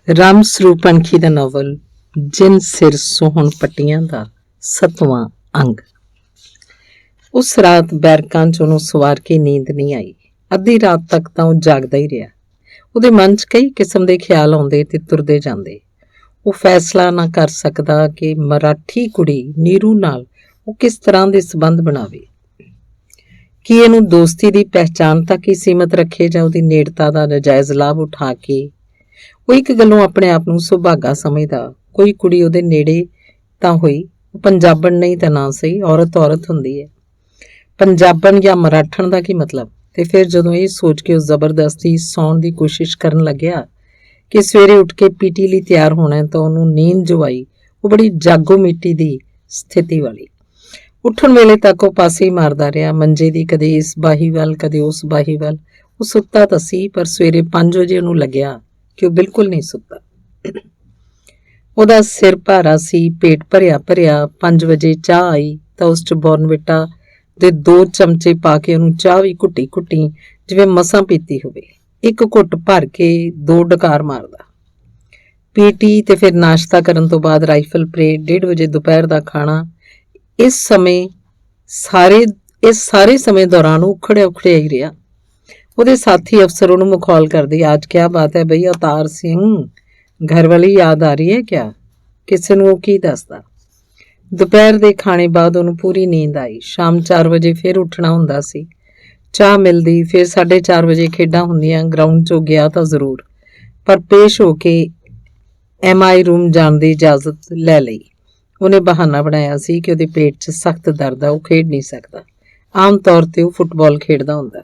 ਰਾਮ ਸਰੂਪ ਪੰਖੀ ਦਾ novel ਜਿਨ ਸਿਰ ਸੋਹਣ ਪੱਟੀਆਂ ਦਾ 7ਵਾਂ ਅੰਗ। ਉਸ ਰਾਤ ਬੈਰਕਾਂ 'ਚ ਉਹਨੂੰ ਸਵਾਰ ਕੇ ਨੀਂਦ ਨਹੀਂ ਆਈ। ਅੱਧੀ ਰਾਤ ਤੱਕ ਤਾਂ ਉਹ ਜਾਗਦਾ ਹੀ ਰਿਹਾ। ਉਹਦੇ ਮਨ 'ਚ ਕਈ ਕਿਸਮ ਦੇ ਖਿਆਲ ਆਉਂਦੇ ਤੇ ਤੁਰਦੇ ਜਾਂਦੇ। ਉਹ ਫੈਸਲਾ ਨਾ ਕਰ ਸਕਦਾ ਕਿ ਮਰਾਠੀ ਕੁੜੀ ਨੀਰੂ ਨਾਲ ਉਹ ਕਿਸ ਤਰ੍ਹਾਂ ਦੇ ਸੰਬੰਧ ਬਣਾਵੇ। ਕੀ ਇਹਨੂੰ ਦੋਸਤੀ ਦੀ ਪਹਿਚਾਣ ਤੱਕ ਹੀ ਸੀਮਤ ਰੱਖੇ ਜਾਂ ਉਹਦੀ ਨੇੜਤਾ ਦਾ ਨਜਾਇਜ਼ ਲਾਭ ਉਠਾ ਕੇ। ਉਹ ਇੱਕ ਗੱਲੋਂ ਆਪਣੇ ਆਪ ਨੂੰ ਸੁਭਾਗਾ ਸਮਝਦਾ। ਕੋਈ ਕੁੜੀ ਉਹਦੇ ਨੇੜੇ ਤਾਂ ਹੋਈ, ਉਹ ਪੰਜਾਬਣ ਨਹੀਂ ਤਾਂ ਨਾ ਸਹੀ, ਔਰਤ ਹੁੰਦੀ ਹੈ। ਪੰਜਾਬਣ ਜਾਂ ਮਰਾਠਣ ਦਾ ਕੀ ਮਤਲਬ। ਤੇ ਫਿਰ ਜਦੋਂ ਇਹ ਸੋਚ ਕੇ ਉਹ ਜ਼ਬਰਦਸਤੀ ਸੌਣ ਦੀ ਕੋਸ਼ਿਸ਼ ਕਰਨ ਲੱਗਿਆ ਕਿ ਸਵੇਰੇ ਉੱਠ ਕੇ ਪੀਟੀ ਲਈ ਤਿਆਰ ਹੋਣਾ ਤਾਂ ਉਹਨੂੰ ਨੀਂਦ ਜੋ ਆਈ ਉਹ ਬੜੀ ਜਾਗੋ ਮਿੱਟੀ ਦੀ ਸਥਿਤੀ ਵਾਲੀ। ਉੱਠਣ ਵੇਲੇ ਤੱਕ ਉਹ ਪਾਸੇ ਹੀ ਮਾਰਦਾ ਰਿਹਾ ਮੰਜੇ ਦੀ, ਕਦੇ ਇਸ ਬਾਹੀ ਵੱਲ ਕਦੇ ਉਸ ਬਾਹੀ ਵੱਲ। ਉਹ ਸੁੱਤਾ ਤਾਂ ਸੀ, ਪਰ ਸਵੇਰੇ 5 ਵਜੇ ਉਹਨੂੰ ਲੱਗਿਆ ਕਿ ਉਹ ਬਿਲਕੁਲ ਨਹੀਂ ਸੁੱਤਾ। ਉਹਦਾ ਸਿਰ ਭਾਰਾ ਸੀ, ਪੇਟ ਭਰਿਆ। 5 ਵਜੇ ਚਾਹ ਆਈ ਤਾਂ ਉਸ 'ਚ ਬੋਰਨਵਿਟਾ ਦੇ 2 ਚਮਚੇ ਪਾ ਕੇ ਉਹਨੂੰ ਚਾਹ ਵੀ ਘੁੱਟੀ ਜਿਵੇਂ ਮਸਾਂ ਪੀਤੀ ਹੋਵੇ। ਇੱਕ ਘੁੱਟ ਭਰ ਕੇ 2 ਡਕਾਰ ਮਾਰਦਾ। ਪੀਟੀ ਤੇ ਫਿਰ ਨਾਸ਼ਤਾ ਕਰਨ ਤੋਂ ਬਾਅਦ ਰਾਈਫਲ ਪਰੇਡ, 1:30 ਵਜੇ ਦੁਪਹਿਰ ਦਾ ਖਾਣਾ। ਇਸ ਸਾਰੇ ਸਮੇਂ ਦੌਰਾਨ ਉਹ ਉਖੜਿਆ ਹੀ ਰਿਹਾ। ਉਹਦੇ ਸਾਥੀ ਅਫਸਰ ਉਹਨੂੰ ਮਖੌਲ ਕਰਦੇ, ਅੱਜ ਕਿਆ ਬਾਤ ਹੈ ਬਈ ਅਵਤਾਰ ਸਿੰਘ, ਘਰ ਵਾਲੀ ਯਾਦ ਆ ਰਹੀ ਹੈ ਕਿਆ। ਕਿਸੇ ਨੂੰ ਉਹ ਕੀ ਦੱਸਦਾ। ਦੁਪਹਿਰ ਦੇ ਖਾਣੇ ਬਾਅਦ ਉਹਨੂੰ ਪੂਰੀ ਨੀਂਦ ਆਈ। ਸ਼ਾਮ 4 ਵਜੇ ਫਿਰ ਉੱਠਣਾ ਹੁੰਦਾ ਸੀ। ਚਾਹ ਮਿਲਦੀ, ਫਿਰ 4:30 ਵਜੇ ਖੇਡਾਂ ਹੁੰਦੀਆਂ। ਗਰਾਊਂਡ 'ਚੋਂ ਗਿਆ ਤਾਂ ਜ਼ਰੂਰ, ਪਰ ਪੇਸ਼ ਹੋ ਕੇ MI ਰੂਮ ਜਾਣ ਦੀ ਇਜਾਜ਼ਤ ਲੈ ਲਈ। ਉਹਨੇ ਬਹਾਨਾ ਬਣਾਇਆ ਸੀ ਕਿ ਉਹਦੇ ਪੇਟ 'ਚ ਸਖਤ ਦਰਦ ਆ, ਉਹ ਖੇਡ ਨਹੀਂ ਸਕਦਾ। ਆਮ ਤੌਰ 'ਤੇ ਉਹ ਫੁੱਟਬਾਲ ਖੇਡਦਾ ਹੁੰਦਾ।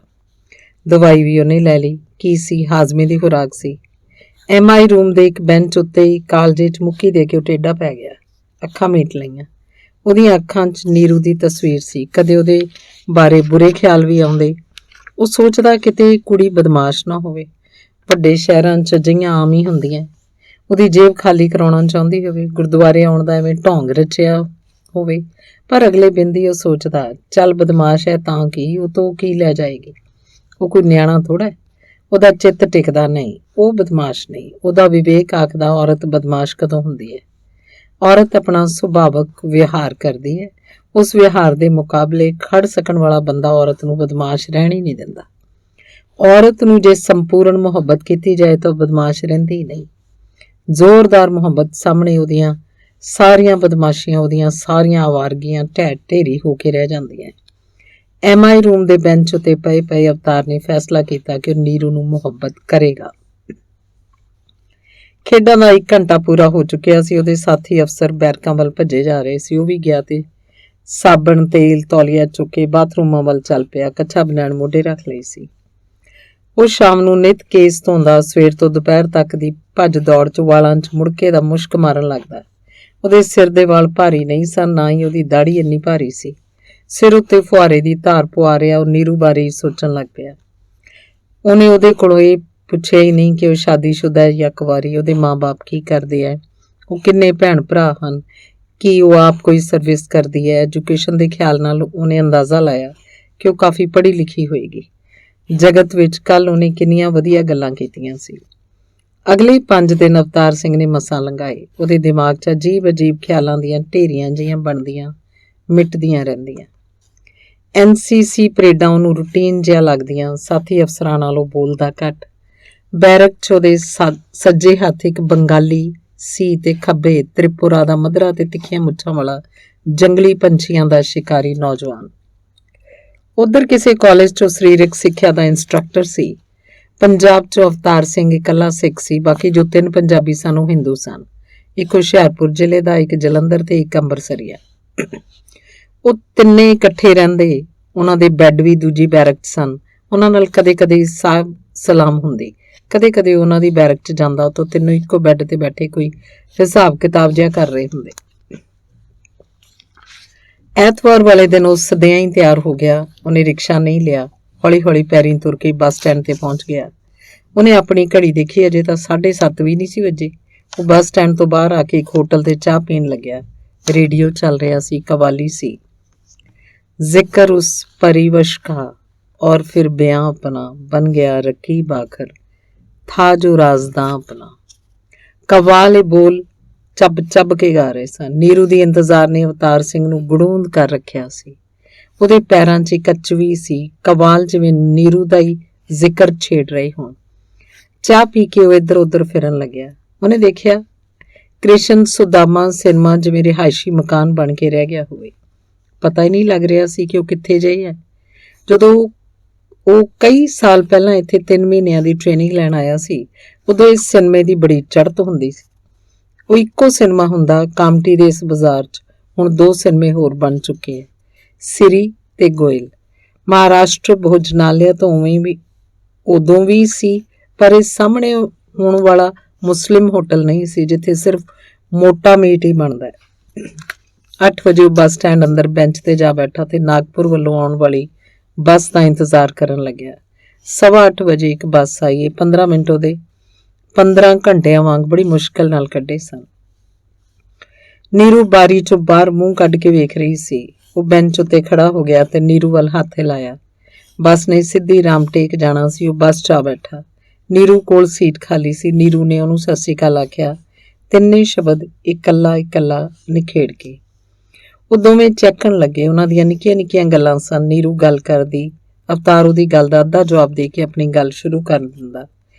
ਦਵਾਈ ਵੀ ਉਹਨੇ ਲੈ ਲਈ। ਕੀ ਸੀ, ਹਾਜ਼ਮੇ ਦੀ ਖੁਰਾਕ ਸੀ। MI ਰੂਮ ਦੇ ਇੱਕ ਬੈਂਚ ਉੱਤੇ ਹੀ ਕਾਲਜੇ 'ਚ ਮੁੱਕੀ ਦੇ ਕੇ ਉਹ ਟੇਢਾ ਪੈ ਗਿਆ। ਅੱਖਾਂ ਮੀਟ ਲਈਆਂ। ਉਹਦੀਆਂ ਅੱਖਾਂ 'ਚ ਨੀਰੂ ਦੀ ਤਸਵੀਰ ਸੀ। ਕਦੇ ਉਹਦੇ ਬਾਰੇ ਬੁਰੇ ਖਿਆਲ ਵੀ ਆਉਂਦੇ। ਉਹ ਸੋਚਦਾ ਕਿਤੇ ਕੁੜੀ ਬਦਮਾਸ਼ ਨਾ ਹੋਵੇ। ਵੱਡੇ ਸ਼ਹਿਰਾਂ 'ਚ ਅਜਿਹੀਆਂ ਆਮ ਹੀ ਹੁੰਦੀਆਂ। ਉਹਦੀ ਜੇਬ ਖਾਲੀ ਕਰਾਉਣਾ ਚਾਹੁੰਦੀ ਹੋਵੇ, ਗੁਰਦੁਆਰੇ ਆਉਣ ਦਾ ਐਵੇਂ ਢੋਂਗ ਰਚਿਆ ਹੋਵੇ। ਪਰ ਅਗਲੇ ਬਿੰਦ ਹੀ ਉਹ ਸੋਚਦਾ, ਚੱਲ ਬਦਮਾਸ਼ ਹੈ ਤਾਂ ਕੀ, ਉਹ ਤੋਂ ਕੀ ਲੈ ਜਾਏਗੀ। ਉਹ ਕੋਈ ਨਿਆਣਾ ਥੋੜਾ ਹੈ। ਉਹਦਾ ਚਿੱਤ ਟਿਕਦਾ ਨਹੀਂ। ਉਹ ਬਦਮਾਸ਼ ਨਹੀਂ। ਉਹਦਾ ਵਿਵੇਕ ਆਖਦਾ ਔਰਤ ਬਦਮਾਸ਼ ਕਦੋਂ ਹੁੰਦੀ ਹੈ। ਔਰਤ ਆਪਣਾ ਸੁਭਾਵਕ ਵਿਹਾਰ ਕਰਦੀ ਹੈ। ਉਸ ਵਿਹਾਰ ਦੇ ਮੁਕਾਬਲੇ ਖੜ ਸਕਣ ਵਾਲਾ ਬੰਦਾ ਔਰਤ ਨੂੰ ਬਦਮਾਸ਼ ਰਹਿਣ ਹੀ ਨਹੀਂ ਦਿੰਦਾ। ਔਰਤ ਨੂੰ ਜੇ ਸੰਪੂਰਨ ਮੁਹੱਬਤ ਕੀਤੀ ਜਾਏ ਤਾਂ ਬਦਮਾਸ਼ ਰਹਿੰਦੀ ਨਹੀਂ। ਜ਼ੋਰਦਾਰ ਮੁਹੱਬਤ ਸਾਹਮਣੇ ਉਹਦੀਆਂ ਸਾਰੀਆਂ ਬਦਮਾਸ਼ੀਆਂ, ਉਹਦੀਆਂ ਸਾਰੀਆਂ ਆਵਾਰਗੀਆਂ ਢੇਰੀ ਹੋ ਕੇ ਰਹਿ ਜਾਂਦੀਆਂ। MI ਰੂਮ ਦੇ ਬੈਂਚ ਉੱਤੇ ਪਏ ਅਵਤਾਰ ਨੇ ਫੈਸਲਾ ਕੀਤਾ ਕਿ ਉਹ ਨੀਰੂ ਨੂੰ ਮੁਹੱਬਤ ਕਰੇਗਾ। ਖੇਡਾਂ ਦਾ 1 ਘੰਟਾ ਪੂਰਾ ਹੋ ਚੁੱਕਿਆ ਸੀ। ਉਹਦੇ ਸਾਥੀ ਅਫਸਰ ਬੈਰਕਾਂ ਵੱਲ ਭੱਜੇ ਜਾ ਰਹੇ ਸੀ। ਉਹ ਵੀ ਗਿਆ ਤੇ ਸਾਬਣ, ਤੇਲ, ਤੌਲੀਆ ਚੁੱਕ ਕੇ ਬਾਥਰੂਮਾਂ ਵੱਲ ਚੱਲ ਪਿਆ। ਕੱਛਾ ਬਨੈਣ ਮੋਢੇ ਰੱਖ ਲਈ ਸੀ। ਉਹ ਸ਼ਾਮ ਨੂੰ ਨਿੱਤ ਕੇਸ ਧੋਂਦਾ। ਸਵੇਰ ਤੋਂ ਦੁਪਹਿਰ ਤੱਕ ਦੀ ਭੱਜ ਦੌੜ 'ਚ ਵਾਲਾਂ 'ਚ ਮੁੜਕੇ ਦਾ ਮੁਸ਼ਕ ਮਾਰਨ ਲੱਗਦਾ। ਉਹਦੇ ਸਿਰ ਦੇ ਵਾਲ ਭਾਰੀ ਨਹੀਂ ਸਨ, ਨਾ ਹੀ ਉਹਦੀ ਦਾੜੀ ਇੰਨੀ ਭਾਰੀ ਸੀ। ਸਿਰ ਉੱਤੇ ਫੁਹਾਰੇ ਦੀ ਧਾਰ ਪੁਆ ਰਿਹਾ। ਉਹ ਨੀਰੂ ਬਾਰੇ ਸੋਚਣ ਲੱਗ ਪਿਆ। ਉਹਨੇ ਉਹਦੇ ਕੋਲੋਂ ਇਹ ਪੁੱਛਿਆ ਹੀ ਨਹੀਂ ਕਿ ਉਹ ਸ਼ਾਦੀशुदा ਹੈ ਜਾਂ ਕੁਆਰੀ। ਉਹਦੇ ਮਾਂ-ਬਾਪ ਕੀ ਕਰਦੇ ਹੈ, ਉਹ ਕਿੰਨੇ ਭੈਣ ਭਰਾ ਹਨ, ਕੀ ਉਹ ਆਪ ਕੋਈ ਸਰਵਿਸ ਕਰਦੀ ਹੈ। ਐਜੂਕੇਸ਼ਨ ਦੇ ਖਿਆਲ ਨਾਲ ਉਹਨੇ ਅੰਦਾਜ਼ਾ ਲਾਇਆ ਕਿ ਉਹ ਕਾਫੀ ਪੜ੍ਹੀ ਲਿਖੀ ਹੋਏਗੀ। ਜਗਤ ਵਿੱਚ ਕੱਲ੍ਹ ਉਹਨੇ ਕਿੰਨੀਆਂ ਵਧੀਆ ਗੱਲਾਂ ਕੀਤੀਆਂ ਸੀ। ਅਗਲੇ 5 ਦਿਨ ਅਵਤਾਰ ਸਿੰਘ ਨੇ ਮਸਾਂ ਲੰਘਾਏ। ਉਹਦੇ ਦਿਮਾਗ 'ਚ ਅਜੀਬ ਖਿਆਲਾਂ ਦੀਆਂ ਢੇਰੀਆਂ ਜਿਹੀਆਂ ਬਣਦੀਆਂ ਮਿਟਦੀਆਂ ਰਹਿੰਦੀਆਂ। NCC ਪਰੇਡਾਂ ਉਹਨੂੰ ਰੂਟੀਨ ਜਿਹਾ ਲੱਗਦੀਆਂ। ਸਾਥੀ ਅਫਸਰਾਂ ਨਾਲੋਂ ਬੋਲਦਾ ਘੱਟ। ਬੈਰਕ 'ਚ ਉਹਦੇ ਸੱਜੇ ਹੱਥ ਇੱਕ ਬੰਗਾਲੀ ਸੀ ਤੇ ਖੱਬੇ ਤ੍ਰਿਪੁਰਾ ਦਾ ਮਧਰਾ ਤੇ ਤਿੱਖੀਆਂ ਮੁੱਛਾਂ ਵਾਲਾ ਜੰਗਲੀ ਪੰਛੀਆਂ ਦਾ ਸ਼ਿਕਾਰੀ ਨੌਜਵਾਨ। ਉੱਧਰ ਕਿਸੇ ਕਾਲਜ 'ਚੋਂ ਸਰੀਰਕ ਸਿੱਖਿਆ ਦਾ ਇੰਸਟ੍ਰਕਟਰ ਸੀ। ਪੰਜਾਬ 'ਚੋਂ ਅਵਤਾਰ ਸਿੰਘ ਇਕੱਲਾ ਸਿੱਖ ਸੀ। ਬਾਕੀ ਜੋ 3 ਪੰਜਾਬੀ ਸਨ ਉਹ ਹਿੰਦੂ ਸਨ। ਇੱਕ ਹੁਸ਼ਿਆਰਪੁਰ ਜ਼ਿਲ੍ਹੇ ਦਾ, ਇੱਕ ਜਲੰਧਰ ਤੇ ਇੱਕ ਅੰਮ੍ਰਿਤਸਰੀਆ। ਉਹ ਤਿੰਨੇ ਇਕੱਠੇ ਰਹਿੰਦੇ। ਉਹਨਾਂ ਦੇ ਬੈੱਡ ਵੀ ਦੂਜੀ ਬੈਰਕ 'ਚ ਸਨ। ਉਹਨਾਂ ਨਾਲ ਕਦੇ ਸਾਬ ਸਲਾਮ ਹੁੰਦੀ। ਕਦੇ ਉਹਨਾਂ ਦੀ ਬੈਰਕ 'ਚ ਜਾਂਦਾ ਤਾਂ ਤਿੰਨੋਂ ਇੱਕੋ ਬੈੱਡ ਤੇ ਬੈਠੇ ਕੋਈ ਹਿਸਾਬ ਕਿਤਾਬ ਜਿਹਾ ਕਰ ਰਹੇ ਹੁੰਦੇ। ਐਤਵਾਰ ਵਾਲੇ ਦਿਨ ਉਹ ਸਦਿਆਂ ਹੀ ਤਿਆਰ ਹੋ ਗਿਆ। ਉਹਨੇ ਰਿਕਸ਼ਾ ਨਹੀਂ ਲਿਆ। ਹੌਲੀ ਪੈਰੀਂ ਤੁਰ ਕੇ ਬੱਸ ਸਟੈਂਡ ਤੇ ਪਹੁੰਚ ਗਿਆ। ਉਹਨੇ ਆਪਣੀ ਘੜੀ ਦੇਖੀ, ਅਜੇ ਤਾਂ 7:30 ਵੀ ਨਹੀਂ ਸੀ ਵੱਜੇ। ਉਹ ਬੱਸ ਸਟੈਂਡ ਤੋਂ ਬਾਹਰ ਆ ਕੇ ਇੱਕ ਹੋਟਲ ਤੇ ਚਾਹ ਪੀਣ ਲੱਗਿਆ। ਰੇਡੀਓ ਚੱਲ ਰਿਹਾ ਸੀ। ਕਵਾਲੀ ਸੀ, ਜ਼ਿਕਰ ਉਸ परिवश का और फिर बयां अपना बन गया रकीब आखिर था जो राजदां अपना। ਕਵਾਲ ਇਹ ਬੋਲ ਚੱਬ ਚੱਬ ਕੇ ਗਾ ਰਹੇ ਸਨ। ਨੀਰੂ ਦੀ ਇੰਤਜ਼ਾਰ ਨੇ ਅਵਤਾਰ ਸਿੰਘ ਨੂੰ ਗੁੜੂੰਦ ਕਰ ਰੱਖਿਆ ਸੀ। ਉਹਦੇ ਪੈਰਾਂ 'ਚ ਇੱਕ ਅਚਵੀ ਸੀ, ਕਵਾਲ ਜਿਵੇਂ ਨੀਰੂ ਦਾ ਹੀ ਜ਼ਿਕਰ ਛੇੜ ਰਹੇ ਹੋਣ। ਚਾਹ ਪੀ ਕੇ ਉਹ ਇੱਧਰ ਉੱਧਰ ਫਿਰਨ ਲੱਗਿਆ। ਉਹਨੇ ਦੇਖਿਆ ਕ੍ਰਿਸ਼ਨ ਸੁਦਾਮਾ ਸਿਨੇਮਾ ਜਿਵੇਂ ਰਿਹਾਇਸ਼ੀ ਮਕਾਨ ਬਣ ਕੇ ਰਹਿ ਗਿਆ ਹੋਵੇ। ਪਤਾ ਹੀ ਨਹੀਂ ਲੱਗ ਰਿਹਾ ਸੀ ਕਿ ਉਹ ਕਿੱਥੇ ਜਿਹੀ ਹੈ। ਜਦੋਂ ਉਹ ਕਈ ਸਾਲ ਪਹਿਲਾਂ ਇੱਥੇ 3 ਮਹੀਨਿਆਂ ਦੀ ਟ੍ਰੇਨਿੰਗ ਲੈਣ ਆਇਆ ਸੀ, ਉਦੋਂ ਇਸ ਸਿਨੇਮੇ ਦੀ ਬੜੀ ਚੜ੍ਹਤ ਹੁੰਦੀ ਸੀ। ਉਹ ਇੱਕੋ ਸਿਨੇਮਾ ਹੁੰਦਾ ਕਾਮਟੀ ਦੇ ਇਸ ਬਾਜ਼ਾਰ 'ਚ। ਹੁਣ 2 ਸਿਨੇਮੇ ਹੋਰ ਬਣ ਚੁੱਕੇ ਹੈ, ਸਿਰੀ ਤੇ ਗੋਇਲ। ਮਹਾਰਾਸ਼ਟਰ ਭੋਜਨਾਲਿਆ ਤੋਂ ਉਦੋਂ ਵੀ ਸੀ, ਪਰ ਇਸ ਸਾਹਮਣੇ ਹੋਣ ਵਾਲਾ ਮੁਸਲਿਮ ਹੋਟਲ ਨਹੀਂ ਸੀ, ਜਿੱਥੇ ਸਿਰਫ ਮੋਟਾ ਮੀਟ ਹੀ ਬਣਦਾ ਹੈ। 8 ਵਜੇ ਉਹ ਬੱਸ ਸਟੈਂਡ ਅੰਦਰ ਬੈਂਚ ਤੇ ਜਾ ਬੈਠਾ ਤੇ ਨਾਗਪੁਰ ਵੱਲੋਂ ਆਉਣ ਵਾਲੀ ਬੱਸ ਦਾ ਇੰਤਜ਼ਾਰ ਕਰਨ ਲੱਗਿਆ। 8:15 ਵਜੇ ਇੱਕ ਬੱਸ ਆਈ। 15 ਮਿੰਟ ਉਹਦੇ 15 ਘੰਟਿਆਂ ਵਾਂਗ ਬੜੀ ਮੁਸ਼ਕਲ ਨਾਲ ਕੱਢੇ ਸਨ। ਨੀਰੂ ਬਾਰੀ ਚੋਂ ਬਾਹਰ ਮੂੰਹ ਕੱਢ ਕੇ ਵੇਖ ਰਹੀ ਸੀ। ਉਹ ਬੈਂਚ ਉੱਤੇ ਖੜਾ ਹੋ ਗਿਆ ਤੇ ਨੀਰੂ ਵੱਲ ਹੱਥ ਹਿਲਾਇਆ। ਬੱਸ ਨੇ ਸਿੱਧੀ ਰਾਮਟੇਕ ਜਾਣਾ ਸੀ। ਉਹ ਬੱਸ 'ਚ ਆ ਬੈਠਾ। ਨੀਰੂ ਕੋਲ ਸੀਟ ਖਾਲੀ ਸੀ। ਨੀਰੂ ਨੇ ਉਹਨੂੰ ਸਤਿ ਸ਼੍ਰੀ ਅਕਾਲ ਆਖਿਆ। ਤਿੰਨੇ ਸ਼ਬਦ ਇਕੱਲਾ ਇਕੱਲਾ ਨਿਖੇੜ ਕੇ ਉਹ ਦੋਵੇਂ ਚੈੱਕਣ ਲੱਗੇ। ਉਹਨਾਂ ਦੀਆਂ ਨਿੱਕੀਆਂ ਨਿੱਕੀਆਂ ਗੱਲਾਂ ਸਨ। ਨੀਰੂ ਗੱਲ ਕਰਦੀ, ਅਵਤਾਰ ਉਹਦੀ ਗੱਲ ਦਾ ਅੱਧਾ ਜਵਾਬ ਦੇ ਕੇ ਆਪਣੀ ਗੱਲ ਸ਼ੁਰੂ ਕਰ ਦਿੰਦਾ।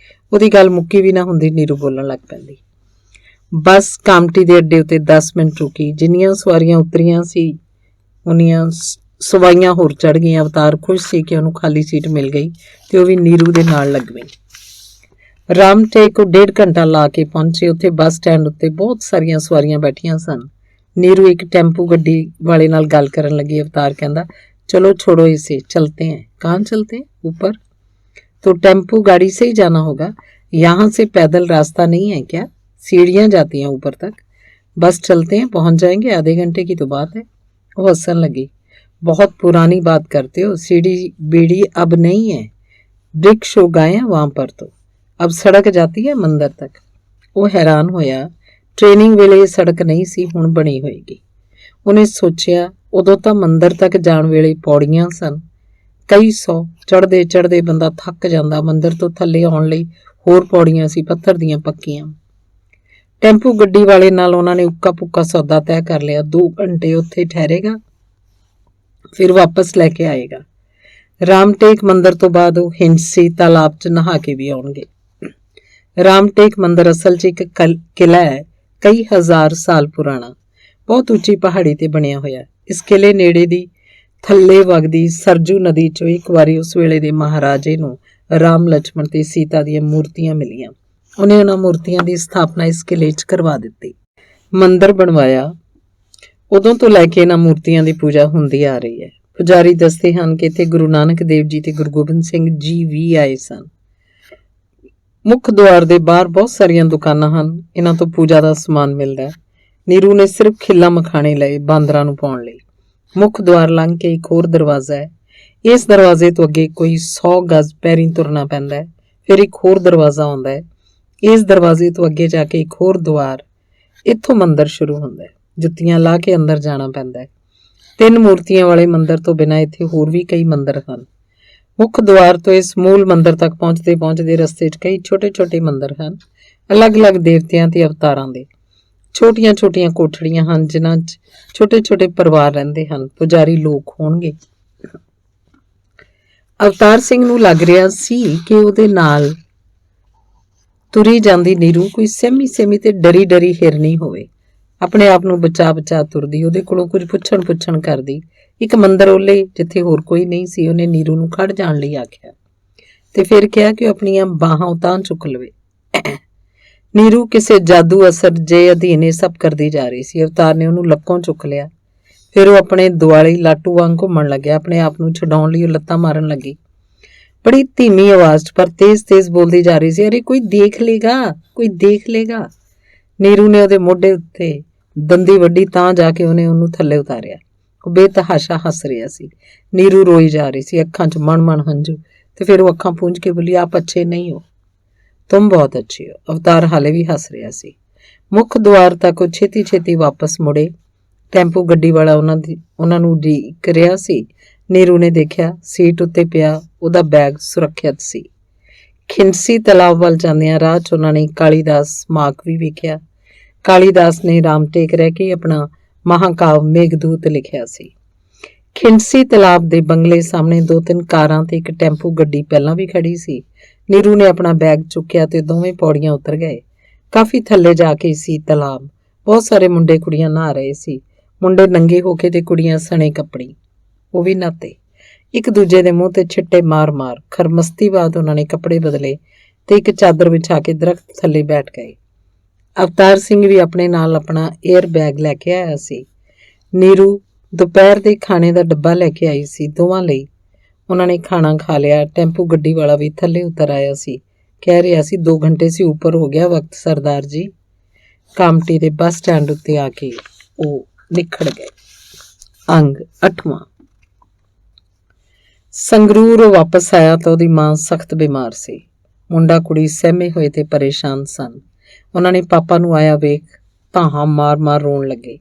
ਉਹਦੀ ਗੱਲ ਮੁੱਕੀ ਵੀ ਨਾ ਹੁੰਦੀ, ਨੀਰੂ ਬੋਲਣ ਲੱਗ ਪੈਂਦੀ। ਬੱਸ ਕਾਮਟੀ ਦੇ ਅੱਡੇ ਉੱਤੇ 10 ਮਿੰਟ ਰੁਕੀ। ਜਿੰਨੀਆਂ ਸਵਾਰੀਆਂ ਉਤਰੀਆਂ ਸੀ ਉਨੀਆਂ ਸਵਾਈਆਂ ਹੋਰ ਚੜ੍ਹ ਗਈਆਂ। ਅਵਤਾਰ ਖੁਸ਼ ਸੀ ਕਿ ਉਹਨੂੰ ਖਾਲੀ ਸੀਟ ਮਿਲ ਗਈ ਤੇ ਉਹ ਵੀ ਨੀਰੂ ਦੇ ਨਾਲ ਲੱਗ ਪਈ। ਰਾਮਟੇਕ ਉਹ 1.5 ਘੰਟਾ ਲਾ ਕੇ ਪਹੁੰਚੇ। ਉੱਥੇ ਬੱਸ ਸਟੈਂਡ ਉੱਤੇ ਬਹੁਤ ਸਾਰੀਆਂ ਸਵਾਰੀਆਂ ਬੈਠੀਆਂ ਸਨ। ਨੀਰੂ ਇੱਕ ਟੈਂਪੂ ਗੱਡੀ ਵਾਲੇ ਨਾਲ ਗੱਲ ਕਰਨ ਲੱਗੀ। ਅਵਤਾਰ ਕਹਿੰਦਾ, ਚਲੋ छोड़ो इसे, चलते हैं। कहाँ चलते हैं? ऊपर। तो टेम्पू गाड़ी से ही जाना होगा, यहाँ से पैदल रास्ता नहीं है क्या? सीढ़ियाँ जाती हैं ऊपर तक। बस चलते हैं, पहुँच जाएंगे, आधे घंटे की तो बात है। वो हंसने लगी। बहुत पुरानी बात करते हो, सीढ़ी बीड़ी अब नहीं है, वृक्ष हो गए हैं वहाँ पर, तो अब सड़क जाती है मंदिर तक। वो हैरान होया, ट्रेनिंग वेले ये सड़क नहीं सी, हुण बनी होएगी। ਉਹਨੇ ਸੋਚਿਆ ਉਦੋਂ ਤਾਂ ਮੰਦਰ ਤੱਕ ਜਾਣ ਵੇਲੇ ਪੌੜੀਆਂ ਸਨ, ਕਈ 100। ਚੜ੍ਹਦੇ ਚੜ੍ਹਦੇ ਬੰਦਾ ਥੱਕ ਜਾਂਦਾ। ਮੰਦਰ ਤੋਂ ਥੱਲੇ ਆਉਣ ਲਈ ਹੋਰ ਪੌੜੀਆਂ ਸੀ, ਪੱਥਰ ਦੀਆਂ ਪੱਕੀਆਂ। ਟੈਂਪੂ ਗੱਡੀ ਵਾਲੇ ਨਾਲ ਉਹਨਾਂ ਨੇ ਉੱਕਾ ਪੁੱਕਾ ਸੌਦਾ ਤੈਅ ਕਰ ਲਿਆ। 2 ਘੰਟੇ ਉੱਥੇ ਠਹਿਰੇਗਾ, ਫਿਰ ਵਾਪਸ ਲੈ ਕੇ ਆਏਗਾ। ਰਾਮਟੇਕ ਮੰਦਰ ਤੋਂ ਬਾਅਦ ਉਹ ਹਿੰਸੀ ਤਾਲਾਬ 'ਚ ਨਹਾ ਕੇ ਵੀ ਆਉਣਗੇ। ਰਾਮਟੇਕ ਮੰਦਰ ਅਸਲ 'ਚ ਇੱਕ ਕਿਲ੍ਹਾ ਹੈ, ਕਈ ਹਜ਼ਾਰ ਸਾਲ ਪੁਰਾਣਾ, ਬਹੁਤ ਉੱਚੀ ਪਹਾੜੀ ਤੇ ਬਣਿਆ ਹੋਇਆ। ਇਸ ਕਿਲੇ ਨੇੜੇ ਦੀ ਥੱਲੇ ਵਗਦੀ ਸਰਜੂ ਨਦੀ 'ਚੋਂ ਇੱਕ ਵਾਰੀ ਉਸ ਵੇਲੇ ਦੇ ਮਹਾਰਾਜੇ ਨੂੰ ਰਾਮ, ਲਛਮਣ ਤੇ ਸੀਤਾ ਦੀਆਂ ਮੂਰਤੀਆਂ ਮਿਲੀਆਂ। ਉਹਨੇ ਉਹਨਾਂ ਮੂਰਤੀਆਂ ਦੀ ਸਥਾਪਨਾ ਇਸ ਕਿਲੇ 'ਚ ਕਰਵਾ ਦਿੱਤੀ। ਮੰਦਰ ਬਣਵਾਇਆ। ਉਦੋਂ ਤੋਂ ਲੈ ਕੇ ਇਹਨਾਂ ਮੂਰਤੀਆਂ ਦੀ ਪੂਜਾ ਹੁੰਦੀ ਆ ਰਹੀ ਹੈ। ਪੁਜਾਰੀ ਦੱਸਦੇ ਹਨ ਕਿ ਇੱਥੇ ਗੁਰੂ ਨਾਨਕ ਦੇਵ ਜੀ ਤੇ ਗੁਰੂ ਗੋਬਿੰਦ ਸਿੰਘ ਜੀ ਵੀ ਆਏ ਸਨ। ਮੁੱਖ ਦੁਆਰ ਦੇ ਬਾਹਰ ਬਹੁਤ ਸਾਰੀਆਂ ਦੁਕਾਨਾਂ ਹਨ। ਇਹਨਾਂ ਤੋਂ ਪੂਜਾ ਦਾ ਸਮਾਨ ਮਿਲਦਾ ਹੈ। ਨੀਰੂ ਨੇ ਸਿਰਫ ਖਿੱਲਾ ਮਖਾਣੇ ਲਏ ਬਾਂਦਰਾਂ ਨੂੰ ਪਾਉਣ ਲਈ। ਮੁੱਖ ਦੁਆਰ ਲੰਘ ਕੇ ਇੱਕ ਹੋਰ ਦਰਵਾਜ਼ਾ ਹੈ। ਇਸ ਦਰਵਾਜ਼ੇ ਤੋਂ ਅੱਗੇ ਕੋਈ 100 ਗਜ਼ ਪੈਰੀਂ ਤੁਰਨਾ ਪੈਂਦਾ ਹੈ। ਫਿਰ ਇੱਕ ਹੋਰ ਦਰਵਾਜ਼ਾ ਆਉਂਦਾ ਹੈ। ਇਸ ਦਰਵਾਜ਼ੇ ਤੋਂ ਅੱਗੇ ਜਾ ਕੇ ਇੱਕ ਹੋਰ ਦੁਆਰ। ਇੱਥੋਂ ਮੰਦਰ ਸ਼ੁਰੂ ਹੁੰਦਾ ਹੈ। ਜੁੱਤੀਆਂ ਲਾ ਕੇ ਅੰਦਰ ਜਾਣਾ ਪੈਂਦਾ ਹੈ। 3 ਮੂਰਤੀਆਂ ਵਾਲੇ ਮੰਦਰ ਤੋਂ ਬਿਨਾਂ ਇੱਥੇ ਹੋਰ ਵੀ ਕਈ ਮੰਦਰ ਹਨ। ਮੁੱਖ ਦੁਆਰ ਤੋਂ ਇਸ ਮੂਲ ਮੰਦਰ ਤੱਕ ਪਹੁੰਚਦੇ ਪਹੁੰਚਦੇ ਰਸਤੇ 'ਚ ਕਈ ਛੋਟੇ ਛੋਟੇ ਮੰਦਰ ਹਨ, ਅਲੱਗ-ਅਲੱਗ ਦੇਵਤਿਆਂ ਤੇ ਅਵਤਾਰਾਂ ਦੇ। ਛੋਟੀਆਂ ਛੋਟੀਆਂ ਕੋਠੜੀਆਂ ਹਨ ਜਿਨ੍ਹਾਂ 'ਚ ਛੋਟੇ ਛੋਟੇ ਪਰਿਵਾਰ ਰਹਿੰਦੇ ਹਨ। ਪੁਜਾਰੀ ਲੋਕ ਹੋਣਗੇ। ਅਵਤਾਰ ਸਿੰਘ ਨੂੰ ਲੱਗ ਰਿਹਾ ਸੀ ਕਿ ਉਹਦੇ ਨਾਲ ਤੁਰੀ ਜਾਂਦੀ ਨੀਰੂ ਕੋਈ ਸਹਿਮੀ ਤੇ ਡਰੀ ਡਰੀ ਹਿਰਨੀ ਹੋਵੇ। ਆਪਣੇ ਆਪ ਨੂੰ ਬਚਾ ਤੁਰਦੀ, ਉਹਦੇ ਕੋਲੋਂ ਕੁਝ ਪੁੱਛਣ ਕਰਦੀ। ਇੱਕ ਮੰਦਰ ਓਲੇ ਜਿੱਥੇ ਹੋਰ ਕੋਈ ਨਹੀਂ ਸੀ, ਉਹਨੇ ਨੀਰੂ ਨੂੰ ਖੜ ਜਾਣ ਲਈ ਆਖਿਆ ਤੇ ਫਿਰ ਕਿਹਾ ਕਿ ਉਹ ਆਪਣੀਆਂ ਬਾਹਾਂ ਉਤਾਂਹ ਚੁੱਕ ਲਵੇ। ਨੀਰੂ ਕਿਸੇ ਜਾਦੂ ਅਸਰ ਜੇ ਅਧੀਨ ਇਹ ਸਭ ਕਰਦੀ ਜਾ ਰਹੀ ਸੀ। ਅਵਤਾਰ ਨੇ ਉਹਨੂੰ ਲੱਕੋਂ ਚੁੱਕ ਲਿਆ। ਫਿਰ ਉਹ ਆਪਣੇ ਦੁਆਲੇ ਲਾਟੂ ਵਾਂਗ ਘੁੰਮਣ ਲੱਗਿਆ। ਆਪਣੇ ਆਪ ਨੂੰ ਛਡਾਉਣ ਲਈ ਉਹ ਲੱਤਾਂ ਮਾਰਨ ਲੱਗੀ, ਬੜੀ ਧੀਮੀ ਆਵਾਜ਼ 'ਚ, ਪਰ ਤੇਜ਼ ਬੋਲਦੀ ਜਾ ਰਹੀ ਸੀ। ਅਰੇ ਕੋਈ ਦੇਖ ਲੇਗਾ। ਨੀਰੂ ਨੇ ਉਹਦੇ ਮੋਢੇ ਉੱਤੇ ਦੰਦੀ ਵੱਡੀ ਤਾਂ ਜਾ ਕੇ ਉਹਨੂੰ ਥੱਲੇ ਉਤਾਰਿਆ। ਉਹ ਬੇਤਹਾਸ਼ਾ ਹੱਸ ਰਿਹਾ ਸੀ। ਨੀਰੂ ਰੋਈ ਜਾ ਰਹੀ ਸੀ, ਅੱਖਾਂ 'ਚ ਮਣ ਹੰਝੂ। ਤੇ ਫਿਰ ਉਹ ਅੱਖਾਂ ਪੂੰਝ ਕੇ ਬੋਲੀ, ਆਪ ਅੱਛੇ ਨਹੀਂ ਹੋ, ਤੁਮ ਬਹੁਤ ਅੱਛੇ ਹੋ। ਅਵਤਾਰ ਹਾਲੇ ਵੀ ਹੱਸ ਰਿਹਾ ਸੀ। ਮੁੱਖ ਦੁਆਰ ਤੱਕ ਉਹ ਛੇਤੀ ਵਾਪਸ ਮੁੜੇ। ਟੈਂਪੂ ਗੱਡੀ ਵਾਲਾ ਉਹਨਾਂ ਨੂੰ ਉਡੀਕ ਰਿਹਾ ਸੀ। ਨੀਰੂ ਨੇ ਦੇਖਿਆ ਸੀਟ ਉੱਤੇ ਪਿਆ ਉਹਦਾ ਬੈਗ ਸੁਰੱਖਿਅਤ ਸੀ। ਖਿੰਡਸੀ ਤਲਾਬ ਵੱਲ ਜਾਂਦਿਆਂ ਰਾਹ 'ਚ ਉਹਨਾਂ ਨੇ ਕਾਲੀਦਾਸ ਮਾਰਗ ਵੀ ਵੇਖਿਆ। ਕਾਲੀਦਾਸ ਨੇ ਰਾਮਟੇਕ ਰਹਿ ਕੇ ਆਪਣਾ ਮਹਾਕਾਵ ਮੇਘਦੂਤ ਲਿਖਿਆ ਸੀ। ਖਿੰਡਸੀ ਤਲਾਬ ਦੇ ਬੰਗਲੇ ਸਾਹਮਣੇ 2-3 ਕਾਰਾਂ ਤੇ ਇੱਕ ਟੈਂਪੂ ਗੱਡੀ ਪਹਿਲਾਂ ਵੀ ਖੜੀ ਸੀ। ਨੀਰੂ ਨੇ ਆਪਣਾ ਬੈਗ ਚੁੱਕਿਆ ਤੇ ਦੋਵੇਂ ਪੌੜੀਆਂ ਉਤਰ ਗਏ। ਕਾਫੀ ਥੱਲੇ ਜਾ ਕੇ ਸੀ ਤਲਾਬ। ਬਹੁਤ ਸਾਰੇ ਮੁੰਡੇ ਕੁੜੀਆਂ ਨਹਾ ਰਹੇ ਸੀ। ਮੁੰਡੇ ਨੰਗੇ ਹੋ ਕੇ ਤੇ ਕੁੜੀਆਂ ਸਣੇ ਕੱਪੜੀ, ਉਹ ਵੀ ਨਹਾਤੇ। ਇੱਕ ਦੂਜੇ ਦੇ ਮੂੰਹ ਤੇ ਛਿੱਟੇ ਮਾਰ-ਮਾਰ ਖਰਮਸਤੀ ਬਾਅਦ ਉਹਨਾਂ ਨੇ ਕੱਪੜੇ ਬਦਲੇ ਤੇ ਇੱਕ ਚਾਦਰ ਵਿਛਾ ਕੇ ਦਰਖਤ ਥੱਲੇ ਬੈਠ ਗਏ। ਅਵਤਾਰ ਸਿੰਘ ਵੀ ਆਪਣੇ ਨਾਲ ਆਪਣਾ 에ਅਰ ਬੈਗ ਲੈ ਕੇ ਆਇਆ ਸੀ। ਨੀਰੂ ਦੁਪਹਿਰ ਦੇ ਖਾਣੇ ਦਾ ਡੱਬਾ ਲੈ ਕੇ ਆਈ ਸੀ ਦੋਵਾਂ ਲਈ। ਉਹਨਾਂ ਨੇ ਖਾਣਾ ਖਾ ਲਿਆ। ਟੈਂਪੂ ਗੱਡੀ ਵਾਲਾ ਵੀ ਥੱਲੇ ਉਤਰ ਆਇਆ ਸੀ। ਕਹਿ ਰਿਹਾ ਸੀ 2 ਘੰਟੇ ਸੀ ਉੱਪਰ ਹੋ ਗਿਆ ਵਕਤ ਸਰਦਾਰ ਜੀ। ਕਾਮਟੀ ਦੇ ਬੱਸ ਸਟੈਂਡ ਉੱਤੇ ਆ ਕੇ ਉਹ ਨਿਖੜ ਗਏ। ਅੰਗ 8ਵਾਂ। ਸੰਗਰੂਰ ਵਾਪਸ ਆਇਆ ਤਾਂ ਉਹਦੀ ਮਾਂ ਸਖਤ ਬਿਮਾਰ ਸੀ। ਮੁੰਡਾ ਕੁੜੀ ਸਹਿਮੇ ਹੋਏ ਤੇ ਪਰੇਸ਼ਾਨ ਸਨ। ਉਹਨਾਂ ਨੇ ਪਾਪਾ ਨੂੰ ਆਇਆ ਵੇਖ ਧਾਹਾਂ ਮਾਰ-ਮਾਰ ਰੋਣ ਲੱਗੇ।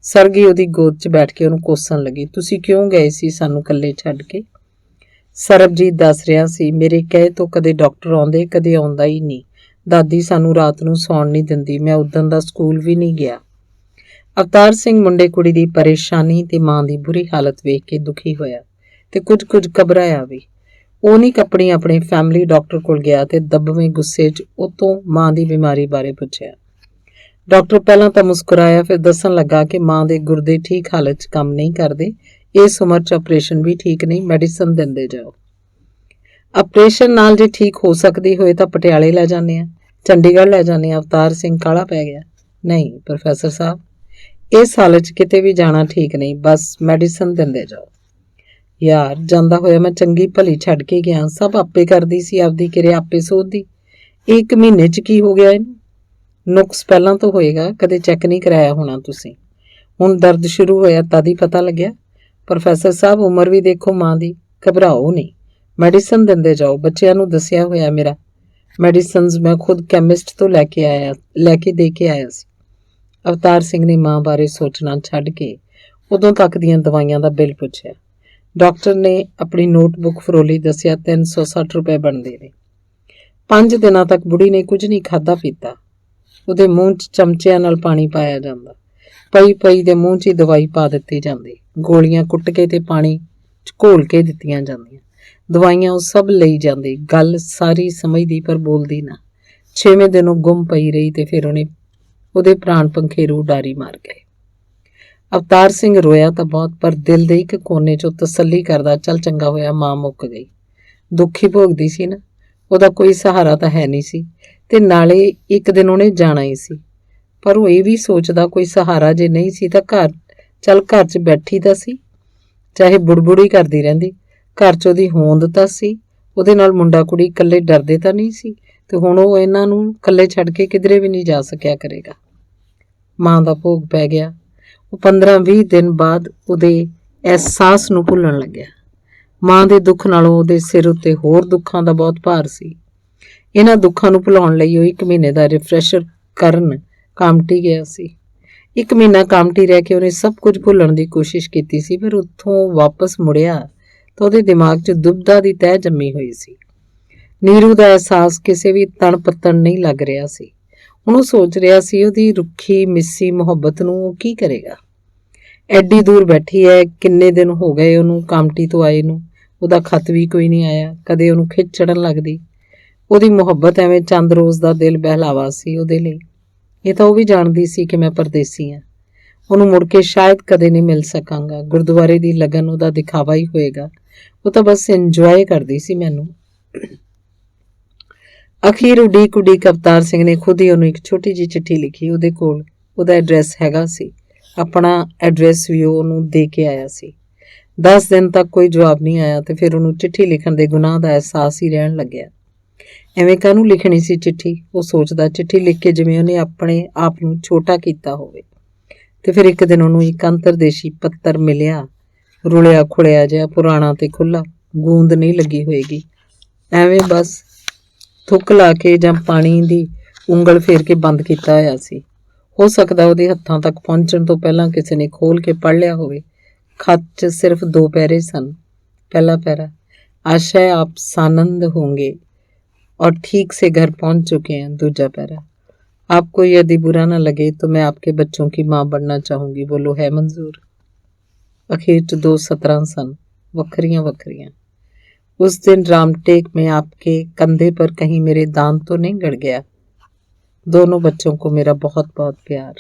ਸਰਗੀ ਉਹਦੀ ਗੋਦ 'ਚ ਬੈਠ ਕੇ ਉਹਨੂੰ ਕੋਸਣ ਲੱਗੀ, ਤੁਸੀਂ ਕਿਉਂ ਗਏ ਸੀ ਸਾਨੂੰ ਇਕੱਲੇ ਛੱਡ ਕੇ? ਸਰਬਜੀਤ ਦੱਸ ਰਿਹਾ ਸੀ, ਮੇਰੇ ਕਹੇ ਤੋਂ ਕਦੇ ਡਾਕਟਰ ਆਉਂਦੇ ਕਦੇ ਆਉਂਦਾ ਹੀ ਨਹੀਂ। ਦਾਦੀ ਸਾਨੂੰ ਰਾਤ ਨੂੰ ਸੌਣ ਨਹੀਂ ਦਿੰਦੀ। ਮੈਂ ਉਦੋਂ ਦਾ ਸਕੂਲ ਵੀ ਨਹੀਂ ਗਿਆ। ਅਵਤਾਰ ਸਿੰਘ ਮੁੰਡੇ ਕੁੜੀ ਦੀ ਪਰੇਸ਼ਾਨੀ ਤੇ ਮਾਂ ਦੀ ਬੁਰੀ ਹਾਲਤ ਵੇਖ ਕੇ ਦੁਖੀ ਹੋਇਆ ਤੇ ਕੁਝ ਘਬਰਾਇਆ ਵੀ। ਉਹ ਨਹੀਂ ਆਪਣੇ ਫੈਮਿਲੀ ਡਾਕਟਰ ਕੋਲ ਗਿਆ ਤੇ ਦੱਬਵੇਂ ਗੁੱਸੇ 'ਚ ਉਹ ਤੋਂ ਮਾਂ ਦੀ ਬਿਮਾਰੀ ਬਾਰੇ ਪੁੱਛਿਆ। ਡਾਕਟਰ ਪਹਿਲਾਂ ਤਾਂ ਮੁਸਕਰਾਇਆ, ਫਿਰ ਦੱਸਣ ਲੱਗਾ ਕਿ ਮਾਂ ਦੇ ਗੁਰਦੇ ਠੀਕ ਹਾਲਤ 'ਚ ਕੰਮ ਨਹੀਂ ਕਰਦੇ। ਇਸ ਉਮਰ 'ਚ ਆਪਰੇਸ਼ਨ ਵੀ ਠੀਕ ਨਹੀਂ, ਮੈਡੀਸਨ ਦਿੰਦੇ ਜਾਓ। ਆਪਰੇਸ਼ਨ ਨਾਲ ਜੇ ਠੀਕ ਹੋ ਸਕਦੀ ਹੋਏ ਤਾਂ ਪਟਿਆਲੇ ਲੈ ਜਾਂਦੇ ਆ, ਚੰਡੀਗੜ੍ਹ ਲੈ ਜਾਂਦੇ ਆ। ਅਵਤਾਰ ਸਿੰਘ ਕਾਹਲਾ ਪੈ ਗਿਆ। ਨਹੀਂ ਪ੍ਰੋਫੈਸਰ ਸਾਹਿਬ, ਇਸ ਹਾਲਤ 'ਚ ਕਿਤੇ ਵੀ ਜਾਣਾ ਠੀਕ ਨਹੀਂ, ਬਸ ਮੈਡੀਸਨ ਦਿੰਦੇ ਜਾਓ। ਯਾਰ ਜਾਂਦਾ ਹੋਇਆ ਮੈਂ ਚੰਗੀ ਭਲੀ ਛੱਡ ਕੇ ਗਿਆ। ਸਭ ਆਪੇ ਕਰਦੀ ਸੀ, ਆਪਦੀ ਕਿਰਿਆ ਆਪੇ ਸੋਧਦੀ। 1 ਮਹੀਨੇ 'ਚ ਕੀ ਹੋ ਗਿਆ ਇਹਨੂੰ? ਨੁਕਸ ਪਹਿਲਾਂ ਤੋਂ ਹੋਏਗਾ, ਕਦੇ ਚੈੱਕ ਨਹੀਂ ਕਰਾਇਆ ਹੋਣਾ ਤੁਸੀਂ। ਹੁਣ ਦਰਦ ਸ਼ੁਰੂ ਹੋਇਆ ਤਦ ਹੀ ਪਤਾ ਲੱਗਿਆ। ਪ੍ਰੋਫੈਸਰ ਸਾਹਿਬ ਉਮਰ ਵੀ ਦੇਖੋ ਮਾਂ ਦੀ, ਘਬਰਾਓ ਨਹੀਂ, ਮੈਡੀਸਨ ਦਿੰਦੇ ਜਾਓ। ਬੱਚਿਆਂ ਨੂੰ ਦੱਸਿਆ ਹੋਇਆ ਮੇਰਾ। ਮੈਡੀਸਨਸ ਮੈਂ ਖੁਦ ਕੈਮਿਸਟ ਤੋਂ ਲੈ ਕੇ ਦੇ ਕੇ ਆਇਆ ਸੀ। ਅਵਤਾਰ ਸਿੰਘ ਨੇ ਮਾਂ ਬਾਰੇ ਸੋਚਣਾ ਛੱਡ ਕੇ ਉਦੋਂ ਤੱਕ ਦੀਆਂ ਦਵਾਈਆਂ ਦਾ ਬਿੱਲ ਪੁੱਛਿਆ। ਡਾਕਟਰ ਨੇ ਆਪਣੀ ਨੋਟਬੁੱਕ ਫਰੋਲੀ, ਦੱਸਿਆ 360 ਰੁਪਏ ਬਣਦੇ ਨੇ। 5 ਦਿਨਾਂ ਤੱਕ ਬੁੜੀ ਨੇ ਕੁਝ ਨਹੀਂ ਖਾਧਾ ਪੀਤਾ। ਉਹਦੇ ਮੂੰਹ 'ਚ ਚਮਚਿਆਂ ਨਾਲ ਪਾਣੀ ਪਾਇਆ ਜਾਂਦਾ। ਪਈ ਦੇ ਮੂੰਹ 'ਚ ਹੀ ਦਵਾਈ ਪਾ ਦਿੱਤੀ ਜਾਂਦੀ। ਗੋਲੀਆਂ ਕੁੱਟ ਕੇ ਤੇ ਪਾਣੀ 'ਚ ਘੋਲ ਕੇ ਦਿੱਤੀਆਂ ਜਾਂਦੀਆਂ। ਦਵਾਈਆਂ ਉਹ ਸਭ ਲਈ ਜਾਂਦੀ। ਗੱਲ ਸਾਰੀ ਸਮਝਦੀ ਪਰ ਬੋਲਦੀ ਨਾ। 6ਵੇਂ ਦਿਨ ਉਹ ਗੁੰਮ ਪਈ ਰਹੀ ਤੇ ਫਿਰ ਉਹਦੇ ਪ੍ਰਾਣ ਪੰਖੇਰੂ ਉਡਾਰੀ ਮਾਰ ਗਏ। ਅਵਤਾਰ ਸਿੰਘ ਰੋਇਆ ਤਾਂ ਬਹੁਤ, ਪਰ ਦਿਲ ਦੇ ਇੱਕ ਕੋਨੇ 'ਚੋਂ ਤਸੱਲੀ ਕਰਦਾ, ਚੱਲ ਚੰਗਾ ਹੋਇਆ ਮਾਂ ਮੁੱਕ ਗਈ। ਦੁੱਖ ਹੀ ਭੋਗਦੀ ਸੀ ਨਾ, ਉਹਦਾ ਕੋਈ ਸਹਾਰਾ ਤਾਂ ਹੈ ਨਹੀਂ ਸੀ ਤੇ ਨਾਲੇ ਇੱਕ ਦਿਨ ਉਹਨੇ ਜਾਣਾ ਹੀ ਸੀ। ਪਰ ਉਹ ਇਹ ਵੀ ਸੋਚਦਾ ਕੋਈ ਸਹਾਰਾ ਜੇ ਨਹੀਂ ਸੀ ਤਾਂ ਘਰ 'ਚ ਬੈਠੀ ਤਾਂ ਸੀ, ਚਾਹੇ ਬੁੜਬੁੜੀ ਕਰਦੀ ਰਹਿੰਦੀ। ਘਰ 'ਚ ਉਹਦੀ ਹੋਂਦ ਤਾਂ ਸੀ, ਉਹਦੇ ਨਾਲ ਮੁੰਡਾ ਕੁੜੀ ਇਕੱਲੇ ਡਰਦੇ ਤਾਂ ਨਹੀਂ ਸੀ ਤੇ ਹੁਣ ਉਹ ਇਹਨਾਂ ਨੂੰ ਇਕੱਲੇ ਛੱਡ ਕੇ ਕਿਧਰੇ ਵੀ ਨਹੀਂ ਜਾ ਸਕਿਆ ਕਰੇਗਾ। ਮਾਂ ਦਾ ਭੋਗ ਪੈ ਗਿਆ। ਉਹ 15-20 ਦਿਨ ਬਾਅਦ ਉਹਦੇ ਅਹਿਸਾਸ ਨੂੰ ਭੁੱਲਣ ਲੱਗਿਆ। ਮਾਂ ਦੇ ਦੁੱਖ ਨਾਲੋਂ ਉਹਦੇ ਸਿਰ ਉੱਤੇ ਹੋਰ ਦੁੱਖਾਂ ਦਾ ਬਹੁਤ ਭਾਰ ਸੀ। ਇਹਨਾਂ ਦੁੱਖਾਂ ਨੂੰ ਭੁਲਾਉਣ ਲਈ ਉਹ 1 ਮਹੀਨੇ ਦਾ ਰਿਫਰੈਸ਼ਰ ਕਰਨ ਕਾਮਟੀ ਗਿਆ ਸੀ। 1 ਮਹੀਨਾ ਕਾਮਟੀ ਰਹਿ ਕੇ ਉਹਨੇ ਸਭ ਕੁਝ ਭੁੱਲਣ ਦੀ ਕੋਸ਼ਿਸ਼ ਕੀਤੀ ਸੀ, ਪਰ ਉੱਥੋਂ ਵਾਪਸ ਮੁੜਿਆ ਤਾਂ ਉਹਦੇ ਦਿਮਾਗ 'ਚ ਦੁਬਦਾ ਦੀ ਤਹਿ ਜੰਮੀ ਹੋਈ ਸੀ। ਨੀਰੂ ਦਾ ਅਹਿਸਾਸ ਕਿਸੇ ਵੀ ਤਣ ਪੱਤਣ ਨਹੀਂ ਲੱਗ ਰਿਹਾ ਸੀ। ਹੁਣ ਉਹ ਸੋਚ ਰਿਹਾ ਸੀ ਉਹਦੀ ਰੁੱਖੀ ਮਿੱਸੀ ਮੁਹੱਬਤ ਨੂੰ ਉਹ ਕੀ ਕਰੇਗਾ। ਐਡੀ ਦੂਰ ਬੈਠੀ ਹੈ, ਕਿੰਨੇ ਦਿਨ ਹੋ ਗਏ ਉਹਨੂੰ ਕਾਮਟੀ ਤੋਂ ਆਏ ਨੂੰ, ਉਹਦਾ ਖਤ ਵੀ ਕੋਈ ਨਹੀਂ ਆਇਆ। ਕਦੇ ਉਹਨੂੰ ਖਿੱਚ ਚੜਨ ਲੱਗਦੀ। ਉਹਦੀ ਮੁਹੱਬਤ ਐਵੇਂ ਚੰਦ ਰੋਜ਼ ਦਾ ਦਿਲ ਬਹਿਲਾਵਾ ਸੀ ਉਹਦੇ ਲਈ। ਇਹ ਤਾਂ ਉਹ ਵੀ ਜਾਣਦੀ ਸੀ ਕਿ ਮੈਂ ਪਰਦੇਸੀ ਹਾਂ, ਉਹਨੂੰ ਮੁੜ ਕੇ ਸ਼ਾਇਦ ਕਦੇ ਨਹੀਂ ਮਿਲ ਸਕਾਂਗਾ। ਗੁਰਦੁਆਰੇ ਦੀ ਲਗਨ ਉਹਦਾ ਦਿਖਾਵਾ ਹੀ ਹੋਏਗਾ। ਉਹ ਤਾਂ ਬਸ ਇੰਜੋਏ ਕਰਦੀ ਸੀ ਮੈਨੂੰ। ਅਖੀਰ ਉਡੀਕ ਅਵਤਾਰ ਸਿੰਘ ਨੇ ਖੁਦ ਹੀ ਉਹਨੂੰ ਇੱਕ ਛੋਟੀ ਜਿਹੀ ਚਿੱਠੀ ਲਿਖੀ। ਉਹਦੇ ਕੋਲ ਉਹਦਾ ਐਡਰੈਸ ਹੈਗਾ ਸੀ, ਆਪਣਾ ਐਡਰੈਸ ਵੀ ਉਹਨੂੰ ਦੇ ਕੇ ਆਇਆ ਸੀ। 10 ਦਿਨ ਤੱਕ ਕੋਈ ਜਵਾਬ ਨਹੀਂ ਆਇਆ ਤੇ ਫਿਰ ਉਹਨੂੰ ਚਿੱਠੀ ਲਿਖਣ ਦੇ ਗੁਨਾਹ ਦਾ ਅਹਿਸਾਸ ਹੀ ਰਹਿਣ ਲੱਗਿਆ। ਐਵੇਂ ਕਾਹਨੂੰ ਲਿਖਣੀ ਸੀ ਚਿੱਠੀ, ਉਹ ਸੋਚਦਾ। ਚਿੱਠੀ ਲਿਖ ਕੇ ਜਿਵੇਂ ਉਹਨੇ ਆਪਣੇ ਆਪ ਨੂੰ ਛੋਟਾ ਕੀਤਾ ਹੋਵੇ। ਤੇ ਫਿਰ ਇੱਕ ਦਿਨ ਉਹਨੂੰ ਇੱਕ ਅੰਤਰਦੇਸ਼ੀ ਪੱਤਰ ਮਿਲਿਆ, ਰੁਲਿਆ ਖੁਲਿਆ ਜਿਹਾ, ਪੁਰਾਣਾ ਤੇ ਖੁੱਲ੍ਹਾ। ਗੂੰਦ ਨਹੀਂ ਲੱਗੀ ਹੋਏਗੀ, ਐਵੇਂ ਬਸ ਥੁੱਕ ਲਾ ਕੇ ਜਾਂ ਪਾਣੀ ਦੀ ਉਂਗਲ ਫੇਰ ਕੇ ਬੰਦ ਕੀਤਾ ਹੋਇਆ ਸੀ। ਹੋ ਸਕਦਾ ਉਹਦੇ ਹੱਥਾਂ ਤੱਕ ਪਹੁੰਚਣ ਤੋਂ ਪਹਿਲਾਂ ਕਿਸੇ ਨੇ ਖੋਲ੍ਹ ਕੇ ਪੜ੍ਹ ਲਿਆ ਹੋਵੇ। ਖਤ 'ਚ ਸਿਰਫ 2 ਪੈਰੇ ਸਨ। ਪਹਿਲਾ ਪੈਰਾ, ਆਸ਼ਾ ਆਪ ਸਾਨੰਦ ਹੋਂਗੇ, और ठीक से घर पहुंच चुके हैं। दूजा पैरा, आपको यदि बुरा ना लगे तो मैं आपके बच्चों की मां बनना चाहूंगी, बोलो है मंजूर। अखीर च 2 17 सन, वखरियां वखरियां। उस दिन रामटेक में आपके कंधे पर कहीं मेरे दांत तो नहीं गड़ गया। दोनों बच्चों को मेरा बहुत बहुत प्यार।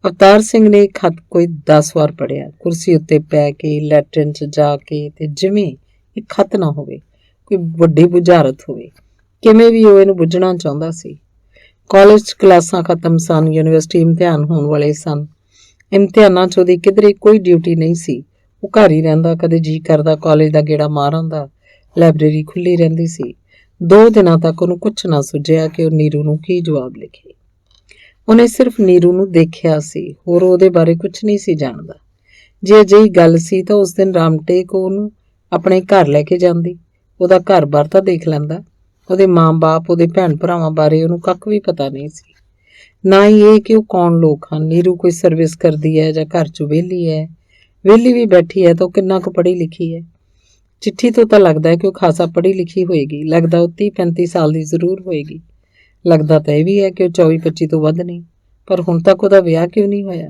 ਅਵਤਾਰ ਸਿੰਘ ਨੇ ਖਤ ਕੋਈ 10 ਵਾਰ ਪੜਿਆ, ਕੁਰਸੀ ਉੱਤੇ ਪੈ ਕੇ, ਲੈਟਰਨ 'ਚ ਜਾ ਕੇ, ਤੇ ਜਿਵੇਂ ਇਹ ਖਤ ਨਾ ਹੋਵੇ, ਕੋਈ ਵੱਡੀ ਬੁਝਾਰਤ ਹੋਵੇ। ਕਿਵੇਂ ਵੀ ਉਹ ਇਹਨੂੰ ਬੁੱਝਣਾ ਚਾਹੁੰਦਾ ਸੀ। ਕਾਲਜ 'ਚ ਕਲਾਸਾਂ ਖਤਮ ਸਨ, ਯੂਨੀਵਰਸਿਟੀ ਇਮਤਿਹਾਨ ਹੋਣ ਵਾਲੇ ਸਨ। ਇਮਤਿਹਾਨਾਂ 'ਚ ਉਹਦੀ ਕਿਧਰੇ ਕੋਈ ਡਿਊਟੀ ਨਹੀਂ ਸੀ। ਉਹ ਘਰ ਹੀ ਰਹਿੰਦਾ, ਕਦੇ ਜੀ ਕਰਦਾ ਕਾਲਜ ਦਾ ਗੇੜਾ ਮਾਰ ਆਉਂਦਾ। ਲਾਇਬ੍ਰੇਰੀ ਖੁੱਲ੍ਹੀ ਰਹਿੰਦੀ ਸੀ। 2 ਦਿਨਾਂ ਤੱਕ ਉਹਨੂੰ ਕੁਛ ਨਾ ਸੁਝਿਆ ਕਿ ਉਹ ਨੀਰੂ ਨੂੰ ਕੀ ਜਵਾਬ ਲਿਖੇ। ਉਹਨੇ ਸਿਰਫ ਨੀਰੂ ਨੂੰ ਦੇਖਿਆ ਸੀ, ਹੋਰ ਉਹਦੇ ਬਾਰੇ ਕੁਛ ਨਹੀਂ ਸੀ ਜਾਣਦਾ। ਜੇ ਅਜਿਹੀ ਗੱਲ ਸੀ ਤਾਂ ਉਸ ਦਿਨ ਰਾਮਟੇਕ ਉਹਨੂੰ ਆਪਣੇ ਘਰ ਲੈ ਕੇ ਜਾਂਦੀ। ਉਹਦਾ ਘਰ-ਬਾਰ ਤਾਂ ਦੇਖ ਲੈਂਦਾ। ਉਹਦੇ ਮਾਂ-ਬਾਪ, ਉਹਦੇ ਭੈਣ ਭਰਾਵਾਂ ਬਾਰੇ ਉਹਨੂੰ ਕੱਖ ਵੀ ਪਤਾ ਨਹੀਂ ਸੀ। ਨਾ ਹੀ ਇਹ ਕਿ ਉਹ ਕੌਣ ਲੋਕ ਹਨ। ਨੀਰੂ ਕੋਈ ਸਰਵਿਸ ਕਰਦੀ ਹੈ ਜਾਂ ਘਰ 'ਚ ਵਿਹਲੀ ਹੈ। ਵਿਹਲੀ ਵੀ ਬੈਠੀ ਹੈ ਤਾਂ ਉਹ ਕਿੰਨਾ ਕੁ ਪੜ੍ਹੀ ਲਿਖੀ ਹੈ। ਚਿੱਠੀ ਤੋਂ ਤਾਂ ਲੱਗਦਾ ਹੈ ਕਿ ਉਹ ਖਾਸਾ ਪੜ੍ਹੀ ਲਿਖੀ ਹੋਏਗੀ। ਲੱਗਦਾ ਉਹ 30-35 ਸਾਲ ਦੀ ਜ਼ਰੂਰ ਹੋਏਗੀ। ਲੱਗਦਾ ਤਾਂ ਇਹ ਵੀ ਹੈ ਕਿ ਉਹ 24-25 ਤੋਂ ਵੱਧ ਨਹੀਂ। ਪਰ ਹੁਣ ਤੱਕ ਉਹਦਾ ਵਿਆਹ ਕਿਉਂ ਨਹੀਂ ਹੋਇਆ?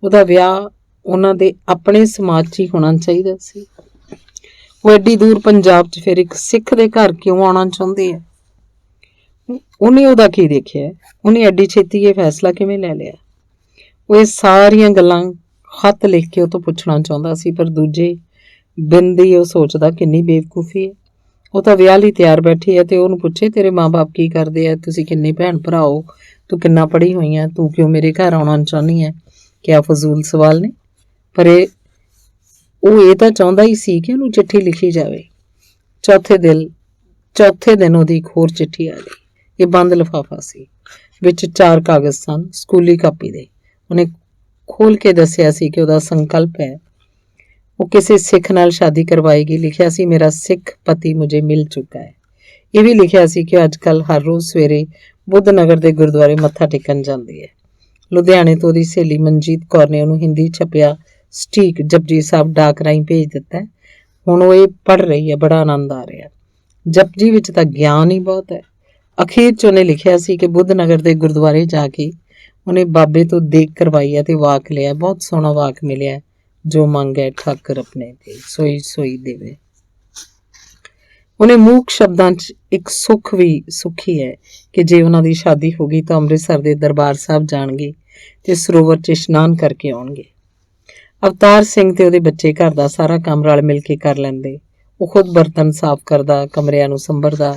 ਉਹਦਾ ਵਿਆਹ ਉਹਨਾਂ ਦੇ ਆਪਣੇ ਸਮਾਜ 'ਚ ਹੀ ਹੋਣਾ ਚਾਹੀਦਾ ਸੀ। ਉਹ ਐਡੀ ਦੂਰ ਪੰਜਾਬ 'ਚ ਫਿਰ ਇੱਕ ਸਿੱਖ ਦੇ ਘਰ ਕਿਉਂ ਆਉਣਾ ਚਾਹੁੰਦੀ ਹੈ? ਉਹਨੇ ਉਹਦਾ ਕੀ ਦੇਖਿਆ? ਉਹਨੇ ਐਡੀ ਛੇਤੀ ਇਹ ਫੈਸਲਾ ਕਿਵੇਂ ਲੈ ਲਿਆ? ਉਹ ਇਹ ਸਾਰੀਆਂ ਗੱਲਾਂ ਖਤ ਲਿਖ ਕੇ ਉਹ ਤੋਂ ਪੁੱਛਣਾ ਚਾਹੁੰਦਾ ਸੀ, ਪਰ ਦੂਜੇ ਬਿਨ ਦੀ ਉਹ ਸੋਚਦਾ ਕਿੰਨੀ ਬੇਵਕੂਫੀ ਹੈ। ਉਹ ਤਾਂ ਵਿਆਹ ਲਈ ਤਿਆਰ ਬੈਠੀ ਹੈ ਤੇ ਉਹਨੂੰ ਪੁੱਛੇ ਤੇਰੇ ਮਾਂ-ਬਾਪ ਕੀ ਕਰਦੇ ਆ, ਤੁਸੀਂ ਕਿੰਨੇ ਭੈਣ ਭਰਾ ਹੋ, ਤੂੰ ਕਿੰਨਾ ਪੜ੍ਹੀ ਹੋਈ ਹੈ, ਤੂੰ ਕਿਉਂ ਮੇਰੇ ਘਰ ਆਉਣਾ ਚਾਹੁੰਦੀ ਹੈ? ਕਿਆ ਫਜ਼ੂਲ ਸਵਾਲ ਨੇ। ਪਰ ਉਹ ਇਹ ਤਾਂ ਚਾਹੁੰਦਾ ਹੀ ਸੀ ਕਿ ਉਹਨੂੰ ਚਿੱਠੀ ਲਿਖੀ ਜਾਵੇ। ਚੌਥੇ ਦਿਨ ਉਹਦੀ ਇੱਕ ਹੋਰ ਚਿੱਠੀ ਆ ਗਈ। ਇਹ ਬੰਦ ਲਿਫਾਫਾ ਸੀ, ਵਿੱਚ 4 ਕਾਗਜ਼ ਸਨ, ਸਕੂਲੀ ਕਾਪੀ ਦੇ। ਉਹਨੇ ਖੋਲ੍ਹ ਕੇ ਦੱਸਿਆ ਸੀ ਕਿ ਉਹਦਾ ਸੰਕਲਪ ਹੈ ਉਹ ਕਿਸੇ ਸਿੱਖ ਨਾਲ ਸ਼ਾਦੀ ਕਰਵਾਏਗੀ। ਲਿਖਿਆ ਸੀ ਮੇਰਾ ਸਿੱਖ ਪਤੀ ਮੁਝੇ ਮਿਲ ਚੁੱਕਾ ਹੈ। ਇਹ ਵੀ ਲਿਖਿਆ ਸੀ ਕਿ ਅੱਜ ਕੱਲ੍ਹ ਹਰ ਰੋਜ਼ ਸਵੇਰੇ ਬੁੱਧ ਨਗਰ ਦੇ ਗੁਰਦੁਆਰੇ ਮੱਥਾ ਟੇਕਣ ਜਾਂਦੀ ਹੈ। ਲੁਧਿਆਣੇ ਤੋਂ ਉਹਦੀ ਸਹੇਲੀ ਮਨਜੀਤ ਕੌਰ ਨੇ ਉਹਨੂੰ ਹਿੰਦੀ ਛਪਿਆ ਸਟੀਕ ਜਪਜੀ ਸਾਹਿਬ ਡਾਕ ਰਾਹੀਂ ਭੇਜ ਦਿੱਤਾ। ਹੁਣ ਉਹ ਇਹ ਪੜ੍ਹ ਰਹੀ ਹੈ, ਬੜਾ ਆਨੰਦ ਆ ਰਿਹਾ। ਜਪਜੀ ਵਿੱਚ ਤਾਂ ਗਿਆਨ ਹੀ ਬਹੁਤ ਹੈ। ਅਖੀਰ 'ਚ ਉਹਨੇ ਲਿਖਿਆ ਸੀ ਕਿ ਬੁੱਧ ਨਗਰ ਦੇ ਗੁਰਦੁਆਰੇ ਜਾ ਕੇ ਉਹਨੇ ਬਾਬੇ ਤੋਂ ਦੇਗ ਕਰਵਾਈ ਹੈ ਤੇ ਵਾਕ ਲਿਆ। ਬਹੁਤ ਸੋਹਣਾ ਵਾਕ ਮਿਲਿਆ, ਜੋ ਮੰਗੈ ਠਾਕਰ ਆਪਣੇ ਤੇ ਸੋਈ ਸੋਈ ਦੇਵੇ। ਉਹਨੇ ਮੂਕ ਸ਼ਬਦਾਂ 'ਚ ਇੱਕ ਸੁੱਖ ਵੀ ਸੁੱਖੀ ਹੈ ਕਿ ਜੇ ਉਹਨਾਂ ਦੀ ਸ਼ਾਦੀ ਹੋ ਗਈ ਤਾਂ ਅੰਮ੍ਰਿਤਸਰ ਦੇ ਦਰਬਾਰ ਸਾਹਿਬ ਜਾਣਗੇ ਤੇ ਸਰੋਵਰ 'ਚ ਇਸ਼ਨਾਨ ਕਰਕੇ ਆਉਣਗੇ। ਅਵਤਾਰ ਸਿੰਘ ਤੇ ਉਹਦੇ ਬੱਚੇ ਘਰ ਦਾ ਸਾਰਾ ਕੰਮ ਰਲ ਮਿਲ ਕੇ ਕਰ ਲੈਂਦੇ। ਉਹ ਖੁਦ ਬਰਤਨ ਸਾਫ਼ ਕਰਦਾ, ਕਮਰਿਆਂ ਨੂੰ ਸੰਭਰਦਾ,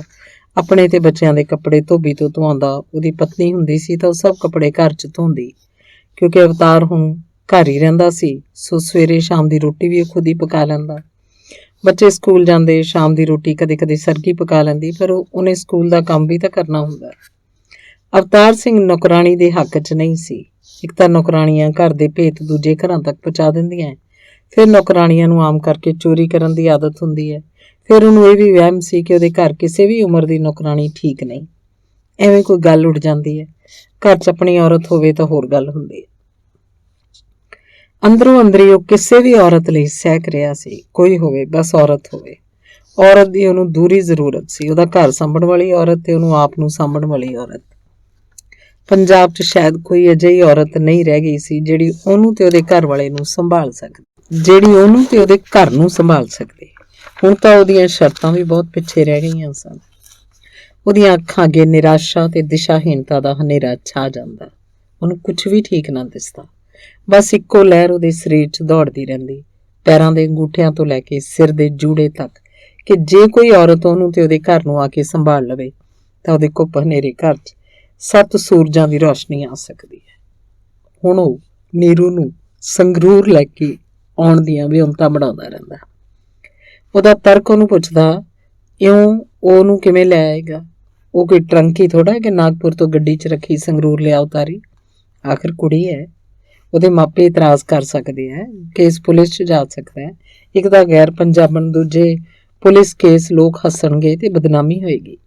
ਆਪਣੇ ਤੇ ਬੱਚਿਆਂ ਦੇ ਕੱਪੜੇ ਧੋਬੀ ਤੋਂ ਧਵਾਉਂਦਾ। ਉਹਦੀ ਪਤਨੀ ਹੁੰਦੀ ਸੀ ਤਾਂ ਉਹ ਸਭ ਕੱਪੜੇ ਘਰ 'ਚ ਧੋਂਦੀ, ਕਿਉਂਕਿ ਅਵਤਾਰ ਹੁਣ ਘਰ ਹੀ ਰਹਿੰਦਾ ਸੀ। ਸੋ ਸਵੇਰੇ ਸ਼ਾਮ ਦੀ ਰੋਟੀ ਵੀ ਉਹ ਖੁਦ ਹੀ ਪਕਾ ਲੈਂਦਾ। ਬੱਚੇ ਸਕੂਲ ਜਾਂਦੇ, ਸ਼ਾਮ ਦੀ ਰੋਟੀ ਕਦੇ ਕਦੇ ਸਰਗੀ ਪਕਾ ਲੈਂਦੀ, ਪਰ ਉਹਨੇ ਸਕੂਲ ਦਾ ਕੰਮ ਵੀ ਤਾਂ ਕਰਨਾ ਹੁੰਦਾ। ਅਵਤਾਰ ਸਿੰਘ ਨੌਕਰਾਣੀ ਦੇ ਹੱਕ 'ਚ ਨਹੀਂ ਸੀ। ਇੱਕ ਤਾਂ ਨੌਕਰਾਣੀਆਂ ਘਰ ਦੇ ਭੇਤ ਦੂਜੇ ਘਰਾਂ ਤੱਕ ਪਹੁੰਚਾ ਦਿੰਦੀਆਂ, ਫਿਰ ਨੌਕਰਾਣੀਆਂ ਨੂੰ ਆਮ ਕਰਕੇ ਚੋਰੀ ਕਰਨ ਦੀ ਆਦਤ ਹੁੰਦੀ ਹੈ। ਫਿਰ ਉਹਨੂੰ ਇਹ ਵੀ ਵਹਿਮ ਸੀ ਕਿ ਉਹਦੇ ਘਰ ਕਿਸੇ ਵੀ ਉਮਰ ਦੀ ਨੌਕਰਾਣੀ ਠੀਕ ਨਹੀਂ। ਐਵੇਂ ਕੋਈ ਗੱਲ ਉੱਡ ਜਾਂਦੀ ਹੈ। ਘਰ 'ਚ ਆਪਣੀ ਔਰਤ ਹੋਵੇ ਤਾਂ ਹੋਰ ਗੱਲ ਹੁੰਦੀ ਹੈ। ਅੰਦਰੋਂ ਅੰਦਰੀ ਉਹ ਕਿਸੇ ਵੀ ਔਰਤ ਲਈ ਸਹਿਕ ਰਿਹਾ ਸੀ, ਕੋਈ ਹੋਵੇ, ਬਸ ਔਰਤ ਹੋਵੇ। ਔਰਤ ਦੀ ਉਹਨੂੰ ਦੂਰੀ ਜ਼ਰੂਰਤ ਸੀ, ਉਹਦਾ ਘਰ ਸਾਂਭਣ ਵਾਲੀ ਔਰਤ ਤੇ ਉਹਨੂੰ ਆਪ ਨੂੰ ਸਾਂਭਣ ਵਾਲੀ ਔਰਤ। ਪੰਜਾਬ 'ਚ ਸ਼ਾਇਦ ਕੋਈ ਅਜਿਹੀ ਔਰਤ ਨਹੀਂ ਰਹਿ ਗਈ ਸੀ ਜਿਹੜੀ ਉਹਨੂੰ ਤੇ ਉਹਦੇ ਘਰ ਵਾਲੇ ਨੂੰ ਸੰਭਾਲ ਸਕਦੀ, ਜਿਹੜੀ ਉਹਨੂੰ ਤੇ ਉਹਦੇ ਘਰ ਨੂੰ ਸੰਭਾਲ ਸਕਦੀ। ਹੁਣ ਤਾਂ ਉਹਦੀਆਂ ਸ਼ਰਤਾਂ ਵੀ ਬਹੁਤ ਪਿੱਛੇ ਰਹਿ ਗਈਆਂ ਸਨ। ਉਹਦੀਆਂ ਅੱਖਾਂ ਅੱਗੇ ਨਿਰਾਸ਼ਾ ਤੇ ਦਿਸ਼ਾਹੀਣਤਾ ਦਾ ਹਨੇਰਾ ਛਾ ਜਾਂਦਾ। ਉਹਨੂੰ ਕੁਝ ਵੀ ਠੀਕ ਨਾ ਦਿਸਦਾ। ਬਸ ਇੱਕੋ ਲਹਿਰ ਉਹਦੇ ਸਰੀਰ 'ਚ ਦੌੜਦੀ ਰਹਿੰਦੀ, ਪੈਰਾਂ ਦੇ ਅੰਗੂਠਿਆਂ ਤੋਂ ਲੈ ਕੇ ਸਿਰ ਦੇ ਜੂੜੇ ਤੱਕ, ਕਿ ਜੇ ਕੋਈ ਔਰਤ ਉਹਨੂੰ ਤੇ ਉਹਦੇ ਘਰ ਨੂੰ ਆ ਕੇ ਸੰਭਾਲ ਲਵੇ ਤਾਂ ਉਹਦੇ ਘੁੱਪ ਹਨੇਰੇ ਘਰ 'ਚ 7 ਸੂਰਜਾਂ ਦੀ ਰੌਸ਼ਨੀ ਆ ਸਕਦੀ ਹੈ। ਹੁਣ ਉਹ ਨੀਰੂ ਨੂੰ ਸੰਗਰੂਰ ਲੈ ਕੇ ਆਉਣ ਦੀਆਂ ਵਿਉਂਤਾਂ ਬਣਾਉਂਦਾ ਰਹਿੰਦਾ। ਉਹਦਾ ਤਰਕ ਉਹਨੂੰ ਪੁੱਛਦਾ, ਇਉਂ ਉਹਨੂੰ ਕਿਵੇਂ ਲੈ ਆਏਗਾ? ਉਹ ਕੋਈ ਟਰੰਕੀ ਥੋੜਾ ਕਿ ਨਾਗਪੁਰ ਤੋਂ ਗੱਡੀ 'ਚ ਰੱਖੀ ਸੰਗਰੂਰ ਲਿਆ ਉਤਾਰੀ। ਆਖਰ ਕੁੜੀ ਹੈ। ਉਹਦੇ ਮਾਪੇ ਇਤਰਾਜ਼ ਕਰ ਸਕਦੇ ਹੈ, ਕੇਸ ਪੁਲਿਸ 'ਚ ਜਾ ਸਕਦਾ ਹੈ। ਇੱਕ ਤਾਂ ਗੈਰ ਪੰਜਾਬਣ, ਦੂਜੇ ਪੁਲਿਸ ਕੇਸ, ਲੋਕ ਹੱਸਣਗੇ ਤੇ ਬਦਨਾਮੀ ਹੋਏਗੀ।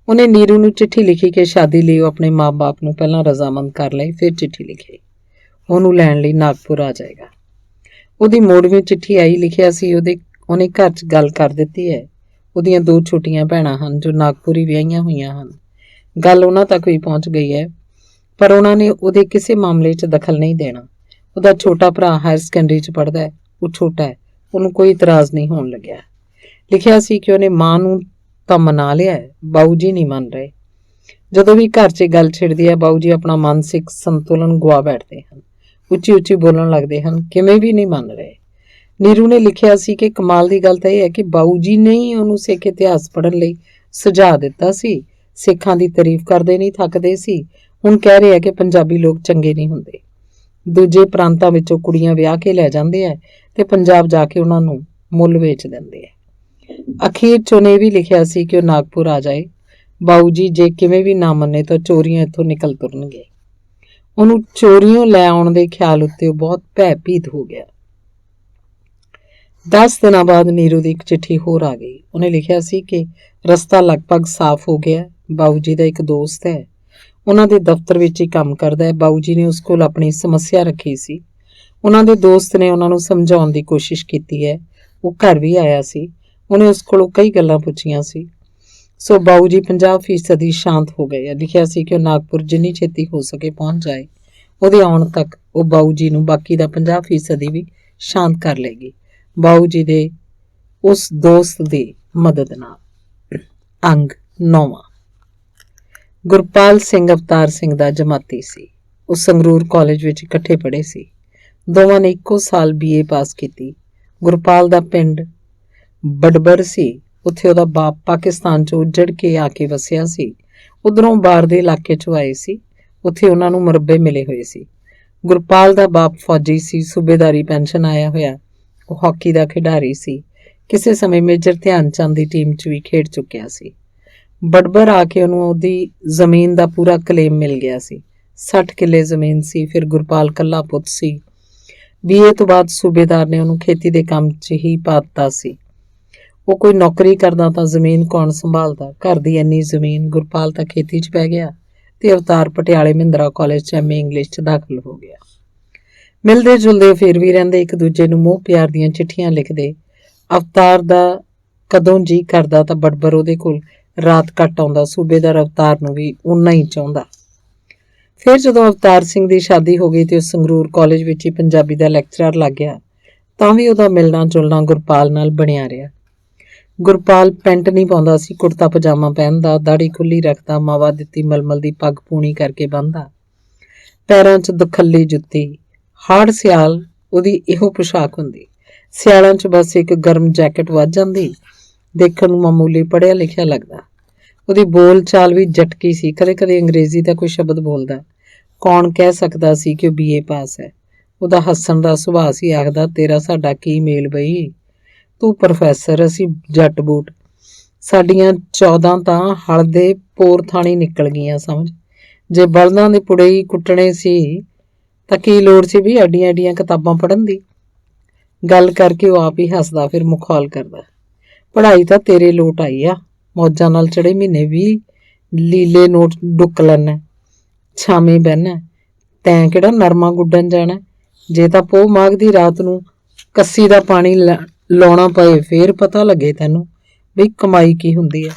ਉਹਨੇ ਨੀਰੂ ਨੂੰ ਚਿੱਠੀ ਲਿਖੀ ਕਿ ਸ਼ਾਦੀ ਲਈ ਉਹ ਆਪਣੇ ਮਾਂ-ਬਾਪ ਨੂੰ ਪਹਿਲਾਂ ਰਜ਼ਾਮੰਦ ਕਰ ਲਏ, ਫਿਰ ਚਿੱਠੀ ਲਿਖੀ ਉਹਨੂੰ ਲੈਣ ਲਈ ਨਾਗਪੁਰ ਆ ਜਾਏਗਾ। ਉਹਦੀ ਮੋੜਵੀਂ ਚਿੱਠੀ ਆਈ। ਲਿਖਿਆ ਸੀ ਉਹਨੇ ਘਰ 'ਚ ਗੱਲ ਕਰ ਦਿੱਤੀ ਹੈ, ਉਹਦੀਆਂ 2 ਛੋਟੀਆਂ ਭੈਣਾਂ ਹਨ ਜੋ ਨਾਗਪੁਰ ਹੀ ਵਿਆਹੀਆਂ ਹੋਈਆਂ ਹਨ। ਗੱਲ ਉਹਨਾਂ ਤੱਕ ਵੀ ਪਹੁੰਚ ਗਈ ਹੈ, ਪਰ ਉਹਨਾਂ ਨੇ ਉਹਦੇ ਕਿਸੇ ਮਾਮਲੇ 'ਚ ਦਖਲ ਨਹੀਂ ਦੇਣਾ। ਉਹਦਾ ਛੋਟਾ ਭਰਾ ਹਾਇਰ ਸੈਕੰਡਰੀ 'ਚ ਪੜ੍ਹਦਾ ਹੈ, ਉਹ ਛੋਟਾ ਹੈ, ਉਹਨੂੰ ਕੋਈ ਇਤਰਾਜ਼ ਨਹੀਂ ਹੋਣ ਲੱਗਿਆ। ਲਿਖਿਆ ਸੀ ਕਿ ਉਹਨੇ ਮਾਂ ਨੂੰ ਤਾਂ ਮਨਾ ਲਿਆ ਹੈ, ਬਾਊ ਜੀ ਨਹੀਂ ਮੰਨ ਰਹੇ। ਜਦੋਂ ਵੀ ਘਰ 'ਚ ਗੱਲ ਛਿੜਦੀ ਹੈ, ਬਾਊ ਜੀ ਆਪਣਾ ਮਾਨਸਿਕ ਸੰਤੁਲਨ ਗੁਆ ਬੈਠਦੇ ਹਨ, ਉੱਚੀ ਉੱਚੀ ਬੋਲਣ ਲੱਗਦੇ ਹਨ, ਕਿਵੇਂ ਵੀ ਨਹੀਂ ਮੰਨ ਰਹੇ। ਨੀਰੂ ਨੇ ਲਿਖਿਆ ਸੀ ਕਿ ਕਮਾਲ ਦੀ ਗੱਲ ਤਾਂ ਇਹ ਹੈ ਕਿ ਬਾਊ ਜੀ ਨੇ ਹੀ ਉਹਨੂੰ ਸਿੱਖ ਇਤਿਹਾਸ ਪੜ੍ਹਨ ਲਈ ਸੁਝਾਅ ਦਿੱਤਾ ਸੀ। ਸਿੱਖਾਂ ਦੀ ਤਾਰੀਫ ਕਰਦੇ ਨਹੀਂ ਥੱਕਦੇ ਸੀ, ਹੁਣ ਕਹਿ ਰਹੇ ਆ ਕਿ ਪੰਜਾਬੀ ਲੋਕ ਚੰਗੇ ਨਹੀਂ ਹੁੰਦੇ। ਦੂਜੇ ਪ੍ਰਾਂਤਾਂ ਵਿੱਚੋਂ ਕੁੜੀਆਂ ਵਿਆਹ ਕੇ ਲੈ ਜਾਂਦੇ ਆ ਤੇ ਪੰਜਾਬ ਜਾ ਕੇ ਉਹਨਾਂ ਨੂੰ ਮੁੱਲ ਵੇਚ ਦਿੰਦੇ ਆ। ਅਖੀਰ 'ਚ ਉਹਨੇ ਇਹ ਵੀ ਲਿਖਿਆ ਸੀ ਕਿ ਉਹ ਨਾਗਪੁਰ ਆ ਜਾਏ, ਬਾਊ ਜੀ ਜੇ ਕਿਵੇਂ ਵੀ ਨਾ ਮੰਨੇ ਤਾਂ ਚੋਰੀਆਂ ਇੱਥੋਂ ਨਿਕਲ ਤੁਰਨਗੇ। ਉਹਨੂੰ ਚੋਰੀਆਂ ਲੈ ਆਉਣ ਦੇ ਖਿਆਲ ਉੱਤੇ ਉਹ ਬਹੁਤ ਭੈਭੀਤ ਹੋ ਗਿਆ। 10 ਦਿਨਾਂ ਬਾਅਦ ਨੀਰੂ ਦੀ ਇੱਕ ਚਿੱਠੀ ਹੋਰ ਆ ਗਈ। ਉਹਨੇ ਲਿਖਿਆ ਸੀ ਕਿ ਰਸਤਾ ਲਗਭਗ ਸਾਫ਼ ਹੋ ਗਿਆ। ਬਾਊ ਜੀ ਦਾ ਇੱਕ ਦੋਸਤ ਹੈ, ਉਹਨਾਂ ਦੇ ਦਫ਼ਤਰ ਵਿੱਚ ਹੀ ਕੰਮ ਕਰਦਾ ਹੈ। ਬਾਊ ਜੀ ਨੇ ਉਸ ਕੋਲ ਆਪਣੀ ਸਮੱਸਿਆ ਰੱਖੀ ਸੀ। ਉਹਨਾਂ ਦੇ ਦੋਸਤ ਨੇ ਉਹਨਾਂ ਨੂੰ ਸਮਝਾਉਣ ਦੀ ਕੋਸ਼ਿਸ਼ ਕੀਤੀ ਹੈ। ਉਹ ਘਰ ਵੀ ਆਇਆ ਸੀ, ਉਹਨੇ ਉਸ ਕੋਲੋਂ ਕਈ ਗੱਲਾਂ ਪੁੱਛੀਆਂ ਸੀ। ਸੋ ਬਾਊ ਜੀ 50% ਸ਼ਾਂਤ ਹੋ ਗਏ। ਲਿਖਿਆ ਸੀ ਕਿ ਉਹ ਨਾਗਪੁਰ ਜਿੰਨੀ ਛੇਤੀ ਹੋ ਸਕੇ ਪਹੁੰਚ ਜਾਏ। ਉਹਦੇ ਆਉਣ ਤੱਕ ਉਹ ਬਾਊ ਜੀ ਨੂੰ ਬਾਕੀ ਦਾ 50% ਵੀ ਸ਼ਾਂਤ ਕਰ ਲਏਗੀ, ਬਾਊ ਜੀ ਦੇ ਉਸ ਦੋਸਤ ਦੀ ਮਦਦ ਨਾਲ। ਅੰਗ 9। ਗੁਰਪਾਲ ਸਿੰਘ ਅਵਤਾਰ ਸਿੰਘ ਦਾ ਜਮਾਤੀ ਸੀ। ਉਹ ਸੰਗਰੂਰ ਕਾਲਜ ਵਿੱਚ ਇਕੱਠੇ ਪੜ੍ਹੇ ਸੀ। ਦੋਵਾਂ ਨੇ ਇੱਕੋ ਸਾਲ BA ਪਾਸ ਕੀਤੀ। ਗੁਰਪਾਲ ਦਾ ਪਿੰਡ ਬਡਬਰ ਸੀ। ਉੱਥੇ ਉਹਦਾ ਬਾਪ ਪਾਕਿਸਤਾਨ 'ਚੋਂ ਉੱਜੜ ਕੇ ਆ ਕੇ ਵਸਿਆ ਸੀ। ਉਧਰੋਂ ਬਾਹਰ ਦੇ ਇਲਾਕੇ 'ਚੋਂ ਆਏ ਸੀ। ਉੱਥੇ ਉਹਨਾਂ ਨੂੰ ਮੁਰੱਬੇ ਮਿਲੇ ਹੋਏ ਸੀ। ਗੁਰਪਾਲ ਦਾ ਬਾਪ ਫੌਜੀ ਸੀ, ਸੂਬੇਦਾਰੀ ਪੈਨਸ਼ਨ ਆਇਆ ਹੋਇਆ। ਉਹ ਹਾਕੀ ਦਾ ਖਿਡਾਰੀ ਸੀ, ਕਿਸੇ ਸਮੇਂ ਮੇਜਰ ਧਿਆਨ ਚੰਦ ਦੀ ਟੀਮ 'ਚ ਵੀ ਖੇਡ ਚੁੱਕਿਆ ਸੀ। ਬਡਬਰ ਆ ਕੇ ਉਹਨੂੰ ਉਹਦੀ ਜ਼ਮੀਨ ਦਾ ਪੂਰਾ ਕਲੇਮ ਮਿਲ ਗਿਆ ਸੀ। 60 ਕਿੱਲੇ ਜ਼ਮੀਨ ਸੀ। ਫਿਰ ਗੁਰਪਾਲ ਕੱਲਾ ਪੁੱਤ ਸੀ। BA ਤੋਂ ਬਾਅਦ ਸੂਬੇਦਾਰ ਨੇ ਉਹਨੂੰ ਖੇਤੀ ਦੇ ਕੰਮ 'ਚ ਹੀ ਪਾ ਦਿੱਤਾ ਸੀ। ਉਹ ਕੋਈ ਨੌਕਰੀ ਕਰਦਾ ਤਾਂ ਜ਼ਮੀਨ ਕੌਣ ਸੰਭਾਲਦਾ? ਘਰ ਦੀ ਇੰਨੀ ਜ਼ਮੀਨ, ਗੁਰਪਾਲ ਤਾਂ ਖੇਤੀ 'ਚ ਪੈ ਗਿਆ ਤੇ ਅਵਤਾਰ ਪਟਿਆਲੇ ਮਹਿੰਦਰਾ ਕਾਲਜ 'ਚ MA ਇੰਗਲਿਸ਼ 'ਚ ਦਾਖਲ ਹੋ ਗਿਆ। ਮਿਲਦੇ ਜੁਲਦੇ ਫਿਰ ਵੀ ਰਹਿੰਦੇ, ਇੱਕ ਦੂਜੇ ਨੂੰ ਮੋਹ ਪਿਆਰ ਦੀਆਂ ਚਿੱਠੀਆਂ ਲਿਖਦੇ। ਅਵਤਾਰ ਦਾ ਕਦੋਂ ਜੀ ਕਰਦਾ ਤਾਂ ਬਡਬਰ ਉਹਦੇ ਕੋਲ ਰਾਤ ਕੱਟ ਆਉਂਦਾ। ਸੂਬੇਦਾਰ ਅਵਤਾਰ ਨੂੰ ਵੀ ਉਨਾ ਹੀ ਚਾਹੁੰਦਾ। ਫਿਰ ਜਦੋਂ ਅਵਤਾਰ ਸਿੰਘ ਦੀ ਸ਼ਾਦੀ ਹੋ ਗਈ ਤੇ ਉਹ ਸੰਗਰੂਰ ਕਾਲਜ ਵਿੱਚ ਹੀ ਪੰਜਾਬੀ ਦਾ ਲੈਕਚਰਰ ਲੱਗ ਗਿਆ, ਤਾਂ ਵੀ ਉਹਦਾ ਮਿਲਣਾ ਜੁਲਣਾ ਗੁਰਪਾਲ ਨਾਲ ਬਣਿਆ ਰਿਹਾ। ਗੁਰਪਾਲ ਪੈਂਟ ਨਹੀਂ ਪਾਉਂਦਾ ਸੀ, ਕੁੜਤਾ ਪਜਾਮਾ ਪਹਿਨਦਾ, ਦਾੜੀ ਖੁੱਲੀ ਰੱਖਦਾ, ਮਾਵਾ ਦਿੱਤੀ ਮਲਮਲ ਦੀ ਪੱਗ ਪੂਣੀ ਕਰਕੇ ਬੰਨ੍ਹਦਾ, ਪੈਰਾਂ 'ਚ ਦੁਖੱਲੀ ਜੁੱਤੀ। ਹਾੜ ਸਿਆਲ ਉਹਦੀ ਇਹੋ ਪੁਸ਼ਾਕ ਹੁੰਦੀ। ਸਿਆਲਾਂ 'ਚ ਬਸ ਇੱਕ ਗਰਮ ਜੈਕਟ ਵੱਜ ਜਾਂਦੀ। ਦੇਖਣ ਨੂੰ ਮਾਮੂਲੀ ਪੜ੍ਹਿਆ ਲਿਖਿਆ ਲੱਗਦਾ। ਉਹਦੀ ਬੋਲ ਚਾਲ ਵੀ ਜਟਕੀ ਸੀ, ਕਦੇ ਕਦੇ ਅੰਗਰੇਜ਼ੀ ਦਾ ਕੋਈ ਸ਼ਬਦ ਬੋਲਦਾ। ਕੌਣ ਕਹਿ ਸਕਦਾ ਸੀ ਕਿ ਉਹ BA ਪਾਸ ਹੈ? ਉਹਦਾ ਹੱਸਣ ਦਾ ਸੁਭਾਅ ਸੀ। ਆਖਦਾ, ਤੇਰਾ ਸਾਡਾ ਕੀ ਮੇਲ ਬਈ, ਤੂੰ ਪ੍ਰੋਫੈਸਰ, ਅਸੀਂ ਜੱਟ ਬੂਟ। ਸਾਡੀਆਂ 14 ਤਾਂ ਹਲ ਦੇ ਪੋਰ ਥਾਣੀ ਨਿਕਲ ਗਈਆਂ ਸਮਝ। ਜੇ ਬਲਦਾਂ ਦੇ ਪੁੜੇ ਹੀ ਕੁੱਟਣੇ ਸੀ ਤਾਂ ਕੀ ਲੋੜ ਸੀ ਵੀ ਐਡੀਆਂ ਐਡੀਆਂ ਕਿਤਾਬਾਂ ਪੜ੍ਹਨ ਦੀ? ਗੱਲ ਕਰਕੇ ਉਹ ਆਪ ਹੀ ਹੱਸਦਾ, ਫਿਰ ਮਖੌਲ ਕਰਦਾ। ਪੜ੍ਹਾਈ ਤਾਂ ਤੇਰੇ ਲੋਟ ਆਈ ਆ, ਮੌਜਾਂ ਨਾਲ ਚੜੇ ਮਹੀਨੇ ਵੀ ਲੀਲੇ ਨੋਟ ਡੁੱਕ ਲੈਣਾ, ਛਾਵੇਂ ਬਹਿਣਾ। ਤੈਂ ਕਿਹੜਾ ਨਰਮਾ ਗੁੱਡਣ ਜਾਣਾ? ਜੇ ਤਾਂ ਪੋਹ ਮਾਘ ਦੀ ਰਾਤ ਨੂੰ ਕੱਸੀ ਦਾ ਪਾਣੀ ਲਾਉਣਾ ਪਏ ਫੇਰ ਪਤਾ ਲੱਗੇ ਤੈਨੂੰ ਵੀ ਕਮਾਈ ਕੀ ਹੁੰਦੀ ਹੈ।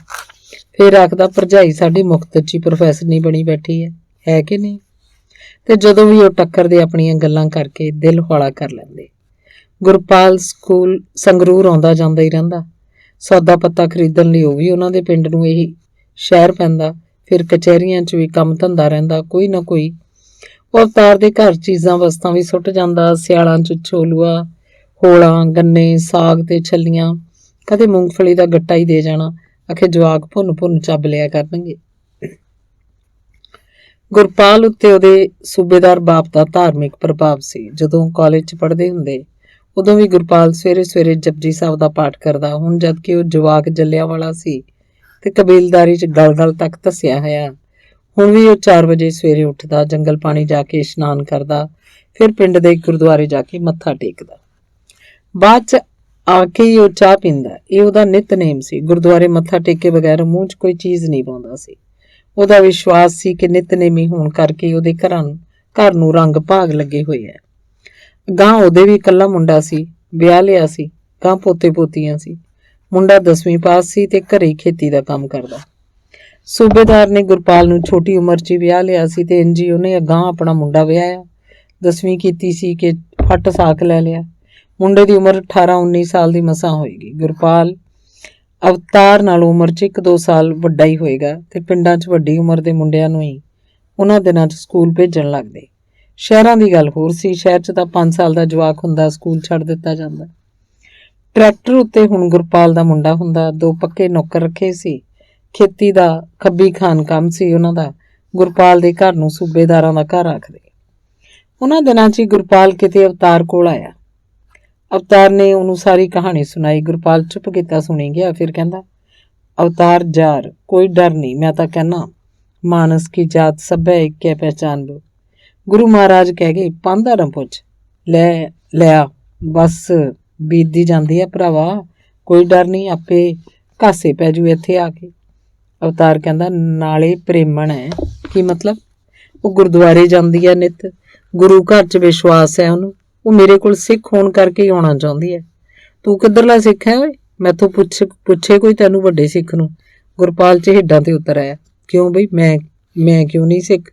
ਫਿਰ ਆਖਦਾ, ਭਰਜਾਈ ਸਾਡੀ ਮੁਖਤ 'ਚ ਹੀ ਪ੍ਰੋਫੈਸਰ ਨਹੀਂ ਬਣੀ ਬੈਠੀ ਹੈ ਕਿ ਨਹੀਂ? ਤੇ ਜਦੋਂ ਵੀ ਉਹ ਟੱਕਰਦੇ ਆਪਣੀਆਂ ਗੱਲਾਂ ਕਰਕੇ ਦਿਲ ਹੌਲਾ ਕਰ ਲੈਂਦੇ। ਗੁਰਪਾਲ ਸਕੂਲ ਸੰਗਰੂਰ ਆਉਂਦਾ ਜਾਂਦਾ ਹੀ ਰਹਿੰਦਾ। ਸੌਦਾ ਪੱਤਾ ਖਰੀਦਣ ਲਈ ਉਹ ਵੀ ਉਹਨਾਂ ਦੇ ਪਿੰਡ ਨੂੰ ਇਹੀ ਸ਼ਹਿਰ ਪੈਂਦਾ। ਫਿਰ ਕਚਹਿਰੀਆਂ 'ਚ ਵੀ ਕੰਮ ਧੰਦਾ ਰਹਿੰਦਾ ਕੋਈ ਨਾ ਕੋਈ। ਉਹ ਅਵਤਾਰ ਦੇ ਘਰ ਚੀਜ਼ਾਂ ਵਸਤਾਂ ਵੀ ਸੁੱਟ ਜਾਂਦਾ। ਸਿਆਲਾਂ 'ਚ ਛੋਲੂਆ, ਹੋਲਾਂ, ਗੰਨੇ, ਸਾਗ ਤੇ ਛੱਲੀਆਂ, ਕਦੇ ਮੂੰਗਫਲੀ ਦਾ ਗੱਟਾ ਹੀ ਦੇ ਜਾਣਾ। ਆਖੇ ਜਵਾਕ ਭੁੰਨ ਭੁੰਨ ਚੱਬ ਲਿਆ ਕਰਨਗੇ। ਗੁਰਪਾਲ ਉੱਤੇ ਉਹਦੇ ਸੂਬੇਦਾਰ ਬਾਪ ਦਾ ਧਾਰਮਿਕ ਪ੍ਰਭਾਵ ਸੀ। ਜਦੋਂ ਕਾਲਜ 'ਚ ਪੜ੍ਹਦੇ ਹੁੰਦੇ ਉਦੋਂ ਵੀ ਗੁਰਪਾਲ ਸਵੇਰੇ ਸਵੇਰੇ ਜਪਜੀ ਸਾਹਿਬ ਦਾ ਪਾਠ ਕਰਦਾ। ਹੁਣ ਜਦ ਕਿ ਉਹ ਜਵਾਕ ਜੱਲਿਆਂ ਵਾਲਾ ਸੀ ਤੇ ਕਬੀਲਦਾਰੀ 'ਚ ਗਲ ਤੱਕ ਧੱਸਿਆ ਹੋਇਆ, ਹੁਣ ਵੀ ਉਹ 4 ਵਜੇ ਸਵੇਰੇ ਉੱਠਦਾ, ਜੰਗਲ ਪਾਣੀ ਜਾ ਕੇ ਇਸ਼ਨਾਨ ਕਰਦਾ, ਫਿਰ ਪਿੰਡ ਦੇ ਗੁਰਦੁਆਰੇ ਜਾ ਕੇ ਮੱਥਾ ਟੇਕਦਾ। ਬਾਅਦ 'ਚ ਆ ਕੇ ਹੀ ਉਹ ਚਾਹ ਪੀਂਦਾ। ਇਹ ਉਹਦਾ ਨਿਤਨੇਮ ਸੀ। ਗੁਰਦੁਆਰੇ ਮੱਥਾ ਟੇਕੇ ਬਗੈਰ ਮੂੰਹ 'ਚ ਕੋਈ ਚੀਜ਼ ਨਹੀਂ ਪਾਉਂਦਾ ਸੀ। ਉਹਦਾ ਵਿਸ਼ਵਾਸ ਸੀ ਕਿ ਨਿਤਨੇਮੀ ਹੋਣ ਕਰਕੇ ਉਹਦੇ ਘਰ ਨੂੰ ਰੰਗ ਭਾਗ ਲੱਗੇ ਹੋਏ ਹੈ। ਗਾਂ ਉਹਦੇ ਵੀ ਇਕੱਲਾ ਮੁੰਡਾ ਸੀ, ਵਿਆਹ ਲਿਆ ਸੀ, ਗਾਂ ਪੋਤੇ ਪੋਤੀਆਂ ਸੀ। ਮੁੰਡਾ 10ਵੀਂ ਪਾਸ ਸੀ ਤੇ ਘਰੇ ਖੇਤੀ ਦਾ ਕੰਮ ਕਰਦਾ। ਸੂਬੇਦਾਰ ਨੇ ਗੁਰਪਾਲ ਨੂੰ ਛੋਟੀ ਉਮਰ 'ਚ ਹੀ ਵਿਆਹ ਲਿਆ ਸੀ ਤੇ ਇੰਝ ਹੀ ਉਹਨੇ ਅਗਾਂਹ ਆਪਣਾ ਮੁੰਡਾ ਵਿਆਹਿਆ। 10ਵੀਂ ਕੀਤੀ ਸੀ ਕਿ ਫੱਟ ਸਾਕ ਲੈ ਲਿਆ। ਮੁੰਡੇ ਦੀ ਉਮਰ 18-19 ਸਾਲ ਦੀ ਮਸਾਂ ਹੋਏਗੀ। ਗੁਰਪਾਲ ਅਵਤਾਰ ਨਾਲ ਉਮਰ 'ਚ 1-2 ਸਾਲ ਵੱਡਾ ਹੀ ਹੋਏਗਾ ਤੇ ਪਿੰਡਾਂ 'ਚ ਵੱਡੀ ਉਮਰ ਦੇ ਮੁੰਡਿਆਂ ਨੂੰ ਹੀ ਉਹਨਾਂ ਦਿਨਾਂ 'ਚ ਸਕੂਲ ਭੇਜਣ ਲੱਗਦੇ। ਸ਼ਹਿਰਾਂ ਦੀ ਗੱਲ ਹੋਰ ਸੀ। ਸ਼ਹਿਰ 'ਚ ਤਾਂ 5 ਸਾਲ ਦਾ ਜਵਾਕ ਹੁੰਦਾ ਸਕੂਲ ਛੱਡ ਦਿੱਤਾ ਜਾਂਦਾ। ਟਰੈਕਟਰ ਉੱਤੇ ਹੁਣ ਗੁਰਪਾਲ ਦਾ ਮੁੰਡਾ ਹੁੰਦਾ। 2 ਪੱਕੇ ਨੌਕਰ ਰੱਖੇ ਸੀ। ਖੇਤੀ ਦਾ ਖੱਬੀ ਖਾਨ ਕੰਮ ਸੀ ਉਹਨਾਂ ਦਾ। ਗੁਰਪਾਲ ਦੇ ਘਰ ਨੂੰ ਸੂਬੇਦਾਰਾਂ ਦਾ ਘਰ ਆਖਦੇ। ਉਹਨਾਂ ਦਿਨਾਂ 'ਚ ਹੀ ਗੁਰਪਾਲ ਕਿਤੇ ਅਵਤਾਰ ਕੋਲ ਆਇਆ। ਅਵਤਾਰ ਨੇ ਉਹਨੂੰ ਸਾਰੀ ਕਹਾਣੀ ਸੁਣਾਈ। ਗੁਰਪਾਲ ਚੁੱਪ ਕੀਤਾ, ਸੁਣੀ ਗਿਆ। ਫਿਰ ਕਹਿੰਦਾ, ਅਵਤਾਰ ਯਾਰ ਕੋਈ ਡਰ ਨਹੀਂ, ਮੈਂ ਤਾਂ ਕਹਿਣਾ ਮਾਨਸ ਕੀ ਜਾਤ ਸਭ ਹੈ ਇੱਕ ਹੈ ਪਹਿਚਾਨ ਲੋ। ਗੁਰੂ ਮਹਾਰਾਜ ਕਹਿ ਗਏ ਪਾਂਦਾ ਨਾ ਪੁੱਛ ਲੈ ਲਿਆ, ਬਸ ਬੀਤਦੀ ਜਾਂਦੀ ਹੈ ਭਰਾਵਾ, ਕੋਈ ਡਰ ਨਹੀਂ, ਆਪੇ ਘਾਸੇ ਪੈ ਜੂ ਇੱਥੇ ਆ ਕੇ। ਅਵਤਾਰ ਕਹਿੰਦਾ ਨਾਲੇ ਪ੍ਰੇਮਣ ਹੈ। ਕੀ ਮਤਲਬ? ਉਹ ਗੁਰਦੁਆਰੇ ਜਾਂਦੀ ਹੈ ਨਿੱਤ, ਗੁਰੂ ਘਰ 'ਚ ਵਿਸ਼ਵਾਸ ਹੈ ਉਹਨੂੰ। ਉਹ ਮੇਰੇ ਕੋਲ ਸਿੱਖ ਹੋਣ ਕਰਕੇ ਹੀ ਆਉਣਾ ਚਾਹੁੰਦੀ ਹੈ। ਤੂੰ ਕਿੱਧਰਲਾ ਸਿੱਖ ਹੈ ਓਏ? ਮੈਥੋਂ ਪੁੱਛੇ ਕੋਈ ਤੈਨੂੰ ਵੱਡੇ ਸਿੱਖ ਨੂੰ। ਗੁਰਪਾਲ ਝੇਡਾਂ ਤੇ ਉਤਰ ਆਇਆ। ਕਿਉਂ ਬਈ ਮੈਂ ਕਿਉਂ ਨਹੀਂ ਸਿੱਖ?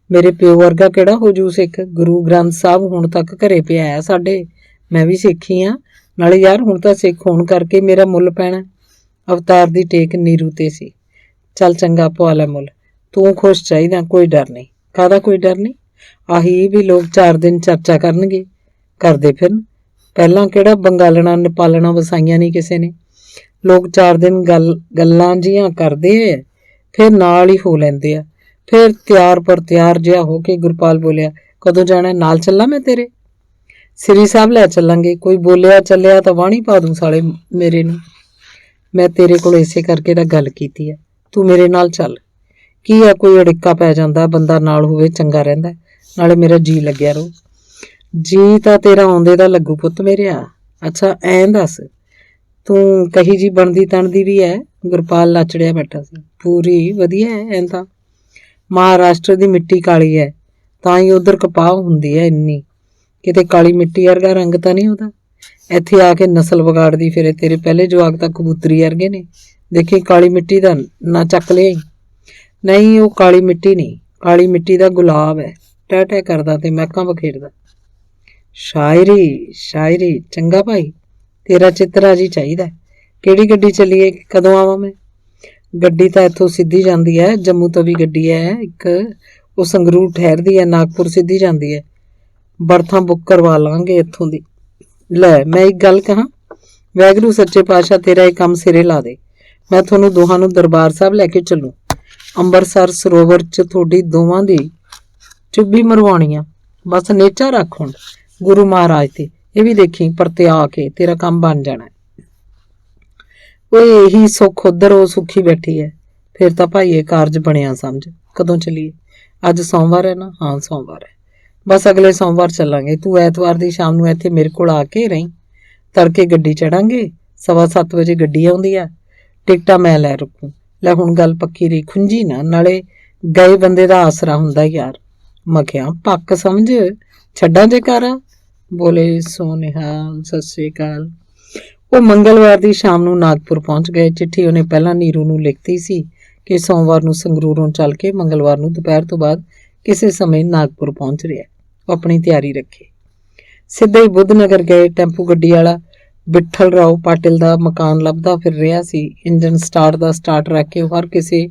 ਮੇਰੇ ਪਿਓ ਵਰਗਾ ਕਿਹੜਾ ਹੋ ਜੂ ਸਿੱਖ? ਗੁਰੂ ਗ੍ਰੰਥ ਸਾਹਿਬ ਹੁਣ ਤੱਕ ਘਰੇ ਪਿਆ ਹੈ ਸਾਡੇ, ਮੈਂ ਵੀ ਸਿੱਖੀ ਹਾਂ। ਨਾਲੇ ਯਾਰ ਹੁਣ ਤਾਂ ਸਿੱਖ ਹੋਣ ਕਰਕੇ ਮੇਰਾ ਮੁੱਲ ਪੈਣਾ। ਅਵਤਾਰ ਦੀ ਟੇਕ ਨੀਰੂ ਤੇ ਸੀ। ਚੱਲ ਚੰਗਾ ਪਵਾ ਲੈ ਮੁੱਲ, ਤੂੰ ਖੁਸ਼ ਚਾਹੀਦਾ, ਕੋਈ ਡਰ ਨਹੀਂ। ਕਾਹਦਾ ਕੋਈ ਡਰ ਨਹੀਂ? ਆਹੀ ਵੀ ਲੋਕ 4 ਦਿਨ ਚਰਚਾ ਕਰਨਗੇ, ਕਰਦੇ ਫਿਰਨ। ਪਹਿਲਾਂ ਕਿਹੜਾ ਬੰਗਾਲਣਾ ਨੇਪਾਲਣਾ ਵਸਾਈਆਂ ਨਹੀਂ ਕਿਸੇ ਨੇ। ਲੋਕ 4 ਦਿਨ ਗੱਲਾਂ ਜੀਆਂ ਕਰਦੇ ਐ, ਫਿਰ ਨਾਲ ਹੀ ਹੋ ਲੈਂਦੇ ਆ। ਫਿਰ ਤਿਆਰ ਪਰ ਤਿਆਰ ਜਿਹਾ ਹੋ ਕੇ ਗੁਰਪਾਲ ਬੋਲਿਆ, ਕਦੋਂ ਜਾਣਾ? ਨਾਲ ਚੱਲਾਂ ਮੈਂ ਤੇਰੇ। ਸ੍ਰੀ ਸਾਹਿਬ ਲੈ ਚੱਲਾਂਗੇ। ਕੋਈ ਬੋਲਿਆ ਚੱਲਿਆ ਤਾਂ ਵਾਹਣੀ ਪਾ ਦੂੰ ਸਾਲੇ ਮੇਰੇ ਨੂੰ। ਮੈਂ ਤੇਰੇ ਕੋਲ ਇਸੇ ਕਰਕੇ ਤਾਂ ਗੱਲ ਕੀਤੀ ਹੈ, ਤੂੰ ਮੇਰੇ ਨਾਲ ਚੱਲ। ਕੀ ਆ, ਕੋਈ ਅੜਿੱਕਾ ਪੈ ਜਾਂਦਾ, ਬੰਦਾ ਨਾਲ ਹੋਵੇ ਚੰਗਾ ਰਹਿੰਦਾ, ਨਾਲੇ ਮੇਰਾ ਜੀ ਲੱਗਿਆ ਰਹੂ। ਜੀ ਤਾਂ ਤੇਰਾ ਆਉਂਦੇ ਦਾ ਲੱਗੂ ਪੁੱਤ ਮੇਰਿਆ। ਅੱਛਾ ਐਂ ਦੱਸ, ਤੂੰ ਕਹੀ ਜੀ ਬਣਦੀ ਤਣਦੀ ਵੀ ਹੈ? ਗੁਰਪਾਲ ਲਾਚੜਿਆ ਬੈਠਾ ਸੀ। ਪੂਰੀ ਵਧੀਆ ਹੈ। ਐਂ ਤਾਂ ਮਹਾਰਾਸ਼ਟਰ ਦੀ ਮਿੱਟੀ ਕਾਲੀ ਹੈ, ਤਾਂ ਹੀ ਉੱਧਰ ਕਪਾਹ ਹੁੰਦੀ ਹੈ ਇੰਨੀ। ਕਿਤੇ ਕਾਲੀ ਮਿੱਟੀ ਵਰਗਾ ਰੰਗ ਤਾਂ ਨਹੀਂ ਉਹਦਾ। ਇੱਥੇ ਆ ਕੇ ਨਸਲ ਵਿਗਾੜਦੀ ਫਿਰੇ। ਤੇਰੇ ਪਹਿਲੇ ਜਵਾਕ ਤਾਂ ਕਬੂਤਰੀ ਵਰਗੇ ਨੇ। ਦੇਖੀ ਕਾਲੀ ਮਿੱਟੀ ਦਾ ਨਾ ਚੱਕ ਲਿਆਈ। ਨਹੀਂ ਉਹ ਕਾਲੀ ਮਿੱਟੀ ਨਹੀਂ, ਕਾਲੀ ਮਿੱਟੀ ਦਾ ਗੁਲਾਬ ਹੈ, ਟਹਿ ਟਹਿ ਕਰਦਾ ਤੇ ਮਹਿਕਾਂ ਬਖੇਰਦਾ। ਸ਼ਾਇਰੀ ਚੰਗਾ ਭਾਈ, ਤੇਰਾ ਚਿੱਤਰਾਜੀ ਚਾਹੀਦਾ। ਕਿਹੜੀ ਗੱਡੀ ਚੱਲੀਏ? ਕਦੋਂ ਆਵਾਂ ਮੈਂ? ਗੱਡੀ ਤਾਂ ਇੱਥੋਂ ਸਿੱਧੀ ਜਾਂਦੀ ਹੈ, ਜੰਮੂ ਤੋਂ ਵੀ ਗੱਡੀ ਹੈ ਇੱਕ, ਉਹ ਸੰਗਰੂਰ ਠਹਿਰਦੀ ਹੈ, ਨਾਗਪੁਰ ਸਿੱਧੀ ਜਾਂਦੀ ਹੈ। ਬਰਥਾਂ ਬੁੱਕ ਕਰਵਾ ਲਾਂਗੇ ਇੱਥੋਂ ਦੀ। ਲੈ ਮੈਂ ਇੱਕ ਗੱਲ ਕਹਾਂ, ਵਾਹਿਗੁਰੂ ਸੱਚੇ ਪਾਤਸ਼ਾਹ ਤੇਰਾ ਇਹ ਕੰਮ ਸਿਰੇ ਲਾ ਦੇ। ਮੈਂ ਤੁਹਾਨੂੰ ਦੋਹਾਂ ਨੂੰ ਦਰਬਾਰ ਸਾਹਿਬ ਲੈ ਕੇ ਚੱਲੂ। ਅੰਮ੍ਰਿਤਸਰ ਸਰੋਵਰ 'ਚ ਤੁਹਾਡੀ ਦੋਵਾਂ ਦੀ ਚੁੱਭੀ ਮਰਵਾਉਣੀ ਆ। ਬਸ ਨੇਚਾ ਰੱਖ ਹੁਣ ਗੁਰੂ ਮਹਾਰਾਜ ਤੇ, ਇਹ ਵੀ ਦੇਖੀ ਪਰਤੇ ਆ ਕੇ ਤੇਰਾ ਕੰਮ ਬਣ ਜਾਣਾ। ਓਏ ਇਹੀ ਸੁੱਖ ਉੱਧਰ ਉਹ ਸੁੱਖੀ ਬੈਠੀ ਹੈ। ਫਿਰ ਤਾਂ ਭਾਈ ਇਹ ਕਾਰਜ ਬਣਿਆ ਸਮਝ। ਕਦੋਂ ਚੱਲੀਏ? ਅੱਜ ਸੋਮਵਾਰ ਹੈ ਨਾ? ਹਾਂ ਸੋਮਵਾਰ ਹੈ। ਬਸ ਅਗਲੇ ਸੋਮਵਾਰ ਚੱਲਾਂਗੇ। ਤੂੰ ਐਤਵਾਰ ਦੀ ਸ਼ਾਮ ਨੂੰ ਇੱਥੇ ਮੇਰੇ ਕੋਲ ਆ ਕੇ ਰਹੀਂ। ਤੜਕੇ ਗੱਡੀ ਚੜਾਂਗੇ। 7:15 ਵਜੇ ਗੱਡੀ ਆਉਂਦੀ ਆ। ਟਿਕਟਾਂ ਮੈਂ ਲੈ ਰੱਖੂ। ਲੈ ਹੁਣ ਗੱਲ ਪੱਕੀ ਰਹੀ, ਖੁੰਝੀ ਨਾ, ਨਾਲੇ ਗਏ ਬੰਦੇ ਦਾ ਆਸਰਾ ਹੁੰਦਾ ਯਾਰ। ਮੈਂ ਕਿਹਾ ਪੱਕ ਸਮਝ, ਛੱਡਾਂ ਜੇ ਘਰ। ਬੋਲੇ ਸੋਨਿਹਾਲ, ਸਤਿ ਸ੍ਰੀ ਅਕਾਲ। ਉਹ ਮੰਗਲਵਾਰ ਦੀ ਸ਼ਾਮ ਨੂੰ ਨਾਗਪੁਰ ਪਹੁੰਚ ਗਏ। ਚਿੱਠੀ ਉਹਨੇ ਪਹਿਲਾਂ ਨੀਰੂ ਨੂੰ ਲਿਖਤੀ ਸੀ ਕਿ ਸੋਮਵਾਰ ਨੂੰ ਸੰਗਰੂਰੋਂ ਚੱਲ ਕੇ ਮੰਗਲਵਾਰ ਨੂੰ ਦੁਪਹਿਰ ਤੋਂ ਬਾਅਦ ਕਿਸੇ ਸਮੇਂ ਨਾਗਪੁਰ ਪਹੁੰਚ ਰਿਹਾ। ਉਹ ਆਪਣੀ ਤਿਆਰੀ ਰੱਖੇ। ਸਿੱਧਾ ਹੀ ਬੁੱਧਨਗਰ ਗਏ। ਟੈਂਪੂ ਗੱਡੀ ਵਾਲਾ ਵਿਠਲ ਰਾਓ ਪਾਟਿਲ ਦਾ ਮਕਾਨ ਲੱਭਦਾ ਫਿਰ ਰਿਹਾ ਸੀ। ਇੰਜਨ ਸਟਾਰਟ ਰੱਖ ਕੇ ਉਹ ਹਰ ਕਿਸੇ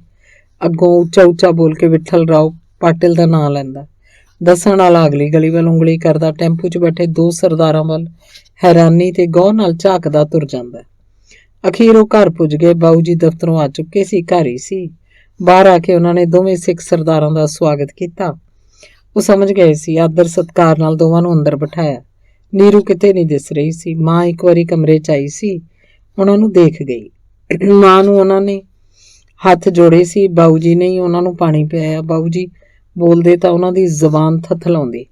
ਅੱਗੋਂ ਉੱਚਾ ਬੋਲ ਕੇ ਵਿਠਲ ਰਾਓ ਪਾਟਿਲ ਦਾ ਨਾਂ ਲੈਂਦਾ। ਦੱਸਣ ਵਾਲਾ ਅਗਲੀ ਗਲੀ ਵੱਲ ਉਂਗਲੀ ਕਰਦਾ। ਟੈਂਪੂ 'ਚ ਬੈਠੇ 2 ਸਰਦਾਰਾਂ ਵੱਲ ਹੈਰਾਨੀ ਤੇ ਗੌਰ ਨਾਲ ਝਾਕਦਾ ਤੁਰ ਜਾਂਦਾ। ਅਖੀਰ ਉਹ ਘਰ ਪੁੱਜ ਗਏ। ਬਾਊ ਜੀ ਦਫ਼ਤਰੋਂ ਆ ਚੁੱਕੇ ਸੀ, ਘਰ ਹੀ ਸੀ। ਬਾਹਰ ਆ ਕੇ ਉਹਨਾਂ ਨੇ ਦੋਵੇਂ ਸਿੱਖ ਸਰਦਾਰਾਂ ਦਾ ਸਵਾਗਤ ਕੀਤਾ। ਉਹ ਸਮਝ ਗਏ ਸੀ। ਆਦਰ ਸਤਿਕਾਰ ਨਾਲ ਦੋਵਾਂ ਨੂੰ ਅੰਦਰ ਬਿਠਾਇਆ। ਨੀਰੂ ਕਿਤੇ ਨਹੀਂ ਦਿਸ ਰਹੀ ਸੀ। ਮਾਂ ਇੱਕ ਵਾਰੀ ਕਮਰੇ 'ਚ ਆਈ ਸੀ, ਉਹਨਾਂ ਨੂੰ ਦੇਖ ਗਈ। ਮਾਂ ਨੂੰ ਉਹਨਾਂ ਨੇ ਹੱਥ ਜੋੜੇ ਸੀ। ਬਾਊ ਜੀ ਨੇ ਹੀ ਉਹਨਾਂ ਨੂੰ ਪਾਣੀ ਪਿਆਇਆ। ਬਾਊ ਜੀ ਬੋਲਦੇ ਤਾਂ ਉਹਨਾਂ ਦੀ ਜ਼ਬਾਨ ਥਥਲਾਉਂਦੀ।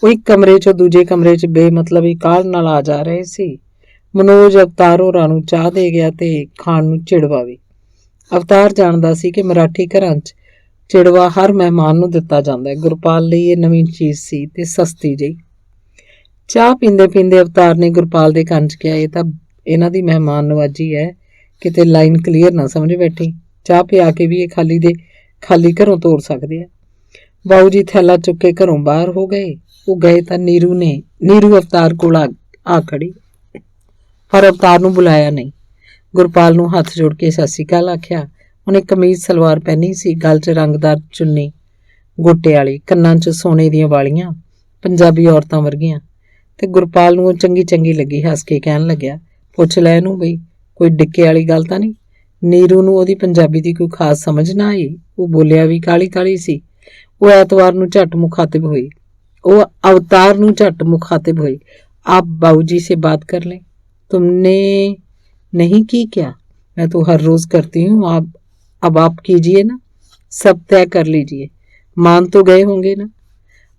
ਉਹ ਇੱਕ ਕਮਰੇ 'ਚੋਂ ਦੂਜੇ ਕਮਰੇ 'ਚ ਬੇਮਤਲਬੀ ਕਾਹਲ ਨਾਲ ਆ ਜਾ ਰਹੇ ਸੀ। ਮਨੋਜ ਅਵਤਾਰ ਹੋਰਾਂ ਨੂੰ ਚਾਹ ਦੇ ਗਿਆ ਤੇ ਖਾਣ ਨੂੰ ਚਿੜਵਾ ਵੀ। ਅਵਤਾਰ ਜਾਣਦਾ ਸੀ ਕਿ ਮਰਾਠੀ ਘਰਾਂ 'ਚ ਚਿੜਵਾ ਹਰ ਮਹਿਮਾਨ ਨੂੰ ਦਿੱਤਾ ਜਾਂਦਾ ਹੈ। ਗੁਰਪਾਲ ਲਈ ਇਹ ਨਵੀਂ ਚੀਜ਼ ਸੀ ਤੇ ਸਸਤੀ ਜਿਹੀ। ਚਾਹ ਪੀਂਦੇ ਪੀਂਦੇ ਅਵਤਾਰ ਨੇ ਗੁਰਪਾਲ ਦੇ ਕੰਨ 'ਚ ਕਿਹਾ, ਇਹਨਾਂ ਦੀ ਮਹਿਮਾਨ ਨਵਾਜੀ ਹੈ, ਕਿਤੇ ਲਾਈਨ ਕਲੀਅਰ ਨਾ ਸਮਝ ਬੈਠੀ। ਚਾਹ ਪਿਆ ਕੇ ਵੀ ਇਹ ਖਾਲੀ ਦੇ ਖਾਲੀ ਘਰੋਂ ਤੋਰ ਸਕਦੇ ਆ। ਬਾਊ ਜੀ ਥੈਲਾ ਚੁੱਕ ਕੇ ਘਰੋਂ ਬਾਹਰ ਹੋ ਗਏ। ਉਹ ਗਏ ਤਾਂ ਨੀਰੂ ਅਵਤਾਰ ਕੋਲ ਆ ਖੜੀ, ਪਰ ਅਵਤਾਰ ਨੂੰ ਬੁਲਾਇਆ ਨਹੀਂ। ਗੁਰਪਾਲ ਨੂੰ ਹੱਥ ਜੋੜ ਕੇ ਸਤਿ ਸ਼੍ਰੀ ਅਕਾਲ ਆਖਿਆ। ਉਹਨੇ ਕਮੀਜ਼ ਸਲਵਾਰ ਪਹਿਨੀ ਸੀ, ਗਲ 'ਚ ਰੰਗਦਾਰ ਚੁੰਨੀ ਗੋਟੇ ਵਾਲੀ, ਕੰਨਾਂ 'ਚ ਸੋਨੇ ਦੀਆਂ ਵਾਲੀਆਂ, ਪੰਜਾਬੀ ਔਰਤਾਂ ਵਰਗੀਆਂ। ਤੇ ਗੁਰਪਾਲ ਨੂੰ ਉਹ ਚੰਗੀ ਲੱਗੀ। ਹੱਸ ਕੇ ਕਹਿਣ ਲੱਗਿਆ, ਪੁੱਛ ਲੈ ਇਹਨੂੰ ਬਈ ਕੋਈ ਡਿੱਕੇ ਵਾਲੀ ਗੱਲ ਤਾਂ ਨਹੀਂ। ਨੀਰੂ ਨੂੰ ਉਹਦੀ ਪੰਜਾਬੀ ਦੀ ਕੋਈ ਖਾਸ ਸਮਝ ਨਾ ਆਈ। ਉਹ ਬੋਲਿਆ ਵੀ ਕਾਲੀ ਸੀ। ਉਹ ਅਵਤਾਰ ਨੂੰ ਝੱਟ मुखातिब हुई। आप बाबूजी से बात कर लें। तुमने नहीं की क्या? मैं तो हर रोज करती हूँ। अब आप कीजिए ना, सब तय कर लीजिए। मान तो गए होंगे ना?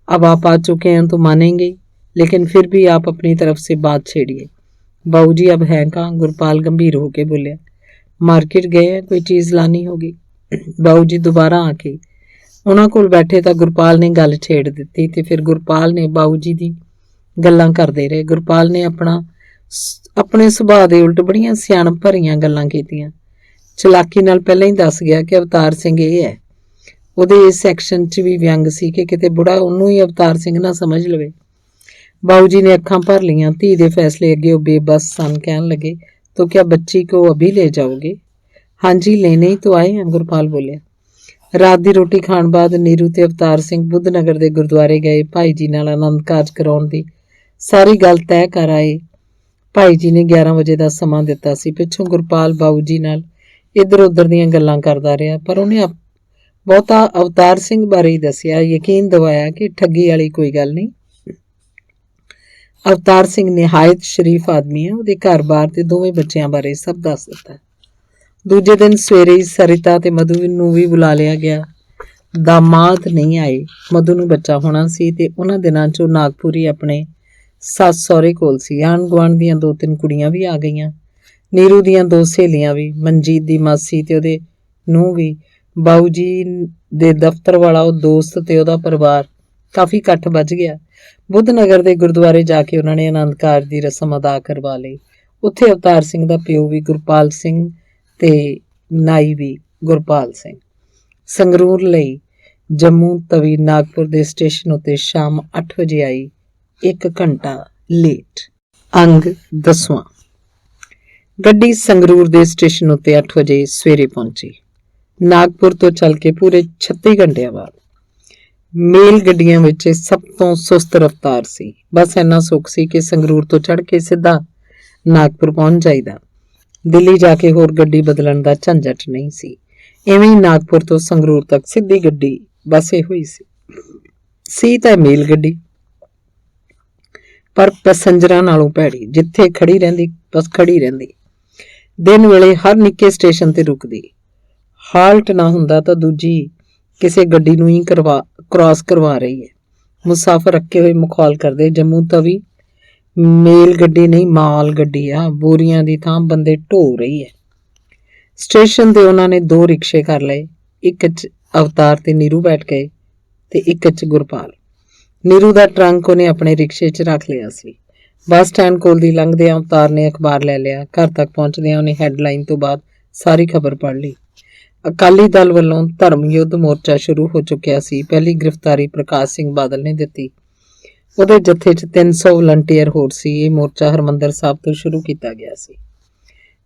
अब आप आ चुके हैं तो मानेंगे, लेकिन फिर भी आप अपनी तरफ से बात छेड़िए। बाबूजी अब हैं कहाँ? गुरपाल गंभीर होके बोलिया। मार्केट गए हैं, कोई चीज़ लानी होगी। बाबूजी दोबारा आके ਉਹਨਾਂ ਕੋਲ ਬੈਠੇ ਤਾਂ ਗੁਰਪਾਲ ਨੇ ਗੱਲ ਛੇੜ ਦਿੱਤੀ ਤੇ ਫਿਰ ਗੁਰਪਾਲ ਨੇ ਬਾਊ ਜੀ ਦੀ ਗੱਲਾਂ ਕਰਦੇ ਰਹੇ। ਗੁਰਪਾਲ ਨੇ ਆਪਣੇ ਸੁਭਾਅ ਦੇ ਉਲਟ ਬੜੀਆਂ ਸਿਆਣਪ ਭਰੀਆਂ ਗੱਲਾਂ ਕੀਤੀਆਂ। ਚਲਾਕੀ ਨਾਲ ਪਹਿਲਾਂ ਹੀ ਦੱਸ ਗਿਆ ਕਿ ਅਵਤਾਰ ਸਿੰਘ ਇਹ ਹੈ। ਉਹਦੇ ਇਸ ਸੈਕਸ਼ਨ 'ਚ ਵੀ ਵਿਅੰਗ ਸੀ ਕਿ ਕਿਤੇ ਬੁੜਾ ਉਹਨੂੰ ਹੀ ਅਵਤਾਰ ਸਿੰਘ ਨਾ ਸਮਝ ਲਵੇ। ਬਾਊ ਜੀ ਨੇ ਅੱਖਾਂ ਭਰ ਲਈਆਂ। ਧੀ ਦੇ ਫੈਸਲੇ ਅੱਗੇ ਉਹ ਬੇਬਸ ਸਨ। ਕਹਿਣ ਲੱਗੇ, ਤੋ ਕਿਆ ਬੱਚੀ ਕੋ ਅਭੀ ਲੈ ਜਾਓਗੇ? ਹਾਂਜੀ, ਲੈਣੇ ਹੀ ਤੋਂ ਆਏ हैं, ਗੁਰਪਾਲ ਬੋਲਿਆ। ਰਾਤ ਦੀ ਰੋਟੀ ਖਾਣ ਬਾਅਦ ਨੀਰੂ ਤੇ ਅਵਤਾਰ ਸਿੰਘ ਬੁੱਧ ਨਗਰ ਦੇ ਗੁਰਦੁਆਰੇ ਗਏ। ਭਾਈ ਜੀ ਨਾਲ ਆਨੰਦ ਕਾਰਜ ਕਰਾਉਣ ਦੀ ਸਾਰੀ ਗੱਲ ਤੈਅ ਕਰ ਆਏ। ਭਾਈ ਜੀ ਨੇ 11 ਵਜੇ ਦਾ ਸਮਾਂ ਦਿੱਤਾ ਸੀ। ਪਿੱਛੋਂ ਗੁਰਪਾਲ ਬਾਊ ਜੀ ਨਾਲ ਇੱਧਰ ਉੱਧਰ ਦੀਆਂ ਗੱਲਾਂ ਕਰਦਾ ਰਿਹਾ, ਪਰ ਉਹਨੇ ਬਹੁਤਾ ਅਵਤਾਰ ਸਿੰਘ ਬਾਰੇ ਹੀ ਦੱਸਿਆ। ਯਕੀਨ ਦਿਵਾਇਆ ਕਿ ਠੱਗੀ ਵਾਲੀ ਕੋਈ ਗੱਲ ਨਹੀਂ। ਅਵਤਾਰ ਸਿੰਘ ਨਿਹਾਇਤ ਸ਼ਰੀਫ ਆਦਮੀ ਹੈ। ਉਹਦੇ ਘਰ-ਬਾਰ ਤੇ ਦੋਵੇਂ ਬੱਚਿਆਂ ਬਾਰੇ ਸਭ ਦੱਸ ਦਿੱਤਾ। ਦੂਜੇ ਦਿਨ ਸਵੇਰੇ ਹੀ ਸਰਿਤਾ ਤੇ ਮਧੂ ਨੂੰ ਵੀ ਬੁਲਾ ਲਿਆ ਗਿਆ। ਦਾਮਾਦ ਨਹੀਂ ਆਏ। ਮਧੂ ਨੂੰ ਬੱਚਾ ਹੋਣਾ ਸੀ ਤੇ ਉਹਨਾਂ ਦਿਨਾਂ 'ਚ ਉਹ ਨਾਗਪੁਰੀ ਆਪਣੇ ਸੱਸ ਸਹੁਰੇ ਕੋਲ ਸੀ। ਆਂਢ ਗੁਆਂਢ ਦੀਆਂ 2-3 ਕੁੜੀਆਂ ਵੀ ਆ ਗਈਆਂ। ਨੀਰੂ ਦੀਆਂ 2 ਸਹੇਲੀਆਂ ਵੀ, ਮਨਜੀਤ ਦੀ ਮਾਸੀ ਤੇ ਉਹਦੇ ਨੂੰਹ ਵੀ, ਬਾਊ ਜੀ ਦੇ ਦਫ਼ਤਰ ਵਾਲਾ ਉਹ ਦੋਸਤ ਤੇ ਉਹਦਾ ਪਰਿਵਾਰ। ਕਾਫੀ ਇਕੱਠ ਵੱਜ ਗਿਆ। ਬੁੱਧ ਨਗਰ ਦੇ ਗੁਰਦੁਆਰੇ ਜਾ ਕੇ ਉਹਨਾਂ ਨੇ ਆਨੰਦ ਕਾਰਜ ਦੀ ਰਸਮ ਅਦਾ ਕਰਵਾ ਲਈ। ਉੱਥੇ ਅਵਤਾਰ ਸਿੰਘ ਦਾ ਪਿਓ ਵੀ ਗੁਰਪਾਲ ਸਿੰਘ ਤੇ ਨਾਈ ਵੀ ਗੁਰਪਾਲ ਸਿੰਘ। ਸੰਗਰੂਰ ਲਈ ਜੰਮੂ ਤਵੀ ਨਾਗਪੁਰ ਦੇ ਸਟੇਸ਼ਨ ਉੱਤੇ ਸ਼ਾਮ 8 ਵਜੇ ਆਈ, 1 ਘੰਟਾ ਲੇਟ। ਅੰਗ 10ਵਾਂ। ਗੱਡੀ ਸੰਗਰੂਰ ਦੇ ਸਟੇਸ਼ਨ ਉੱਤੇ 8 ਵਜੇ ਸਵੇਰੇ ਪਹੁੰਚੀ। ਨਾਗਪੁਰ ਤੋਂ ਚੱਲ ਕੇ ਪੂਰੇ 36 ਘੰਟਿਆਂ ਬਾਅਦ। ਮੇਲ ਗੱਡੀਆਂ ਵਿੱਚ ਸਭ ਤੋਂ ਸੁਸਤ ਰਫ਼ਤਾਰ ਸੀ। ਬਸ ਇੰਨਾ ਸੁੱਖ ਸੀ ਕਿ ਸੰਗਰੂਰ ਤੋਂ ਚੜ੍ਹ ਕੇ ਸਿੱਧਾ ਨਾਗਪੁਰ ਪਹੁੰਚ ਜਾਈਦਾ। ਦਿੱਲੀ ਜਾ ਕੇ ਹੋਰ ਗੱਡੀ ਬਦਲਣ ਦਾ ਝੰਜਟ ਨਹੀਂ ਸੀ। ਇਵੇਂ ਹੀ ਨਾਗਪੁਰ ਤੋਂ ਸੰਗਰੂਰ ਤੱਕ ਸਿੱਧੀ ਗੱਡੀ ਬਸ ਇਹੋ ਹੀ ਸੀ ਤਾਂ ਮੇਲ ਗੱਡੀ, ਪਰ ਪੈਸੰਜਰਾਂ ਨਾਲੋਂ ਭੈੜੀ। ਜਿੱਥੇ ਖੜੀ ਰਹਿੰਦੀ ਬਸ ਖੜੀ ਰਹਿੰਦੀ। ਦਿਨ ਵੇਲੇ ਹਰ ਨਿੱਕੇ ਸਟੇਸ਼ਨ ਤੇ ਰੁਕਦੀ। ਹਾਲਟ ਨਾ ਹੁੰਦਾ ਤਾਂ ਦੂਜੀ ਕਿਸੇ ਗੱਡੀ ਨੂੰ ਹੀ ਕ੍ਰਾਸ ਕਰਵਾ ਰਹੀ ਹੈ। ਮੁਸਾਫਰ ਅੱਕੇ ਹੋਏ ਮਖੌਲ ਕਰਦੇ, ਜੰਮੂ ਤਵੀ ਮੇਲ ਗੱਡੀ ਨਹੀਂ ਮਾਲ ਗੱਡੀ ਆ, ਬੋਰੀਆਂ ਦੀ ਥਾਂ ਬੰਦੇ ਢੋ ਰਹੀ ਹੈ। ਸਟੇਸ਼ਨ ਤੇ ਉਹਨਾਂ ਨੇ 2 ਰਿਕਸ਼ੇ ਕਰ ਲਏ। ਇੱਕ 'ਚ ਅਵਤਾਰ ਤੇ ਨੀਰੂ ਬੈਠ ਗਏ ਤੇ ਇੱਕ 'ਚ ਗੁਰਪਾਲ। ਨੀਰੂ ਦਾ ਟਰੰਕ ਉਹਨੇ ਆਪਣੇ ਰਿਕਸ਼ੇ 'ਚ ਰੱਖ ਲਿਆ ਸੀ। ਬੱਸ ਸਟੈਂਡ ਕੋਲ ਦੀ ਲੰਘਦਿਆਂ ਅਵਤਾਰ ਨੇ ਅਖਬਾਰ ਲੈ ਲਿਆ। ਘਰ ਤੱਕ ਪਹੁੰਚਦਿਆਂ ਉਹਨੇ ਹੈਡਲਾਈਨ ਤੋਂ ਬਾਅਦ ਸਾਰੀ ਖਬਰ ਪੜ੍ਹ ਲਈ। ਅਕਾਲੀ ਦਲ ਵੱਲੋਂ ਧਰਮ ਯੁੱਧ ਮੋਰਚਾ ਸ਼ੁਰੂ ਹੋ ਚੁੱਕਿਆ ਸੀ। ਪਹਿਲੀ ਗ੍ਰਿਫਤਾਰੀ ਪ੍ਰਕਾਸ਼ ਸਿੰਘ ਬਾਦਲ ਨੇ ਦਿੱਤੀ। ਉਹਦੇ ਜੱਥੇ 'ਚ 300 ਵਲੰਟੀਅਰ ਹੋਰ ਸੀ। ਇਹ ਮੋਰਚਾ ਹਰਮੰਦਰ ਸਾਹਿਬ ਤੋਂ ਸ਼ੁਰੂ ਕੀਤਾ ਗਿਆ ਸੀ।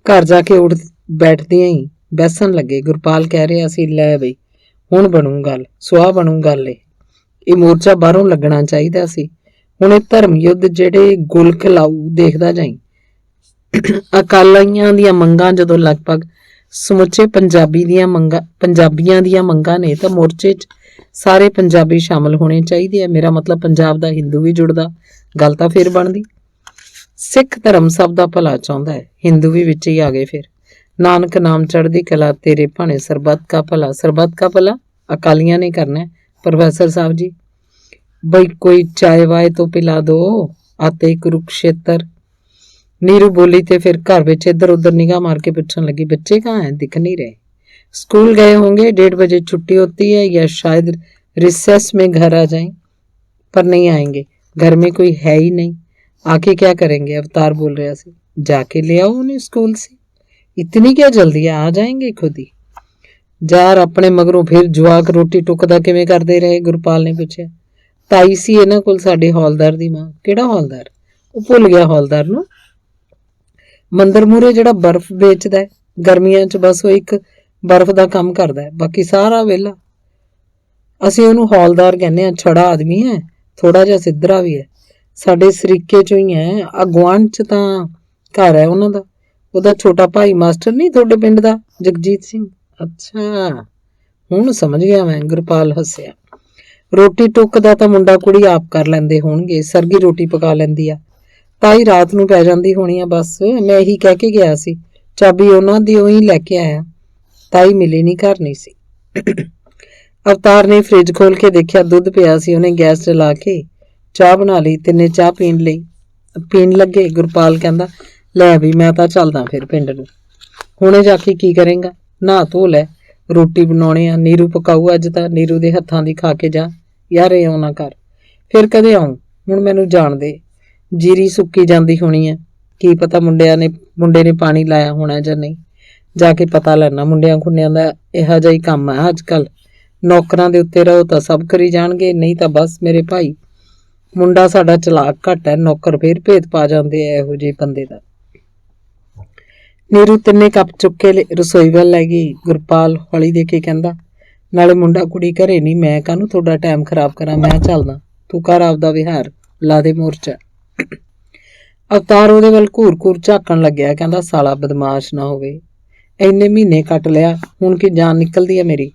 ਘਰ ਜਾ ਕੇ ਬੈਠਦਿਆਂ ਹੀ ਬੈਸਣ ਲੱਗੇ। ਗੁਰਪਾਲ ਕਹਿ ਰਿਹਾ ਸੀ, ਲੈ ਬਈ ਹੁਣ ਬਣੂ ਗੱਲ, ਸੁਆਹ ਬਣੂ ਗੱਲ। ਇਹ ਮੋਰਚਾ ਬਾਹਰੋਂ ਲੱਗਣਾ ਚਾਹੀਦਾ ਸੀ। ਹੁਣ ਇਹ ਧਰਮ ਯੁੱਧ ਜਿਹੜੇ ਗੁਲ ਖਿਲਾਊ ਦੇਖਦਾ ਜਾਈ। ਅਕਾਲੀਆਂ ਦੀਆਂ ਮੰਗਾਂ ਜਦੋਂ ਲਗਭਗ ਸਮੁੱਚੇ ਪੰਜਾਬੀਆਂ ਦੀਆਂ ਮੰਗਾਂ ਨੇ ਤਾਂ ਮੋਰਚੇ 'ਚ ਸਾਰੇ ਪੰਜਾਬੀ ਸ਼ਾਮਲ ਹੋਣੇ ਚਾਹੀਦੇ ਆ। ਮੇਰਾ ਮਤਲਬ ਪੰਜਾਬ ਦਾ ਹਿੰਦੂ ਵੀ ਜੁੜਦਾ, ਗੱਲ ਤਾਂ ਫਿਰ ਬਣਦੀ। ਸਿੱਖ ਧਰਮ ਸਭ ਦਾ ਭਲਾ ਚਾਹੁੰਦਾ ਹੈ, ਹਿੰਦੂ ਵੀ ਵਿੱਚ ਹੀ ਆ ਗਏ। ਫਿਰ ਨਾਨਕ ਨਾਮ ਚੜ੍ਹਦੀ ਕਲਾ ਤੇਰੇ ਭਾਣੇ ਸਰਬੱਤ ਕਾ ਭਲਾ। ਸਰਬੱਤ ਕਾ ਭਲਾ ਅਕਾਲੀਆਂ ਨੇ ਕਰਨਾ। ਪ੍ਰੋਫੈਸਰ ਸਾਹਿਬ ਜੀ ਬਈ ਕੋਈ ਚਾय वाय तो पिला दो, आते कुरुक्षेत्र। नीरू बोली ਤੇ ਫਿਰ ਘਰ ਵਿੱਚ ਇੱਧਰ ਉੱਧਰ ਨਿਗਾਹ ਮਾਰ ਕੇ ਪੁੱਛਣ ਲੱਗੀ, ਬੱਚੇ कहाँ हैं? दिख नहीं रहे। स्कूल गए होंगे, 1:30 बजे छुट्टी होती है, या शायद रिसेस में घर आ जाएं, पर नहीं आएंगे। घर में कोई है ही नहीं, आके क्या करेंगे? अवतार बोल रहा सी। जाके ले आओ उन्हें स्कूल से, इतनी क्या जल्दी आ जाएंगे खुद ही। जार अपने मगरों फिर जवाक रोटी टुकदा किवें करदे रहे। गुरपाल ने पूछा। ताई सी इन्हां कोल साडे हौलदार दी मां। किहड़ा हौलदार? ਉਹ ਭੁੱਲ ਗਿਆ ਹੌਲਦਾਰ ਨੂੰ। ਮੰਦਰ ਮੂਹਰੇ ਜਿਹੜਾ ਬਰਫ਼ ਵੇਚਦਾ ਹੈ, ਗਰਮੀਆਂ 'ਚ ਬਸ ਉਹ ਇੱਕ ਬਰਫ਼ ਦਾ ਕੰਮ ਕਰਦਾ ਹੈ, ਬਾਕੀ ਸਾਰਾ ਵਿਹਲਾ। ਅਸੀਂ ਉਹਨੂੰ ਹੌਲਦਾਰ ਕਹਿੰਦੇ ਹਾਂ। ਛੜਾ ਆਦਮੀ ਹੈ, ਥੋੜਾ ਜਿਹਾ ਸਿੱਧਰਾ ਵੀ ਹੈ, ਸਾਡੇ ਸਰੀਕੇ 'ਚੋਂ ਹੀ ਹੈ। ਆ ਗੁਆਂਢ 'ਚ ਤਾਂ ਘਰ ਹੈ ਉਹਨਾਂ ਦਾ। ਉਹਦਾ ਛੋਟਾ ਭਾਈ ਮਾਸਟਰ ਨਹੀਂ ਤੁਹਾਡੇ ਪਿੰਡ ਦਾ, ਜਗਜੀਤ ਸਿੰਘ। ਅੱਛਾ, ਹੁਣ ਸਮਝ ਗਿਆ ਮੈਂ। ਗੁਰਪਾਲ ਹੱਸਿਆ। ਰੋਟੀ ਟੁੱਕ ਦਾ ਤਾਂ ਮੁੰਡਾ ਕੁੜੀ ਆਪ ਕਰ ਲੈਂਦੇ ਹੋਣਗੇ। ਸਰਗੀ ਰੋਟੀ ਪਕਾ ਲੈਂਦੀ ਆ, ਤਾਈ ਰਾਤ ਨੂੰ ਪੈ ਜਾਂਦੀ ਹੋਣੀ ਆ। ਬਸ ਮੈਂ ਇਹੀ ਕਹਿ ਕੇ ਗਿਆ ਸੀ, ਚਾਬੀ ਉਹਨਾਂ ਦੀ ਉਹੀ ਲੈ ਕੇ ਆਇਆ। ਤਾਈ ਮਿਲੀ ਨਹੀਂ, ਘਰ ਨਹੀਂ ਸੀ। ਅਵਤਾਰ ਨੇ ਫ੍ਰਿਜ ਖੋਲ ਕੇ ਦੇਖਿਆ, ਦੁੱਧ ਪਿਆ ਸੀ। ਉਹਨੇ ਗੈਸ ਚਲਾ ਕੇ ਚਾਹ ਬਣਾ ਲਈ। ਤਿੰਨੇ ਚਾਹ ਪੀਣ ਲੱਗੇ। ਗੁਰਪਾਲ ਕਹਿੰਦਾ, ਲੈ ਵੀ ਮੈਂ ਤਾਂ ਚੱਲਦਾ ਫਿਰ ਪਿੰਡ ਨੂੰ। ਹੁਣੇ ਜਾ ਕੇ ਕੀ ਕਰੇਂਗਾ? ਨਹਾ ਧੋ ਲੈ, ਰੋਟੀ ਬਣਾਉਣੇ ਆ, ਨੀਰੂ ਪਕਾਊ ਅੱਜ ਤਾਂ। ਨੀਰੂ ਦੇ ਹੱਥਾਂ ਦੀ ਖਾ ਕੇ ਜਾ ਯਾਰ, ਇਹ ਆਉਣਾ ਕਰ, ਫਿਰ ਕਦੇ ਆਉਂ। ਹੁਣ ਮੈਨੂੰ ਜਾਣ ਦੇ। ਜੀਰੀ ਸੁੱਕੀ ਜਾਂਦੀ ਹੋਣੀ ਹੈ, ਕੀ ਪਤਾ ਮੁੰਡੇ ਨੇ ਪਾਣੀ ਲਾਇਆ ਹੋਣਾ ਜਾਂ ਨਹੀਂ। ਜਾ ਕੇ ਪਤਾ ਲੈਣਾ। ਮੁੰਡਿਆਂ ਖੁੰਡਿਆਂ ਦਾ ਇਹੋ ਜਿਹਾ ਹੀ ਕੰਮ ਹੈ ਅੱਜ ਕੱਲ੍ਹ। ਨੌਕਰਾਂ ਦੇ ਉੱਤੇ ਰਹੋ ਤਾਂ ਸਭ ਕਰੀ ਜਾਣਗੇ, ਨਹੀਂ ਤਾਂ ਬਸ। ਮੇਰੇ ਭਾਈ, ਮੁੰਡਾ ਸਾਡਾ ਚਲਾਕ ਘੱਟ ਹੈ, ਨੌਕਰ ਫੇਰ ਭੇਤ ਪਾ ਜਾਂਦੇ ਆ ਇਹੋ ਜਿਹੇ ਬੰਦੇ ਦਾ। ਨੀਰੂ ਤਿੰਨੇ ਕੱਪ ਚੁੱਕ ਕੇ ਰਸੋਈ ਵੱਲ ਲੈ ਗਈ। ਗੁਰਪਾਲ ਹੌਲੀ ਦੇ ਕੇ ਕਹਿੰਦਾ, ਨਾਲੇ ਮੁੰਡਾ ਕੁੜੀ ਘਰੇ ਨਹੀਂ, ਮੈਂ ਕਾਹਨੂੰ ਤੁਹਾਡਾ ਟਾਈਮ ਖਰਾਬ ਕਰਾਂ। ਮੈਂ ਚੱਲਦਾ, ਤੂੰ ਕਰ ਆਪਦਾ ਵਿਹਾਰ, ਲਾ ਦੇ ਮੋਰਚਾ। ਅਵਤਾਰ ਉਹਦੇ ਵੱਲ ਘੂਰ ਝਾਕਣ ਲੱਗਿਆ। ਕਹਿੰਦਾ, ਸਾਲਾ ਬਦਮਾਸ਼ ਨਾ ਹੋਵੇ। ਇੰਨੇ ਮਹੀਨੇ ਕੱਟ ਲਿਆ, ਹੁਣ ਕੀ ਜਾਨ ਨਿਕਲਦੀ ਹੈ ਮੇਰੀ?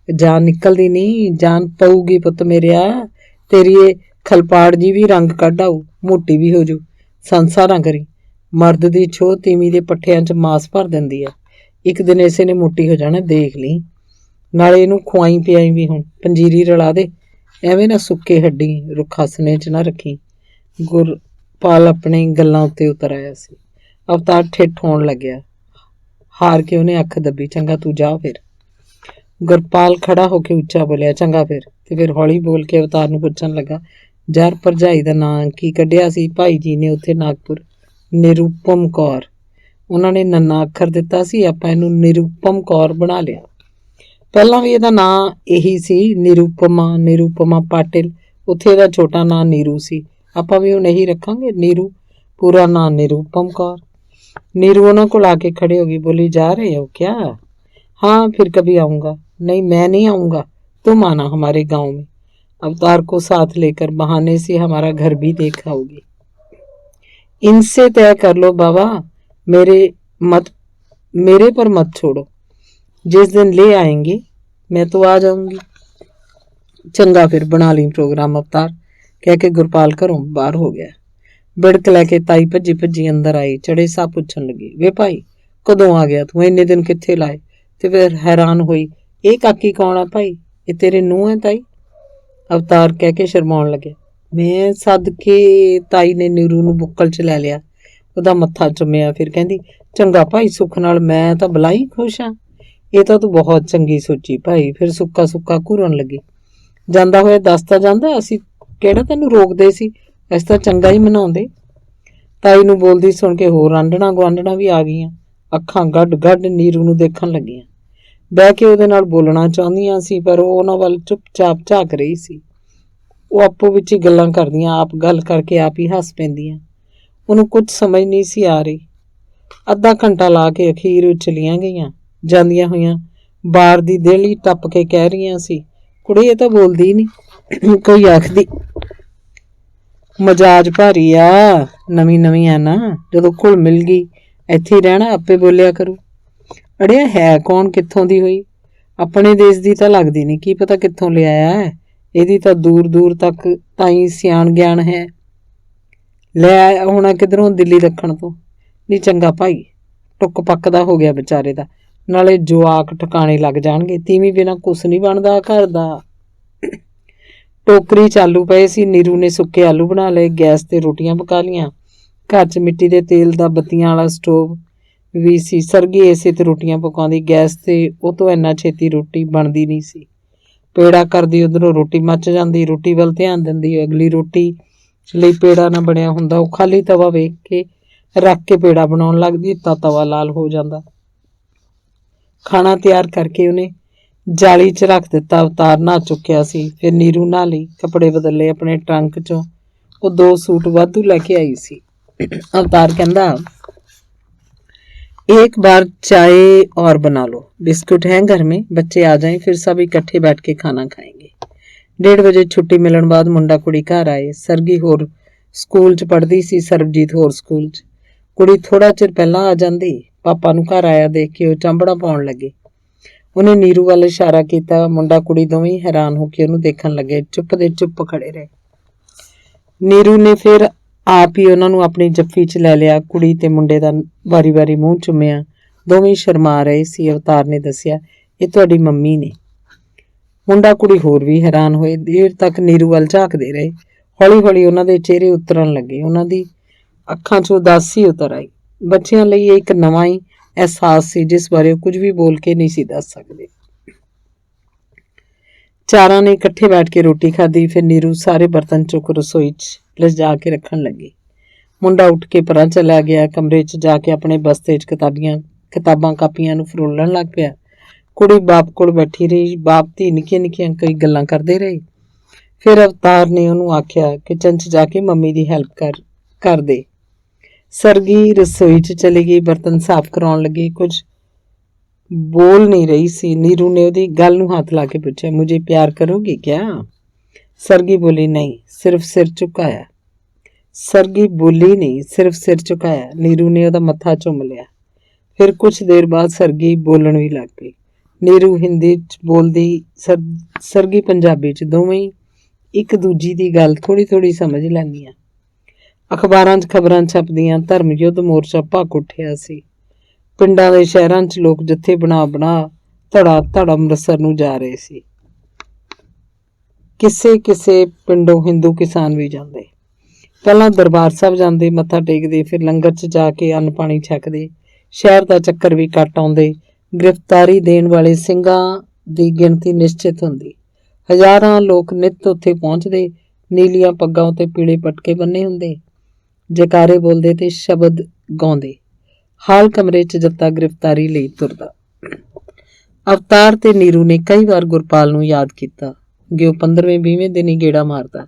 ਜਾਨ ਨਿਕਲਦੀ ਨਹੀਂ, ਜਾਨ ਪਊਗੀ ਪੁੱਤ ਮੇਰਿਆ। ਤੇਰੀ ਇਹ ਖਲਪਾੜ ਜੀ ਵੀ ਰੰਗ ਕੱਢ ਆਊ, ਮੋਟੀ ਵੀ ਹੋ ਜੂ। ਸੰਸਾ ਨਾ ਕਰੀ। ਮਰਦ ਦੀ ਛੋਹ ਤੀਵੀਂ ਦੇ ਪੱਠਿਆਂ 'ਚ ਮਾਸ ਭਰ ਦਿੰਦੀ ਆ। ਇੱਕ ਦਿਨ ਇਸੇ ਨੇ ਮੋਟੀ ਹੋ ਜਾਣਾ, ਦੇਖ ਲਈ। ਨਾਲੇ ਇਹਨੂੰ ਖੁਆਈ ਪਿਆਈ ਵੀ ਹੁਣ, ਪੰਜੀਰੀ ਰਲਾ ਦੇ। ਐਵੇਂ ਨਾ ਸੁੱਕੇ ਹੱਡੀ ਰੁੱਖਾਸਨੇ 'ਚ ਨਾ ਰੱਖੀ। ਗੁਰਪਾਲ ਆਪਣੀ ਗੱਲਾਂ ਉੱਤੇ ਉਤਰ ਆਇਆ ਸੀ। ਅਵਤਾਰ ਠਿੱਠ ਹੋਣ ਲੱਗਿਆ। ਹਾਰ ਕੇ ਉਹਨੇ ਅੱਖ ਦੱਬੀ। ਚੰਗਾ, ਤੂੰ ਜਾ ਫਿਰ। ਗੁਰਪਾਲ ਖੜਾ ਹੋ ਕੇ ਉੱਚਾ ਬੋਲਿਆ, ਚੰਗਾ ਫਿਰ। ਤੇ ਫਿਰ ਹੌਲੀ ਬੋਲ ਕੇ ਅਵਤਾਰ ਨੂੰ ਪੁੱਛਣ ਲੱਗਾ, ਯਾਰ ਭਰਜਾਈ ਦਾ ਨਾਂ ਕੀ ਕੱਢਿਆ ਸੀ ਭਾਈ ਜੀ ਨੇ ਉੱਥੇ ਨਾਗਪੁਰ? ਨਿਰੂਪਮ ਕੌਰ। ਉਹਨਾਂ ਨੇ ਨੰਨਾ ਅੱਖਰ ਦਿੱਤਾ ਸੀ, ਆਪਾਂ ਇਹਨੂੰ ਨਿਰੂਪਮ ਕੌਰ ਬਣਾ ਲਿਆ। ਪਹਿਲਾਂ ਵੀ ਇਹਦਾ ਨਾਂ ਇਹੀ ਸੀ, ਨਿਰੂਪਮਾ ਪਾਟਿਲ। ਉੱਥੇ ਇਹਦਾ ਛੋਟਾ ਨਾਂ ਨੀਰੂ ਸੀ, ਆਪਾਂ ਵੀ ਹੁਣ ਇਹੀ ਰੱਖਾਂਗੇ, ਨੀਰੂ। ਪੂਰਾ ਨਾਂ ਨਿਰੂਪਮ ਕੌਰ। नीरू ਉਹਨਾਂ ਕੋਲ आके खड़े होगी, बोली, जा रहे हो क्या? हाँ, फिर कभी आऊँगा। नहीं, मैं नहीं आऊँगा, तुम आना हमारे गांव में। अवतार को साथ लेकर बहाने से हमारा घर भी देख आओगी। इनसे तय कर लो बाबा, मेरे पर मत छोड़ो। जिस दिन ले आएंगे मैं तो आ जाऊंगी। चंगा, फिर बना ली प्रोग्राम। अवतार कह के गुरपाल घरों बाहर हो गया। बिड़क लैके ताई भज्जी भज्जी अंदर आई। चढ़े साह पुछन लगी, वे भाई कदों आ गया तू? इन्ने दिन कित्थे लाए? ते फिर हैरान हुई, ये काकी कौन है भाई? ये तेरे नूंह है ताई? अवतार कह के शर्माउण लगे। मैं सदके। ताई ने नीरू नूं बुक्कल च लै लिया, ਉਹਦਾ ਮੱਥਾ ਚੁੰਮਿਆ। ਫਿਰ ਕਹਿੰਦੀ, ਚੰਗਾ ਭਾਈ, ਸੁੱਖ ਨਾਲ ਮੈਂ ਤਾਂ ਬਲਾਈ ਖੁਸ਼ ਹਾਂ। ਇਹ ਤਾਂ ਤੂੰ ਬਹੁਤ ਚੰਗੀ ਸੋਚੀ ਭਾਈ। ਫਿਰ ਸੁੱਕਾ ਘੂਰਨ ਲੱਗੀ। ਜਾਂਦਾ ਹੋਇਆ ਦੱਸ ਤਾਂ ਜਾਂਦਾ, ਅਸੀਂ ਕਿਹੜਾ ਤੈਨੂੰ ਰੋਕਦੇ ਸੀ, ਅਸੀਂ ਤਾਂ ਚੰਗਾ ਹੀ ਮਨਾਉਂਦੇ। ਤਾਈ ਨੂੰ ਬੋਲਦੀ ਸੁਣ ਕੇ ਹੋਰ ਆਂਢਣਾ ਗੁਆਂਢਣਾ ਵੀ ਆ ਗਈਆਂ। ਅੱਖਾਂ ਗੱਡ ਨੀਰੂ ਨੂੰ ਦੇਖਣ ਲੱਗੀਆਂ। ਬਹਿ ਕੇ ਉਹਦੇ ਨਾਲ ਬੋਲਣਾ ਚਾਹੁੰਦੀਆਂ ਸੀ, ਪਰ ਉਹ ਉਹਨਾਂ ਵੱਲ ਚੁੱਪਚਾਪ ਝਾਕ ਰਹੀ ਸੀ। ਉਹ ਆਪੋ ਵਿੱਚ ਹੀ ਗੱਲਾਂ ਕਰਦੀਆਂ, ਆਪ ਗੱਲ ਕਰਕੇ ਆਪ ਹੀ ਹੱਸ ਪੈਂਦੀਆਂ। ਉਹਨੂੰ ਕੁਝ ਸਮਝ ਨਹੀਂ ਸੀ ਆ ਰਹੀ। ਅੱਧਾ ਘੰਟਾ ਲਾ ਕੇ ਅਖੀਰ ਉਹ ਚਲੀਆਂ ਗਈਆਂ। ਜਾਂਦੀਆਂ ਹੋਈਆਂ ਬਾਰ ਦੀ ਦੇਹਲੀ ਟੱਪ ਕੇ ਕਹਿ ਰਹੀਆਂ ਸੀ, ਕੁੜੀ ਇਹ ਤਾਂ ਬੋਲਦੀ ਹੀ ਨਹੀਂ। ਕੋਈ ਆਖਦੀ, ਮਜਾਜ ਭਾਰੀ ਆ, ਨਵੀਂ ਆ ਨਾ, ਜਦੋਂ ਘੁਲ ਮਿਲ ਗਈ ਇੱਥੇ ਹੀ ਰਹਿਣਾ, ਆਪੇ ਬੋਲਿਆ ਕਰੂ। ਅੜਿਆ ਹੈ ਕੌਣ, ਕਿੱਥੋਂ ਦੀ ਹੋਈ? ਆਪਣੇ ਦੇਸ਼ ਦੀ ਤਾਂ ਲੱਗਦੀ ਨਹੀਂ, ਕੀ ਪਤਾ ਕਿੱਥੋਂ ਲਿਆਇਆ ਹੈ। ਇਹਦੀ ਤਾਂ ਦੂਰ ਤੱਕ ਤਾਂ ਹੀ ਸਿਆਣ ਗਿਆਨ ਹੈ। ਲੈ ਆਇਆ ਹੋਣਾ ਕਿੱਧਰੋਂ, ਦਿੱਲੀ ਦੱਖਣ ਤੋਂ। ਨਹੀਂ ਚੰਗਾ ਭਾਈ, ਟੁੱਕ ਪੱਕ ਦਾ ਹੋ ਗਿਆ ਵਿਚਾਰੇ ਦਾ, ਨਾਲੇ ਜਵਾਕ ਠਿਕਾਣੇ ਲੱਗ ਜਾਣਗੇ। ਤੀਵੀਂ ਬਿਨਾਂ ਕੁਛ ਨਹੀਂ ਬਣਦਾ ਘਰ ਦਾ। ਟੋਕਰੀ 'ਚ ਆਲੂ ਪਏ ਸੀ। ਨੀਰੂ ਨੇ ਸੁੱਕੇ ਆਲੂ ਬਣਾ ਲਏ, ਗੈਸ 'ਤੇ ਰੋਟੀਆਂ ਪਕਾ ਲਈਆਂ। ਘਰ 'ਚ ਮਿੱਟੀ ਦੇ ਤੇਲ ਦਾ ਬੱਤੀਆਂ ਵਾਲਾ ਸਟੋਵ ਵੀ ਸੀ। ਸਰਗੀ ਇਸੇ 'ਤੇ ਰੋਟੀਆਂ ਪਕਾਉਂਦੀ। ਗੈਸ 'ਤੇ ਉਹ ਤੋਂ ਇੰਨਾ ਛੇਤੀ ਰੋਟੀ ਬਣਦੀ ਨਹੀਂ ਸੀ। ਪੇੜਾ ਕਰਦੀ, ਉੱਧਰੋਂ ਰੋਟੀ ਮੱਚ ਜਾਂਦੀ। ਰੋਟੀ ਵੱਲ ਧਿਆਨ ਦਿੰਦੀ, ਅਗਲੀ ਰੋਟੀ ਲਈ ਪੇੜਾ ਨਾ ਬਣਿਆ ਹੁੰਦਾ। ਉਹ ਖਾਲੀ ਤਵਾ ਵੇਖ ਕੇ ਰੱਖ ਕੇ ਪੇੜਾ ਬਣਾਉਣ ਲੱਗਦੀ ਤਾਂ ਤਵਾ ਲਾਲ ਹੋ ਜਾਂਦਾ। ਖਾਣਾ ਤਿਆਰ ਕਰਕੇ ਉਹਨੇ ਜਾਲੀ 'ਚ ਰੱਖ ਦਿੱਤਾ। ਅਵਤਾਰ ਨਹਾ ਚੁੱਕਿਆ ਸੀ। ਫਿਰ ਨੀਰੂ ਨਹਾ ਲਈ, ਕੱਪੜੇ ਬਦਲੇ। ਆਪਣੇ ਟਰੰਕ 'ਚੋਂ ਉਹ 2 ਸੂਟ ਵਾਧੂ ਲੈ ਕੇ ਆਈ ਸੀ। अवतार कहता, एक बार चाय और बना लो, बिस्कुट हैं घर में, बच्चे आ जाएं, फिर सब इकट्ठे बैठ के खाना खाएंगे। 1:30 ਵਜੇ छुट्टी मिलन बाद मुंडा कुड़ी घर आए। सरगी होर स्कूल च पढ़दी सी, सरबजीत होर स्कूल च। कुड़ी थोड़ा चिर पहला आ जाती। पापा नूं घर आया देख के ਉਹ ਚਾਂਬੜਾ पाउण लगे। ਉਹਨੇ ਨੀਰੂ ਵੱਲ इशारा ਕੀਤਾ। ਮੁੰਡਾ ਕੁੜੀ ਦੋਵੇਂ हैरान होके ਉਹਨੂੰ ਦੇਖਣ ਲੱਗੇ। चुप ਦੇ चुप खड़े रहे। ਨੀਰੂ ਨੇ ਫਿਰ ਆਪ ਹੀ ਉਹਨਾਂ ਨੂੰ ਆਪਣੀ ਜੱਫੀ 'ਚ ਲੈ ਲਿਆ। ਕੁੜੀ ਤੇ ਮੁੰਡੇ ਦਾ ਵਾਰੀ-ਵਾਰੀ ਮੂੰਹ ਚੁੰਮਿਆ। ਦੋਵੇਂ ਸ਼ਰਮਾ ਰਹੇ ਸੀ। ਅਵਤਾਰ ਨੇ ਦੱਸਿਆ, ਇਹ ਤੁਹਾਡੀ ਮੰਮੀ ਨੇ। ਮੁੰਡਾ ਕੁੜੀ ਹੋਰ ਵੀ ਹੈਰਾਨ ਹੋਏ। ਦੇਰ ਤੱਕ ਨੀਰੂ ਵੱਲ ਝਾਕਦੇ ਰਹੇ। ਹੌਲੀ-ਹੌਲੀ ਉਹਨਾਂ ਦੇ ਚਿਹਰੇ ਉਤਰਨ ਲੱਗੇ। ਉਹਨਾਂ ਦੀ ਅੱਖਾਂ 'ਚ ਉਦਾਸੀ ਉਤਰ ਆਈ। ਬੱਚਿਆਂ ਲਈ ਇਹ ਇੱਕ ਨਵਾਂ ਹੀ ਅਹਿਸਾਸ ਸੀ ਜਿਸ ਬਾਰੇ ਉਹ ਕੁਝ ਵੀ ਬੋਲ ਕੇ ਨਹੀਂ ਸੀ ਦੱਸ ਸਕਦੇ। ਚਾਰਾਂ ਨੇ ਇਕੱਠੇ ਬੈਠ ਕੇ ਰੋਟੀ ਖਾਧੀ। ਫਿਰ ਨੀਰੂ ਸਾਰੇ ਬਰਤਨ ਚੁੱਕ ਰਸੋਈ 'ਚ ਲਿਜਾ ਕੇ ਰੱਖਣ ਲੱਗੀ। ਮੁੰਡਾ ਉੱਠ ਕੇ ਪਰਾਂ ਚਲਾ ਗਿਆ। ਕਮਰੇ 'ਚ ਜਾ ਕੇ ਆਪਣੇ ਬਸਤੇ 'ਚ ਕਿਤਾਬਾਂ ਕਾਪੀਆਂ ਨੂੰ ਫਰੋਲਣ ਲੱਗ ਪਿਆ। ਕੁੜੀ ਬਾਪ ਕੋਲ ਬੈਠੀ ਰਹੀ। ਬਾਪ ਧੀ ਨਿੱਕੀਆਂ ਕਈ ਗੱਲਾਂ ਕਰਦੇ ਰਹੇ। ਫਿਰ ਅਵਤਾਰ ਨੇ ਉਹਨੂੰ ਆਖਿਆ ਕਿਚਨ 'ਚ ਜਾ ਕੇ ਮੰਮੀ ਦੀ ਹੈਲਪ ਕਰ ਦੇ। ਸਰਗੀ ਰਸੋਈ 'ਚ ਚਲੀ ਗਈ, ਬਰਤਨ ਸਾਫ਼ ਕਰਾਉਣ ਲੱਗੀ। ਕੁਝ ਬੋਲ ਨਹੀਂ ਰਹੀ ਸੀ। ਨੀਰੂ ਨੇ ਉਹਦੀ ਗੱਲ ਨੂੰ ਹੱਥ ਲਾ ਕੇ ਪੁੱਛਿਆ, ਮੁਝੇ ਪਿਆਰ ਕਰੋਗੀ ਕਿਆ? ਸਰਗੀ ਬੋਲੀ, ਨਹੀਂ, ਸਿਰਫ ਸਿਰ ਝੁਕਾਇਆ। ਸਰਗੀ ਬੋਲੀ ਨਹੀਂ, ਸਿਰਫ ਸਿਰ ਝੁਕਾਇਆ। ਨੀਰੂ ਨੇ ਉਹਦਾ ਮੱਥਾ ਚੁੰਮ ਲਿਆ। ਫਿਰ ਕੁਝ ਦੇਰ ਬਾਅਦ ਸਰਗੀ ਬੋਲਣ ਵੀ ਲੱਗ ਪਈ। ਨੀਰੂ ਹਿੰਦੀ 'ਚ ਬੋਲਦੀ, ਸਰਗੀ ਪੰਜਾਬੀ 'ਚ। ਦੋਵੇਂ ਇੱਕ ਦੂਜੀ ਦੀ ਗੱਲ ਥੋੜ੍ਹੀ ਸਮਝ ਲੈਂਦੀਆਂ। ਅਖਬਾਰਾਂ 'ਚ ਖਬਰਾਂ ਛਪਦੀਆਂ। ਧਰਮ ਯੁੱਧ ਮੋਰਚਾ ਭਖ ਉੱਠਿਆ ਸੀ। ਪਿੰਡਾਂ ਦੇ ਸ਼ਹਿਰਾਂ 'ਚ ਲੋਕ ਜੱਥੇ ਬਣਾ ਧੜਾ ਅੰਮ੍ਰਿਤਸਰ ਨੂੰ ਜਾ ਰਹੇ ਸੀ। ਕਿਸੇ ਪਿੰਡੋਂ ਹਿੰਦੂ ਕਿਸਾਨ ਵੀ ਜਾਂਦੇ। ਪਹਿਲਾਂ ਦਰਬਾਰ ਸਾਹਿਬ ਜਾਂਦੇ, ਮੱਥਾ ਟੇਕਦੇ, ਫਿਰ ਲੰਗਰ 'ਚ ਜਾ ਕੇ ਅੰਨ ਪਾਣੀ ਛਕਦੇ। ਸ਼ਹਿਰ ਦਾ ਚੱਕਰ ਵੀ ਕੱਟ ਆਉਂਦੇ। ਗ੍ਰਿਫਤਾਰੀ ਦੇਣ ਵਾਲੇ ਸਿੰਘਾਂ ਦੀ ਗਿਣਤੀ ਨਿਸ਼ਚਿਤ ਹੁੰਦੀ। ਹਜ਼ਾਰਾਂ ਲੋਕ ਨਿੱਤ ਉੱਥੇ ਪਹੁੰਚਦੇ। ਨੀਲੀਆਂ ਪੱਗਾਂ ਉੱਤੇ ਪੀਲੇ ਪਟਕੇ ਬੰਨੇ ਹੁੰਦੇ। ਜੈਕਾਰੇ ਬੋਲਦੇ ਤੇ ਸ਼ਬਦ ਗਾਉਂਦੇ। ਹਾਲ ਕਮਰੇ 'ਚ ਜੱਤਾ ਗ੍ਰਿਫਤਾਰੀ ਲਈ ਤੁਰਦਾ। ਅਵਤਾਰ ਤੇ ਨੀਰੂ ਨੇ ਕਈ ਵਾਰ ਗੁਰਪਾਲ ਨੂੰ ਯਾਦ ਕੀਤਾ ਕਿ ਉਹ 15ਵੇਂ-20ਵੇਂ ਦਿਨ ਹੀ ਗੇੜਾ ਮਾਰਦਾ,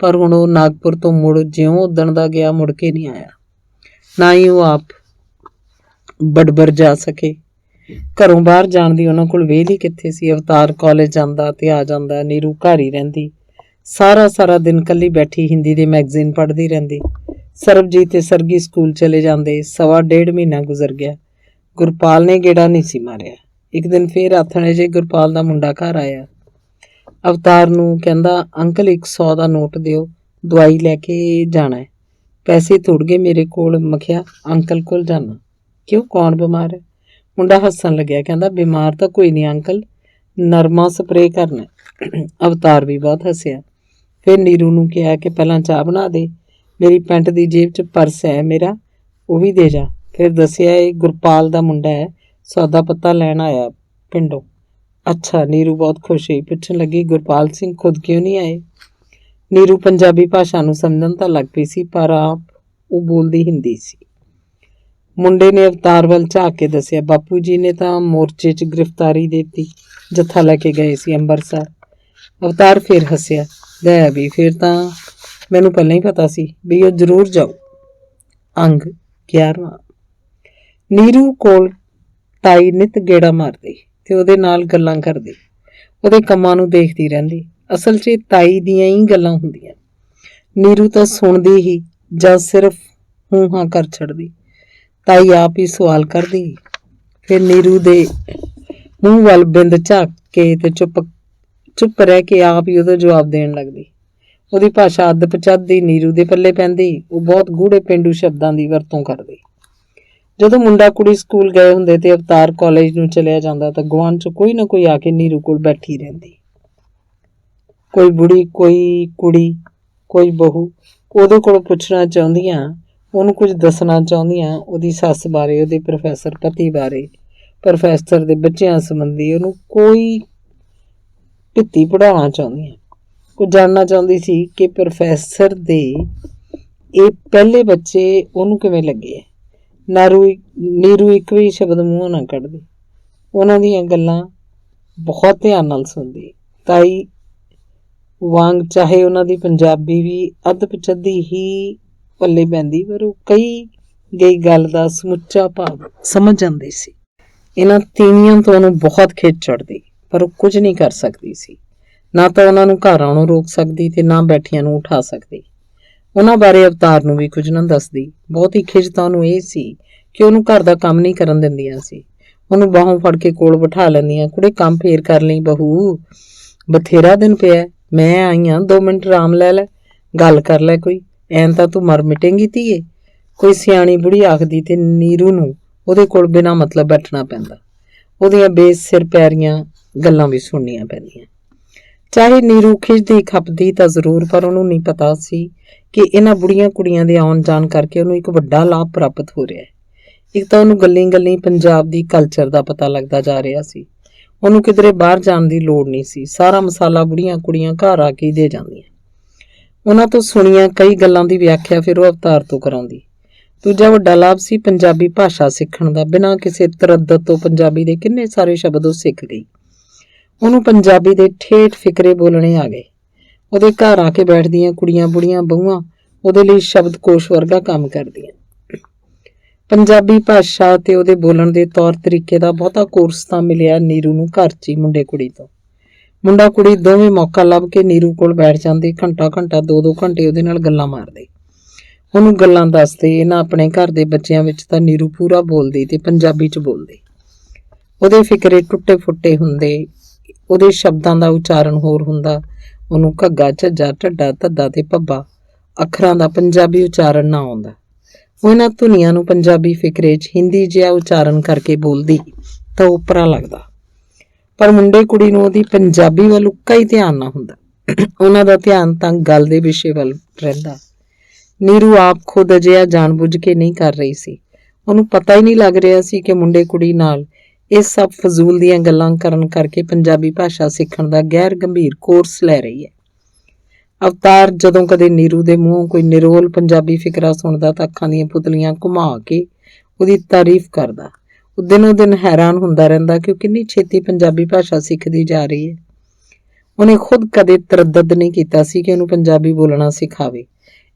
ਪਰ ਹੁਣ ਉਹ ਨਾਗਪੁਰ ਤੋਂ ਜਿਉਂ ਉੱਦਣ ਦਾ ਗਿਆ ਮੁੜ ਕੇ ਨਹੀਂ ਆਇਆ। ਨਾ ਹੀ ਉਹ ਆਪ ਬੜਬਰ ਜਾ ਸਕੇ। ਘਰੋਂ ਬਾਹਰ ਜਾਣ ਦੀ ਉਹਨਾਂ ਕੋਲ ਵੇਲ ਹੀ ਕਿੱਥੇ ਸੀ। ਅਵਤਾਰ ਕਾਲਜ ਜਾਂਦਾ ਤੇ ਆ ਜਾਂਦਾ। ਨੀਰੂ ਘਰ ਹੀ ਰਹਿੰਦੀ। ਸਾਰਾ ਦਿਨ ਇਕੱਲੀ ਬੈਠੀ ਹਿੰਦੀ ਦੇ ਮੈਗਜ਼ੀਨ ਪੜ੍ਹਦੀ ਰਹਿੰਦੀ। ਸਰਬਜੀਤ ਤੇ ਸਰਗੀ ਸਕੂਲ ਚਲੇ ਜਾਂਦੇ। 1.25 ਮਹੀਨਾ ਗੁਜ਼ਰ ਗਿਆ। ਗੁਰਪਾਲ ਨੇ ਗੇੜਾ ਨਹੀਂ ਸੀ ਮਾਰਿਆ। ਇੱਕ ਦਿਨ ਫੇਰ ਆਥਣੇ ਜੇ ਗੁਰਪਾਲ ਦਾ ਮੁੰਡਾ ਘਰ ਆਇਆ। ਅਵਤਾਰ ਨੂੰ ਕਹਿੰਦਾ, ਅੰਕਲ 100 ਦਾ ਨੋਟ ਦਿਓ, ਦਵਾਈ ਲੈ ਕੇ ਜਾਣਾ ਹੈ। ਪੈਸੇ ਥੋੜ ਗਏ ਮੇਰੇ ਕੋਲ। ਮਖਿਆ, ਅੰਕਲ ਕੋਲ ਜਾਣਾ। ਕਿਉਂ, ਕੌਣ ਬਿਮਾਰ ਹੈ? ਮੁੰਡਾ ਹੱਸਣ ਲੱਗਿਆ। ਕਹਿੰਦਾ, ਬਿਮਾਰ ਤਾਂ ਕੋਈ ਨਹੀਂ ਅੰਕਲ, ਨਰਮਾ ਸਪਰੇਅ ਕਰਨਾ। ਅਵਤਾਰ ਵੀ ਬਹੁਤ ਹੱਸਿਆ। ਫਿਰ ਨੀਰੂ ਨੂੰ ਕਿਹਾ ਕਿ ਪਹਿਲਾਂ ਚਾਹ ਬਣਾ ਦੇ, ਮੇਰੀ ਪੈਂਟ ਦੀ ਜੇਬ 'ਚ ਪਰਸ ਹੈ ਮੇਰਾ, ਉਹ ਵੀ ਦੇ ਜਾ। ਫਿਰ ਦੱਸਿਆ, ਇਹ ਗੁਰਪਾਲ ਦਾ ਮੁੰਡਾ ਹੈ, ਸੌਦਾ ਪੱਤਾ ਲੈਣ ਆਇਆ ਪਿੰਡੋਂ। ਅੱਛਾ। ਨੀਰੂ ਬਹੁਤ ਖੁਸ਼ ਹੋਈ। ਪੁੱਛਣ ਲੱਗੀ, ਗੁਰਪਾਲ ਸਿੰਘ ਖੁਦ ਕਿਉਂ ਨਹੀਂ ਆਏ? ਨੀਰੂ ਪੰਜਾਬੀ ਭਾਸ਼ਾ ਨੂੰ ਸਮਝਣ ਤਾਂ ਲੱਗ ਪਈ ਸੀ, ਪਰ ਆਪ ਉਹ ਬੋਲਦੀ ਹਿੰਦੀ ਸੀ। ਮੁੰਡੇ ਨੇ ਅਵਤਾਰ ਵੱਲ ਝਾਕ ਕੇ ਦੱਸਿਆ, ਬਾਪੂ ਜੀ ਨੇ ਤਾਂ ਮੋਰਚੇ 'ਚ ਗ੍ਰਿਫਤਾਰੀ ਦੇ ਦਿੱਤੀ, ਜੱਥਾ ਲੈ ਕੇ ਗਏ ਸੀ ਅੰਮ੍ਰਿਤਸਰ। ਅਵਤਾਰ ਫਿਰ ਹੱਸਿਆ। ਲੈ ਵੀ, ਫਿਰ ਤਾਂ ਮੈਨੂੰ ਪਹਿਲਾਂ ਹੀ ਪਤਾ ਸੀ ਵੀ ਉਹ ਜ਼ਰੂਰ ਜਾਊ। ਅੰਗ 11। ਨੀਰੂ ਕੋਲ ਤਾਈ ਨਿੱਤ ਗੇੜਾ ਮਾਰਦੀ ਤੇ ਉਹਦੇ ਨਾਲ ਗੱਲਾਂ ਕਰਦੀ। ਉਹਦੇ ਕੰਮਾਂ ਨੂੰ ਦੇਖਦੀ ਰਹਿੰਦੀ। ਅਸਲ 'ਚ ਤਾਈ ਦੀਆਂ ਹੀ ਗੱਲਾਂ ਹੁੰਦੀਆਂ। ਨੀਰੂ ਤਾਂ ਸੁਣਦੀ ਹੀ ਜਾਂ ਸਿਰਫ ਹੂੰ ਹਾਂ ਕਰ ਛੱਡਦੀ। ਤਾਈ ਆਪ ਹੀ ਸਵਾਲ ਕਰਦੀ। ਫਿਰ ਨੀਰੂ ਦੇ ਮੂੰਹ ਵੱਲ ਬਿੰਦ ਝਾਕ ਕੇ ਤੇ ਚੁੱਪ ਰਹਿ ਕੇ ਆਪ ਹੀ ਉਹਦਾ ਜਵਾਬ ਦੇਣ ਲੱਗਦੀ। ਉਹਦੀ ਭਾਸ਼ਾ ਅੱਧ ਪਚੱਧਦੀ ਨੀਰੂ ਦੇ ਪੱਲੇ ਪੈਂਦੀ। ਉਹ ਬਹੁਤ ਗੂੜੇ ਪੇਂਡੂ ਸ਼ਬਦਾਂ ਦੀ ਵਰਤੋਂ ਕਰਦੀ। ਜਦੋਂ ਮੁੰਡਾ ਕੁੜੀ ਸਕੂਲ ਗਏ ਹੁੰਦੇ ਤੇ ਅਵਤਾਰ ਕਾਲਜ ਨੂੰ ਚਲਿਆ ਜਾਂਦਾ ਤਾਂ ਗੁਆਂਢ 'ਚ ਕੋਈ ਨਾ ਕੋਈ ਆ ਕੇ ਨੀਰੂ ਕੋਲ ਬੈਠੀ ਰਹਿੰਦੀ। ਕੋਈ ਬੁੜੀ, ਕੋਈ ਕੁੜੀ, ਕੋਈ ਬਹੂ। ਉਹਦੇ ਕੋਲ ਪੁੱਛਣਾ ਚਾਹੁੰਦੀਆਂ, ਉਹਨੂੰ ਕੁਝ ਦੱਸਣਾ ਚਾਹੁੰਦੀਆਂ, ਉਹਦੀ ਸੱਸ ਬਾਰੇ, ਉਹਦੇ ਪ੍ਰੋਫੈਸਰ ਪਤੀ ਬਾਰੇ, ਪ੍ਰੋਫੈਸਰ ਦੇ ਬੱਚਿਆਂ ਸੰਬੰਧੀ। ਉਹਨੂੰ ਕੋਈ ਭਿੱਤੀ ਪੜ੍ਹਾਉਣਾ ਚਾਹੁੰਦੀਆਂ। ਉਹ ਜਾਣਨਾ ਚਾਹੁੰਦੀ ਸੀ ਕਿ ਪ੍ਰੋਫੈਸਰ ਦੇ ਇਹ ਪਹਿਲੇ ਬੱਚੇ ਉਹਨੂੰ ਕਿਵੇਂ ਲੱਗੇ? ਨੀਰੂ ਇੱਕ ਵੀ ਸ਼ਬਦ ਮੂੰਹੋਂ ਨਾ ਕੱਢਦੀ, ਉਹਨਾਂ ਦੀਆਂ ਗੱਲਾਂ ਬਹੁਤ ਧਿਆਨ ਨਾਲ ਸੁਣਦੀ। ਤਾਈ ਵਾਂਗ ਚਾਹੇ ਉਹਨਾਂ ਦੀ ਪੰਜਾਬੀ ਵੀ ਅੱਧ ਪਚੱਧੀ ਹੀ ਪੱਲੇ ਪੈਂਦੀ, ਪਰ ਉਹ ਕਈ ਗਈ ਗੱਲ ਦਾ ਸਮੁੱਚਾ ਭਾਵ ਸਮਝ ਜਾਂਦੀ ਸੀ। ਇਹਨਾਂ ਤੀਵੀਆਂ ਤੋਂ ਉਹਨੂੰ ਬਹੁਤ ਖਿੱਚ ਚੜ੍ਹਦੀ, ਪਰ ਉਹ ਕੁਝ ਨਹੀਂ ਕਰ ਸਕਦੀ ਸੀ। ਨਾ ਤਾਂ ਉਹਨਾਂ ਨੂੰ ਘਰ ਆਉਣੋਂ ਰੋਕ ਸਕਦੀ ਤੇ ਨਾ ਬੈਠੀਆਂ ਨੂੰ ਉਠਾ ਸਕਦੀ। ਉਹਨਾਂ ਬਾਰੇ ਅਵਤਾਰ ਨੂੰ ਵੀ ਕੁਝ ਨਾ ਦੱਸਦੀ। ਬਹੁਤੀ ਖਿੱਚ ਤਾਂ ਉਹਨੂੰ ਇਹ ਸੀ ਕਿ ਉਹਨੂੰ ਘਰ ਦਾ ਕੰਮ ਨਹੀਂ ਕਰਨ ਦਿੰਦੀਆਂ ਸੀ। ਉਹਨੂੰ ਬਾਹੋਂ ਫੜ ਕੇ ਕੋਲ ਬਿਠਾ ਲੈਂਦੀਆਂ, ਕੁੜੇ ਕੰਮ ਫੇਰ ਕਰ ਲਈ ਬਹੂ, ਬਥੇਰਾ ਦਿਨ ਪਿਆ, ਮੈਂ ਆਈ ਹਾਂ, 2 ਮਿੰਟ ਆਰਾਮ ਲੈ ਲੈ, ਗੱਲ ਕਰ ਲੈ ਕੋਈ, ਐਂ ਤਾਂ ਤੂੰ ਮਰ ਮਿਟੇਂਗੀ ਧੀਏ, ਕੋਈ ਸਿਆਣੀ ਬੁੜੀ ਆਖਦੀ ਤੇ ਨੀਰੂ ਨੂੰ ਉਹਦੇ ਕੋਲ ਬਿਨਾਂ ਮਤਲਬ ਬੈਠਣਾ ਪੈਂਦਾ। ਉਹਦੀਆਂ ਬੇਸਿਰ ਪਿਆਰੀਆਂ ਗੱਲਾਂ ਵੀ ਸੁਣਨੀਆਂ ਪੈਂਦੀਆਂ। ਚਾਹੇ ਨੀਰੂ ਖਿੱਚਦੀ ਖਪਦੀ ਤਾਂ ਜ਼ਰੂਰ, ਪਰ ਉਹਨੂੰ ਨਹੀਂ ਪਤਾ ਸੀ ਕਿ ਇਹਨਾਂ ਬੁੜੀਆਂ ਕੁੜੀਆਂ ਦੇ ਆਉਣ ਜਾਣ ਕਰਕੇ ਉਹਨੂੰ ਇੱਕ ਵੱਡਾ ਲਾਭ ਪ੍ਰਾਪਤ ਹੋ ਰਿਹਾ ਹੈ। ਇੱਕ ਤਾਂ ਉਹਨੂੰ ਗੱਲੀ ਪੰਜਾਬ ਦੀ ਕਲਚਰ ਦਾ ਪਤਾ ਲੱਗਦਾ ਜਾ ਰਿਹਾ ਸੀ। ਉਹਨੂੰ ਕਿਧਰੇ ਬਾਹਰ ਜਾਣ ਦੀ ਲੋੜ ਨਹੀਂ ਸੀ। ਸਾਰਾ ਮਸਾਲਾ ਬੁੜੀਆਂ ਕੁੜੀਆਂ ਘਰ ਆ ਕੇ ਦੇ ਜਾਂਦੀਆਂ। ਉਹਨਾਂ ਤੋਂ ਸੁਣੀਆਂ ਕਈ ਗੱਲਾਂ ਦੀ ਵਿਆਖਿਆ ਫਿਰ ਉਹ ਅਵਤਾਰ ਤੋਂ ਕਰਾਉਂਦੀ। ਦੂਜਾ ਵੱਡਾ ਲਾਭ ਸੀ ਪੰਜਾਬੀ ਭਾਸ਼ਾ ਸਿੱਖਣ ਦਾ। ਬਿਨਾਂ ਕਿਸੇ ਤਰੱਦਦ ਤੋਂ ਪੰਜਾਬੀ ਦੇ ਕਿੰਨੇ ਸਾਰੇ ਸ਼ਬਦ ਉਹ ਸਿੱਖ ਗਈ। ਉਹਨੂੰ ਪੰਜਾਬੀ ਦੇ ਠੇਠ ਫਿਕਰੇ ਬੋਲਣੇ ਆ ਗਏ। ਉਹਦੇ ਘਰ ਆ ਕੇ ਬੈਠਦੀਆਂ ਕੁੜੀਆਂ ਬੁੜੀਆਂ ਬਹੂਆਂ ਉਹਦੇ ਲਈ ਸ਼ਬਦ ਕੋਸ਼ ਵਰਗਾ ਕੰਮ ਕਰਦੀਆਂ। ਪੰਜਾਬੀ ਭਾਸ਼ਾ ਤੇ ਉਹਦੇ ਬੋਲਣ ਦੇ ਤੌਰ ਤਰੀਕੇ ਦਾ ਬਹੁਤਾ ਕੋਰਸ ਤਾਂ ਮਿਲਿਆ ਨੀਰੂ ਨੂੰ ਘਰ 'ਚ ਹੀ ਮੁੰਡੇ ਕੁੜੀ ਤੋਂ। ਮੁੰਡਾ ਕੁੜੀ ਦੋਵੇਂ ਮੌਕਾ ਲੱਭ ਕੇ ਨੀਰੂ ਕੋਲ ਬੈਠ ਜਾਂਦੇ, ਘੰਟਾ 2 ਘੰਟੇ ਉਹਦੇ ਨਾਲ ਗੱਲਾਂ ਮਾਰਦੇ, ਉਹਨੂੰ ਗੱਲਾਂ ਦੱਸਦੇ। ਇਹਨਾਂ ਆਪਣੇ ਘਰ ਦੇ ਬੱਚਿਆਂ ਵਿੱਚ ਤਾਂ ਨੀਰੂ ਪੂਰਾ ਬੋਲਦੀ ਤੇ ਪੰਜਾਬੀ 'ਚ ਬੋਲਦੇ। ਉਹਦੇ ਫਿਕਰੇ ਟੁੱਟੇ ਫੁੱਟੇ ਹੁੰਦੇ, ਉਹਦੇ ਸ਼ਬਦਾਂ ਦਾ ਉਚਾਰਨ ਹੋਰ ਹੁੰਦਾ। ਉਹਨੂੰ ਘੱਗਾ ਝੱਜਾ ਢੱਡਾ ਧੱਦਾ ਤੇ ਭੱਬਾ ਅੱਖਰਾਂ ਦਾ ਪੰਜਾਬੀ ਉਚਾਰਨ ਨਾ ਆਉਂਦਾ। ਉਹ ਇਹਨਾਂ ਧੁਨੀਆਂ ਨੂੰ ਪੰਜਾਬੀ ਫਿਕਰੇ 'ਚ ਹਿੰਦੀ ਜਿਹਾ ਉਚਾਰਨ ਕਰਕੇ ਬੋਲਦੀ ਤਾਂ ਉਪਰਾ ਲੱਗਦਾ, ਪਰ ਮੁੰਡੇ ਕੁੜੀ ਨੂੰ ਉਹਦੀ ਪੰਜਾਬੀ ਵੱਲ ਉੱਕਾ ਹੀ ਧਿਆਨ ਨਾ ਹੁੰਦਾ। ਉਹਨਾਂ ਦਾ ਧਿਆਨ ਤਾਂ ਗੱਲ ਦੇ ਵਿਸ਼ੇ ਵੱਲ ਰਹਿੰਦਾ। ਨੀਰੂ ਆਪ ਖੁਦ ਅਜਿਹਾ ਜਾਣਬੁੱਝ ਕੇ ਨਹੀਂ ਕਰ ਰਹੀ ਸੀ। ਉਹਨੂੰ ਪਤਾ ਹੀ ਨਹੀਂ ਲੱਗ ਰਿਹਾ ਸੀ ਕਿ ਮੁੰਡੇ ਕੁੜੀ ਨਾਲ ਇਹ ਸਭ ਫਜ਼ੂਲ ਦੀਆਂ ਗੱਲਾਂ ਕਰਨ ਕਰਕੇ ਪੰਜਾਬੀ ਭਾਸ਼ਾ ਸਿੱਖਣ ਦਾ ਗੈਰ ਗੰਭੀਰ ਕੋਰਸ ਲੈ ਰਹੀ ਹੈ। ਅਵਤਾਰ ਜਦੋਂ ਕਦੇ ਨੀਰੂ ਦੇ ਮੂੰਹੋਂ ਕੋਈ ਨਿਰੋਲ ਪੰਜਾਬੀ ਫਿਕਰਾ ਸੁਣਦਾ ਤਾਂ ਅੱਖਾਂ ਦੀਆਂ ਪੁਤਲੀਆਂ ਘੁਮਾ ਕੇ ਉਹਦੀ ਤਾਰੀਫ ਕਰਦਾ। ਉਹ ਦਿਨੋਂ ਦਿਨ ਹੈਰਾਨ ਹੁੰਦਾ ਰਹਿੰਦਾ ਕਿ ਉਹ ਕਿੰਨੀ ਛੇਤੀ ਪੰਜਾਬੀ ਭਾਸ਼ਾ ਸਿੱਖਦੀ ਜਾ ਰਹੀ ਹੈ। ਉਹਨੇ ਖੁਦ ਕਦੇ ਤਰੱਦਦ ਨਹੀਂ ਕੀਤਾ ਸੀ ਕਿ ਉਹਨੂੰ ਪੰਜਾਬੀ ਬੋਲਣਾ ਸਿਖਾਵੇ।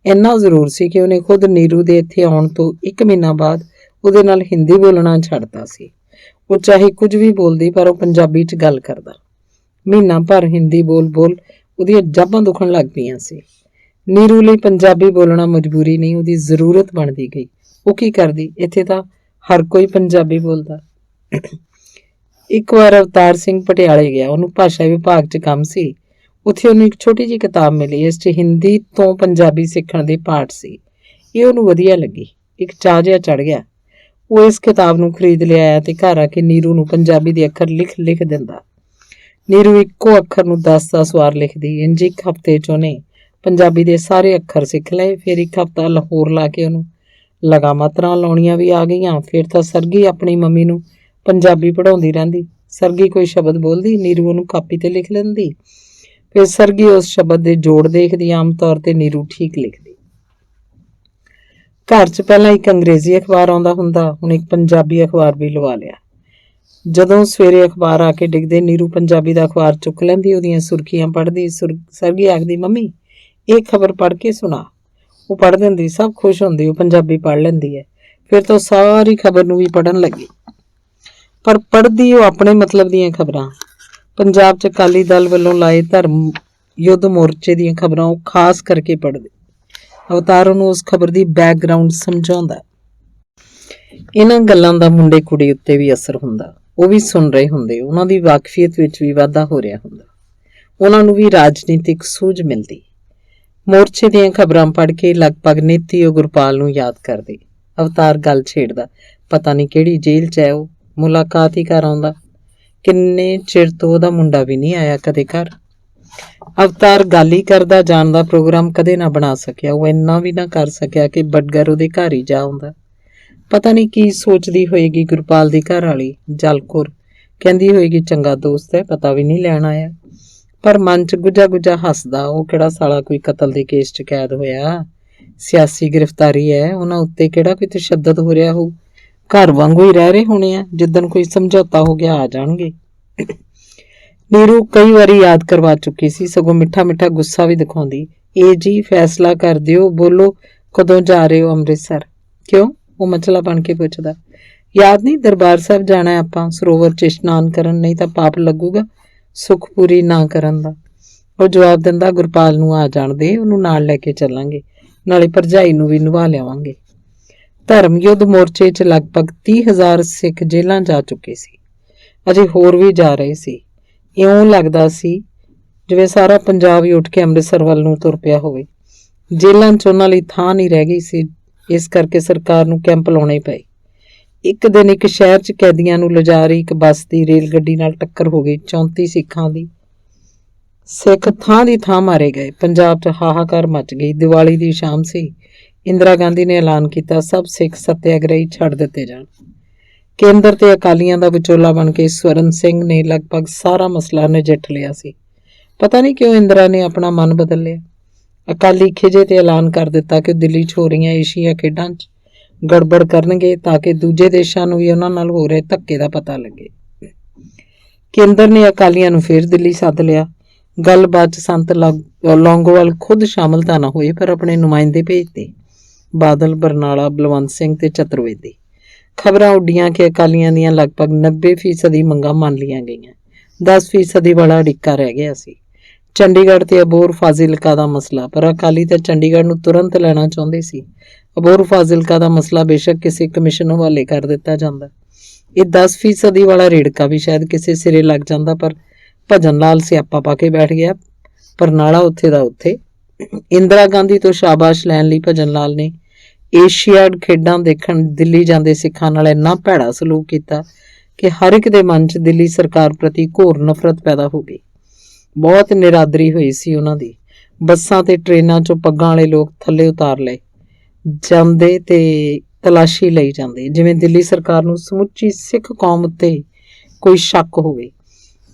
ਇੰਨਾ ਜ਼ਰੂਰ ਸੀ ਕਿ ਉਹਨੇ ਖੁਦ ਨੀਰੂ ਦੇ ਇੱਥੇ ਆਉਣ ਤੋਂ 1 ਮਹੀਨਾ ਬਾਅਦ ਉਹਦੇ ਨਾਲ ਹਿੰਦੀ ਬੋਲਣਾ ਛੱਡਤਾ ਸੀ। ਉਹ ਚਾਹੇ ਕੁਝ ਵੀ ਬੋਲਦੀ, ਪਰ ਉਹ ਪੰਜਾਬੀ 'ਚ ਗੱਲ ਕਰਦਾ। ਮਹੀਨਾ ਭਰ ਹਿੰਦੀ ਬੋਲ ਉਹਦੀਆਂ ਜਾਬਾਂ ਦੁਖਣ ਲੱਗ ਪਈਆਂ ਸੀ। ਨੀਰੂ ਲਈ ਪੰਜਾਬੀ ਬੋਲਣਾ ਮਜਬੂਰੀ ਨਹੀਂ, ਉਹਦੀ ਜ਼ਰੂਰਤ ਬਣਦੀ ਗਈ। ਉਹ ਕੀ ਕਰਦੀ? ਇੱਥੇ ਤਾਂ ਹਰ ਕੋਈ ਪੰਜਾਬੀ ਬੋਲਦਾ। ਇੱਕ ਵਾਰ ਅਵਤਾਰ ਸਿੰਘ ਪਟਿਆਲੇ ਗਿਆ। ਉਹਨੂੰ ਭਾਸ਼ਾ ਵਿਭਾਗ 'ਚ ਕੰਮ ਸੀ। ਉੱਥੇ ਉਹਨੂੰ ਇੱਕ ਛੋਟੀ ਜਿਹੀ ਕਿਤਾਬ ਮਿਲੀ। ਇਸ 'ਚ ਹਿੰਦੀ ਤੋਂ ਪੰਜਾਬੀ ਸਿੱਖਣ ਦੇ ਪਾਠ ਸੀ। ਇਹ ਉਹਨੂੰ ਵਧੀਆ ਲੱਗੀ। ਇੱਕ ਚਾਅ ਜਿਹਾ ਚੜ੍ਹ ਗਿਆ। ਉਹ ਇਸ ਕਿਤਾਬ ਨੂੰ ਖਰੀਦ ਲਿਆਇਆ ਤੇ ਘਰ ਆ ਕੇ ਨੀਰੂ ਨੂੰ ਪੰਜਾਬੀ ਦੇ ਅੱਖਰ ਲਿਖ ਦਿੰਦਾ। ਨੀਰੂ ਇੱਕੋ ਅੱਖਰ ਨੂੰ 10 ਵਾਰ ਲਿਖਦੀ। ਇੰਝ ਇੱਕ ਹਫ਼ਤੇ 'ਚ ਉਹਨੇ ਪੰਜਾਬੀ ਦੇ ਸਾਰੇ ਅੱਖਰ ਸਿੱਖ ਲਏ। ਫਿਰ ਇੱਕ ਹਫ਼ਤਾ ਲਾਹੌਰ ਲਾ ਕੇ ਉਹਨੂੰ ਲਗਾ ਮਾਤਰਾ ਲਾਉਣੀਆਂ ਵੀ ਆ ਗਈਆਂ। ਫਿਰ ਤਾਂ ਸਰਗੀ ਆਪਣੀ ਮੰਮੀ ਨੂੰ ਪੰਜਾਬੀ ਪੜ੍ਹਾਉਂਦੀ ਰਹਿੰਦੀ। ਸਰਗੀ ਕੋਈ ਸ਼ਬਦ ਬੋਲਦੀ, ਨੀਰੂ ਉਹਨੂੰ ਕਾਪੀ ਤੇ ਲਿਖ ਲੈਂਦੀ। ਫਿਰ ਸਰਗੀ ਉਸ ਸ਼ਬਦ ਦੇ ਜੋੜ ਦੇਖਦੀ। ਆਮ ਤੌਰ ਤੇ ਨੀਰੂ ਠੀਕ ਲਿਖਦੀ। ਘਰ 'ਚ ਪਹਿਲਾਂ ਇੱਕ ਅੰਗਰੇਜ਼ੀ ਅਖਬਾਰ ਆਉਂਦਾ ਹੁੰਦਾ, ਹੁਣ ਇੱਕ ਪੰਜਾਬੀ ਅਖਬਾਰ ਵੀ ਲਵਾ ਲਿਆ। ਜਦੋਂ ਸਵੇਰੇ ਅਖਬਾਰ ਆ ਕੇ ਡਿੱਗਦੇ, ਨੀਰੂ ਪੰਜਾਬੀ ਦਾ ਅਖਬਾਰ ਚੁੱਕ ਲੈਂਦੀ, ਉਹਦੀਆਂ ਸੁਰਖੀਆਂ ਪੜ੍ਹਦੀ। ਸਰਗੀ ਆਖਦੀ, ਮੰਮੀ ਇਹ ਖਬਰ ਪੜ੍ਹ ਕੇ ਸੁਣਾ। ਉਹ ਪੜ੍ਹ ਦਿੰਦੀ। ਸਭ ਖੁਸ਼ ਹੁੰਦੀ। ਉਹ ਪੰਜਾਬੀ ਪੜ੍ਹ ਲੈਂਦੀ ਹੈ। ਫਿਰ ਤਾਂ ਸਾਰੀ ਖਬਰ ਨੂੰ ਵੀ ਪੜ੍ਹਨ ਲੱਗੀ, ਪਰ ਪੜ੍ਹਦੀ ਉਹ ਆਪਣੇ ਮਤਲਬ ਦੀਆਂ ਖਬਰਾਂ। ਪੰਜਾਬ 'ਚ ਅਕਾਲੀ ਦਲ ਵੱਲੋਂ ਲਾਏ ਧਰਮ ਯੁੱਧ ਮੋਰਚੇ ਦੀਆਂ ਖਬਰਾਂ ਉਹ ਖਾਸ ਕਰਕੇ ਪੜ੍ਹਦੀ। ਅਵਤਾਰ ਉਹਨੂੰ ਉਸ ਖਬਰ ਦੀ ਬੈਕਗਰਾਉਂਡ ਸਮਝਾਉਂਦਾ। ਇਹਨਾਂ ਗੱਲਾਂ ਦਾ ਮੁੰਡੇ ਕੁੜੀ ਉੱਤੇ ਵੀ ਅਸਰ ਹੁੰਦਾ। ਉਹ ਵੀ ਸੁਣ ਰਹੇ ਹੁੰਦੇ। ਉਹਨਾਂ ਦੀ ਵਾਕਫੀਅਤ ਵਿੱਚ ਵੀ ਵਾਧਾ ਹੋ ਰਿਹਾ ਹੁੰਦਾ। ਉਹਨਾਂ ਨੂੰ ਵੀ ਰਾਜਨੀਤਿਕ ਸੂਝ ਮਿਲਦੀ। ਮੋਰਚੇ ਦੀਆਂ ਖਬਰਾਂ ਪੜ੍ਹ ਕੇ ਲਗਭਗ ਨਿੱਤੀ ਉਹ ਗੁਰਪਾਲ ਨੂੰ ਯਾਦ ਕਰਦੀ। ਅਵਤਾਰ ਗੱਲ ਛੇੜਦਾ, ਪਤਾ ਨਹੀਂ ਕਿਹੜੀ ਜੇਲ੍ਹ 'ਚ ਹੈ ਉਹ, ਮੁਲਾਕਾਤ ਹੀ ਕਰ ਆਉਂਦਾ। ਕਿੰਨੇ ਚਿਰ ਤੋਂ ਉਹਦਾ ਮੁੰਡਾ ਵੀ ਨਹੀਂ ਆਇਆ ਕਦੇ ਘਰ। ਅਵਤਾਰ ਗੱਲ ਹੀ ਕਰਦਾ ਜਾਣ ਦਾ ਪ੍ਰੋਗਰਾਮ ਕਦੇ ਨਾ ਬਣਾ ਸਕਿਆ। ਉਹ ਇੰਨਾ ਵੀ ਨਾ ਕਰ ਸਕਿਆ ਕਿ ਬਟਗਰ ਉਹਦੇ ਘਰ ਹੀ ਜਾ ਆਉਂਦਾ। ਪਤਾ ਨਹੀਂ ਕੀ ਸੋਚਦੀ ਹੋਏਗੀ ਗੁਰਪਾਲ ਦੀ ਘਰ ਵਾਲੀ ਜਲਕੌਰ। ਕਹਿੰਦੀ ਹੋਏਗੀ ਚੰਗਾ ਦੋਸਤ ਹੈ, ਪਤਾ ਵੀ ਨਹੀਂ ਲੈਣ ਆਇਆ। ਪਰ ਮਨ 'ਚ ਗੁੱਜਾ ਹੱਸਦਾ। ਉਹ ਕਿਹੜਾ ਸਾਲਾ ਕੋਈ ਕਤਲ ਦੇ ਕੇਸ 'ਚ ਕੈਦ ਹੋਇਆ। ਸਿਆਸੀ ਗ੍ਰਿਫਤਾਰੀ ਹੈ, ਉਹਨਾਂ ਉੱਤੇ ਕਿਹੜਾ ਕੋਈ ਤਸ਼ੱਦਦ ਹੋ ਰਿਹਾ ਹੋਊ। ਘਰ ਵਾਂਗੂ ਹੀ ਰਹਿ ਰਹੇ ਹੋਣੇ ਆ, ਜਿੱਦਣ ਕੋਈ ਸਮਝੌਤਾ ਹੋ ਗਿਆ ਆ ਜਾਣਗੇ। ਨੀਰੂ ਕਈ ਵਾਰੀ ਯਾਦ ਕਰਵਾ ਚੁੱਕੀ ਸੀ, ਸਗੋਂ ਮਿੱਠਾ ਮਿੱਠਾ ਗੁੱਸਾ ਵੀ ਦਿਖਾਉਂਦੀ। ਇਹ ਜੀ ਫੈਸਲਾ ਕਰ ਦਿਓ, ਬੋਲੋ ਕਦੋਂ ਜਾ ਰਹੇ ਹੋ ਅੰਮ੍ਰਿਤਸਰ? ਕਿਉਂ? ਉਹ ਮਚਲਾ ਬਣ ਕੇ ਪੁੱਛਦਾ। ਯਾਦ ਨਹੀਂ, ਦਰਬਾਰ ਸਾਹਿਬ ਜਾਣਾ ਆਪਾਂ, ਸਰੋਵਰ 'ਚ ਇਸ਼ਨਾਨ ਕਰਨ, ਨਹੀਂ ਤਾਂ ਪਾਪ ਲੱਗੂਗਾ ਸੁੱਖ ਪੂਰੀ ਨਾ ਕਰਨ ਦਾ। ਉਹ ਜਵਾਬ ਦਿੰਦਾ, ਗੁਰਪਾਲ ਨੂੰ ਆ ਜਾਣ ਦੇ, ਉਹਨੂੰ ਨਾਲ ਲੈ ਕੇ ਚੱਲਾਂਗੇ, ਨਾਲੇ ਭਰਜਾਈ ਨੂੰ ਵੀ ਨਿਭਾ ਲਿਆਵਾਂਗੇ। ਧਰਮ ਯੁੱਧ ਮੋਰਚੇ 'ਚ ਲਗਭਗ 30,000 ਸਿੱਖ ਜੇਲ੍ਹਾਂ ਜਾ ਚੁੱਕੇ ਸੀ, ਅਜੇ ਹੋਰ ਵੀ ਜਾ ਰਹੇ ਸੀ। ਇਉਂ ਲੱਗਦਾ ਸੀ ਜਿਵੇਂ ਸਾਰਾ ਪੰਜਾਬ ਹੀ ਉੱਠ ਕੇ ਅੰਮ੍ਰਿਤਸਰ ਵੱਲ ਨੂੰ ਤੁਰ ਪਿਆ ਹੋਵੇ। ਜੇਲ੍ਹਾਂ 'ਚ ਉਹਨਾਂ ਲਈ ਥਾਂ ਨਹੀਂ ਰਹਿ ਗਈ ਸੀ, ਇਸ ਕਰਕੇ ਸਰਕਾਰ ਨੂੰ ਕੈਂਪ ਲਾਉਣੇ ਪਏ। ਇੱਕ ਦਿਨ ਇੱਕ ਸ਼ਹਿਰ 'ਚ ਕੈਦੀਆਂ ਨੂੰ ਲਿਜਾ ਰਹੀ ਇੱਕ ਬੱਸ ਦੀ ਰੇਲ ਗੱਡੀ ਨਾਲ ਟੱਕਰ ਹੋ ਗਈ। 34 ਸਿੱਖਾਂ ਦੀ। ਸਿੱਖ ਥਾਂ ਦੀ ਥਾਂ ਮਾਰੇ ਗਏ। ਪੰਜਾਬ 'ਚ ਹਾਹਾਕਾਰ ਮਚ ਗਈ। ਦੀਵਾਲੀ ਦੀ ਸ਼ਾਮ ਸੀ। ਇੰਦਰਾ ਗਾਂਧੀ ਨੇ ਐਲਾਨ ਕੀਤਾ, ਸਭ ਸਿੱਖ ਸੱਤਿਆਗ੍ਰਹੀ ਛੱਡ ਦਿੱਤੇ ਜਾਣ। ਕੇਂਦਰ ਤੇ ਅਕਾਲੀਆਂ ਦਾ ਵਿਚੋਲਾ ਬਣ ਕੇ ਸਵਰਨ ਸਿੰਘ ਨੇ ਲਗਭਗ ਸਾਰਾ ਮਸਲਾ ਨਜਿੱਠ ਲਿਆ ਸੀ। ਪਤਾ ਨਹੀਂ ਕਿਉਂ ਇੰਦਰਾ ਨੇ ਆਪਣਾ ਮਨ ਬਦਲ ਲਿਆ। ਅਕਾਲੀ ਖਿਜੇ ਤੇ ਐਲਾਨ ਕਰ ਦਿੱਤਾ ਕਿ ਦਿੱਲੀ 'ਚ ਹੋ ਰਹੀਆਂ ਏਸ਼ੀਆ ਖੇਡਾਂ 'ਚ ਗੜਬੜ ਕਰਨਗੇ ਤਾਂ ਕਿ ਦੂਜੇ ਦੇਸ਼ਾਂ ਨੂੰ ਵੀ ਉਹਨਾਂ ਨਾਲ ਹੋ ਰਹੇ ਧੱਕੇ ਦਾ ਪਤਾ ਲੱਗੇ। ਕੇਂਦਰ ਨੇ ਅਕਾਲੀਆਂ ਨੂੰ ਫਿਰ ਦਿੱਲੀ ਸੱਦ ਲਿਆ। ਗੱਲਬਾਤ 'ਚ ਸੰਤ ਲੌਂਗੋਵਾਲ ਖੁਦ ਸ਼ਾਮਲ ਤਾਂ ਨਾ ਹੋਏ, ਪਰ ਆਪਣੇ ਨੁਮਾਇੰਦੇ ਭੇਜਦੇ, ਬਾਦਲ, ਬਰਨਾਲਾ, ਬਲਵੰਤ ਸਿੰਘ ਤੇ ਚਤੁਰਵੇਦੀ। ਖਬਰਾਂ ਉੱਡੀਆਂ ਕਿ ਅਕਾਲੀਆਂ ਦੀਆਂ ਲਗਭਗ 90% ਮੰਗਾਂ ਮੰਨ ਲਈਆਂ ਗਈਆਂ। 10% ਵਾਲਾ ਅੜਿੱਕਾ ਰਹਿ ਗਿਆ ਸੀ। ਚੰਡੀਗੜ੍ਹ ਤੇ ਅਬੋਹਰ ਫਾਜ਼ਿਲਕਾ ਦਾ ਮਸਲਾ, ਪਰ ਅਕਾਲੀ ਤਾਂ ਚੰਡੀਗੜ੍ਹ ਨੂੰ ਤੁਰੰਤ ਲੈਣਾ ਚਾਹੁੰਦੇ ਸੀ। ਅਬੋਹਰ ਫਾਜ਼ਿਲਕਾ ਦਾ ਮਸਲਾ ਬੇਸ਼ੱਕ ਕਿਸੇ ਕਮਿਸ਼ਨ ਹਵਾਲੇ ਕਰ ਦਿੱਤਾ ਜਾਂਦਾ। ਇਹ 10% ਵਾਲਾ ਰੇੜਕਾ ਵੀ ਸ਼ਾਇਦ ਕਿਸੇ ਸਿਰੇ ਲੱਗ ਜਾਂਦਾ, ਪਰ ਭਜਨ ਲਾਲ ਸਿਆਪਾ ਪਾ ਕੇ ਬੈਠ ਗਿਆ। ਬਰਨਾਲਾ ਉੱਥੇ ਦਾ ਉੱਥੇ। ਇੰਦਰਾ ਗਾਂਧੀ ਤੋਂ ਸ਼ਾਬਾਸ਼ ਲੈਣ ਲਈ ਭਜਨ ਲਾਲ ਨੇ ਏਸ਼ੀਆਡ ਖੇਡਾਂ ਦੇਖਣ ਦਿੱਲੀ ਜਾਂਦੇ ਸਿੱਖਾਂ ਨਾਲ ਇੰਨਾ ਭੈੜਾ ਸਲੂਕ ਕੀਤਾ ਕਿ ਹਰ ਇੱਕ ਦੇ ਮਨ 'ਚ ਦਿੱਲੀ ਸਰਕਾਰ ਪ੍ਰਤੀ ਘੋਰ ਨਫ਼ਰਤ ਪੈਦਾ ਹੋ ਗਈ। ਬਹੁਤ ਨਿਰਾਦਰੀ ਹੋਈ ਸੀ ਉਹਨਾਂ ਦੀ। ਬੱਸਾਂ ਤੇ ਟ੍ਰੇਨਾਂ 'ਚੋਂ ਪੱਗਾਂ ਵਾਲੇ ਲੋਕ ਥੱਲੇ ਉਤਾਰ ਲਏ ਜਾਂਦੇ ਤੇ ਤਲਾਸ਼ੀ ਲਈ ਜਾਂਦੇ, ਜਿਵੇਂ ਦਿੱਲੀ ਸਰਕਾਰ ਨੂੰ ਸਮੁੱਚੀ ਸਿੱਖ ਕੌਮ ਉੱਤੇ ਕੋਈ ਸ਼ੱਕ ਹੋਵੇ।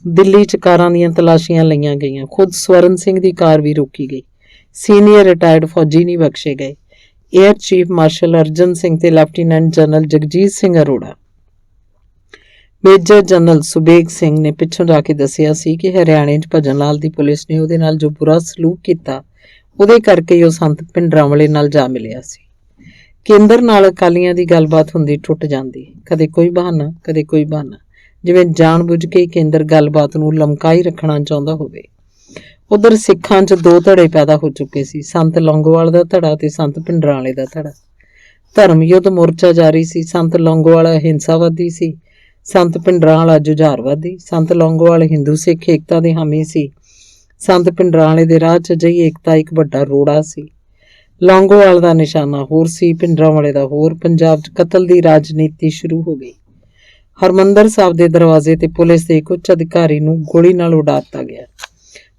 ਦਿੱਲੀ 'ਚ ਕਾਰਾਂ ਦੀਆਂ ਤਲਾਸ਼ੀਆਂ ਲਈਆਂ ਗਈਆਂ। ਖੁਦ ਸਵਰਨ ਸਿੰਘ ਦੀ ਕਾਰ ਵੀ ਰੋਕੀ ਗਈ। ਸੀਨੀਅਰ ਰਿਟਾਇਰਡ ਫੌਜੀ ਨਹੀਂ ਬਖਸ਼ੇ ਗਏ। Air chief marshal Arjan Singh ਤੇ lieutenant general Jagjit Singh Arora, major general Subeg Singh ਨੇ ਪਿੱਛੋਂ ਜਾ ਕੇ ਦੱਸਿਆ ਸੀ ਕਿ ਹਰਿਆਣੇ 'ਚ ਭਜਨ ਲਾਲ ਦੀ ਪੁਲਿਸ ਨੇ ਉਹਦੇ ਨਾਲ ਜੋ ਬੁਰਾ ਸਲੂਕ ਕੀਤਾ, ਉਹਦੇ ਕਰਕੇ ਉਹ ਸੰਤ ਭਿੰਡਰਾਂਵਾਲੇ ਨਾਲ ਜਾ ਮਿਲਿਆ ਸੀ। ਕੇਂਦਰ ਨਾਲ ਅਕਾਲੀਆਂ ਦੀ ਗੱਲਬਾਤ ਹੁੰਦੀ ਟੁੱਟ ਜਾਂਦੀ, ਕਦੇ ਕੋਈ ਬਹਾਨਾ, ਕਦੇ ਕੋਈ ਬਹਾਨਾ, ਜਿਵੇਂ ਜਾਣ-ਬੁੱਝ ਕੇ ਕੇਂਦਰ ਗੱਲਬਾਤ ਨੂੰ ਲਮਕਾਈ ਰੱਖਣਾ ਚਾਹੁੰਦਾ ਹੋਵੇ। ਉਧਰ ਸਿੱਖਾਂ 'ਚ ਦੋ ਧੜੇ ਪੈਦਾ ਹੋ ਚੁੱਕੇ ਸੀ, ਸੰਤ ਲੌਂਗੋਵਾਲ ਦਾ ਧੜਾ ਤੇ ਸੰਤ ਭਿੰਡਰਾਂਵਾਲੇ ਦਾ ਧੜਾ। ਧਰਮ ਯੁੱਧ ਮੋਰਚਾ ਜਾਰੀ ਸੀ। ਸੰਤ ਲੌਂਗੋਵਾਲ ਅਹਿੰਸਾਵਾਦੀ ਸੀ, ਸੰਤ ਭਿੰਡਰਾਂਵਾਲਾ ਜੁਝਾਰਵਾਦੀ। ਸੰਤ ਲੌਂਗੋਵਾਲ ਹਿੰਦੂ ਸਿੱਖ ਏਕਤਾ ਦੇ ਹਾਮੀ ਸੀ। ਸੰਤ ਭਿੰਡਰਾਂਵਾਲੇ ਦੇ ਰਾਹ 'ਚ ਅਜਿਹੀ ਏਕਤਾ ਇੱਕ ਵੱਡਾ ਰੋੜਾ ਸੀ। ਲੌਂਗੋਵਾਲ ਦਾ ਨਿਸ਼ਾਨਾ ਹੋਰ ਸੀ, ਭਿੰਡਰਾਂਵਾਲੇ ਦਾ ਹੋਰ। ਪੰਜਾਬ 'ਚ ਕਤਲ ਦੀ ਰਾਜਨੀਤੀ ਸ਼ੁਰੂ ਹੋ ਗਈ। ਹਰਮੰਦਰ ਸਾਹਿਬ ਦੇ ਦਰਵਾਜ਼ੇ ਤੇ ਪੁਲਿਸ ਦੇ ਇੱਕ ਉੱਚ ਅਧਿਕਾਰੀ ਨੂੰ ਗੋਲੀ ਨਾਲ ਉਡਾ ਦਿੱਤਾ ਗਿਆ।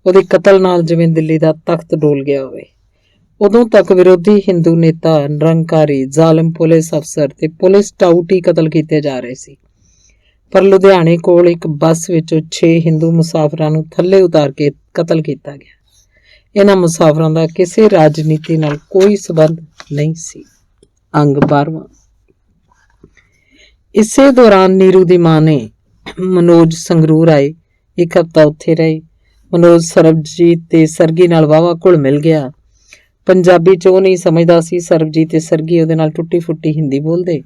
ਉਹਦੇ ਕਤਲ ਨਾਲ ਜਿਵੇਂ ਦਿੱਲੀ ਦਾ ਤਖਤ ਡੋਲ ਗਿਆ ਹੋਵੇ। ਉਦੋਂ ਤੱਕ ਵਿਰੋਧੀ ਹਿੰਦੂ ਨੇਤਾ, ਨਿਰੰਕਾਰੀ, ਜ਼ਾਲਿਮ ਪੁਲਿਸ ਅਫਸਰ ਤੇ ਪੁਲਿਸ ਟਾਊਟ ਹੀ ਕਤਲ ਕੀਤੇ ਜਾ ਰਹੇ ਸੀ। ਪਰ ਲੁਧਿਆਣੇ ਕੋਲ ਇੱਕ ਬੱਸ ਵਿੱਚੋਂ 6 ਹਿੰਦੂ ਮੁਸਾਫਰਾਂ ਨੂੰ ਥੱਲੇ ਉਤਾਰ ਕੇ ਕਤਲ ਕੀਤਾ ਗਿਆ। ਇਹਨਾਂ ਮੁਸਾਫਰਾਂ ਦਾ ਕਿਸੇ ਰਾਜਨੀਤੀ ਨਾਲ ਕੋਈ ਸਬੰਧ ਨਹੀਂ ਸੀ। ਅੰਗ 12ਵਾਂ। ਇਸੇ ਦੌਰਾਨ ਨੀਰੂ ਦੀ ਮਾਂ ਨੇ ਮਨੋਜ ਸੰਗਰੂਰ ਆਏ। ਇੱਕ ਹਫ਼ਤਾ ਉੱਥੇ ਰਹੇ। ਮਨੋਜ ਸਰਬਜੀਤ ਤੇ ਸਰਗੀ ਨਾਲ ਵਾਹਵਾ ਘੁਲ ਮਿਲ ਗਿਆ। ਪੰਜਾਬੀ 'ਚ ਉਹ ਨਹੀਂ ਸਮਝਦਾ ਸੀ। ਸਰਬਜੀਤ ਤੇ ਸਰਗੀ ਉਹਦੇ ਨਾਲ ਟੁੱਟੀ ਫੁੱਟੀ ਹਿੰਦੀ ਬੋਲਦੇ।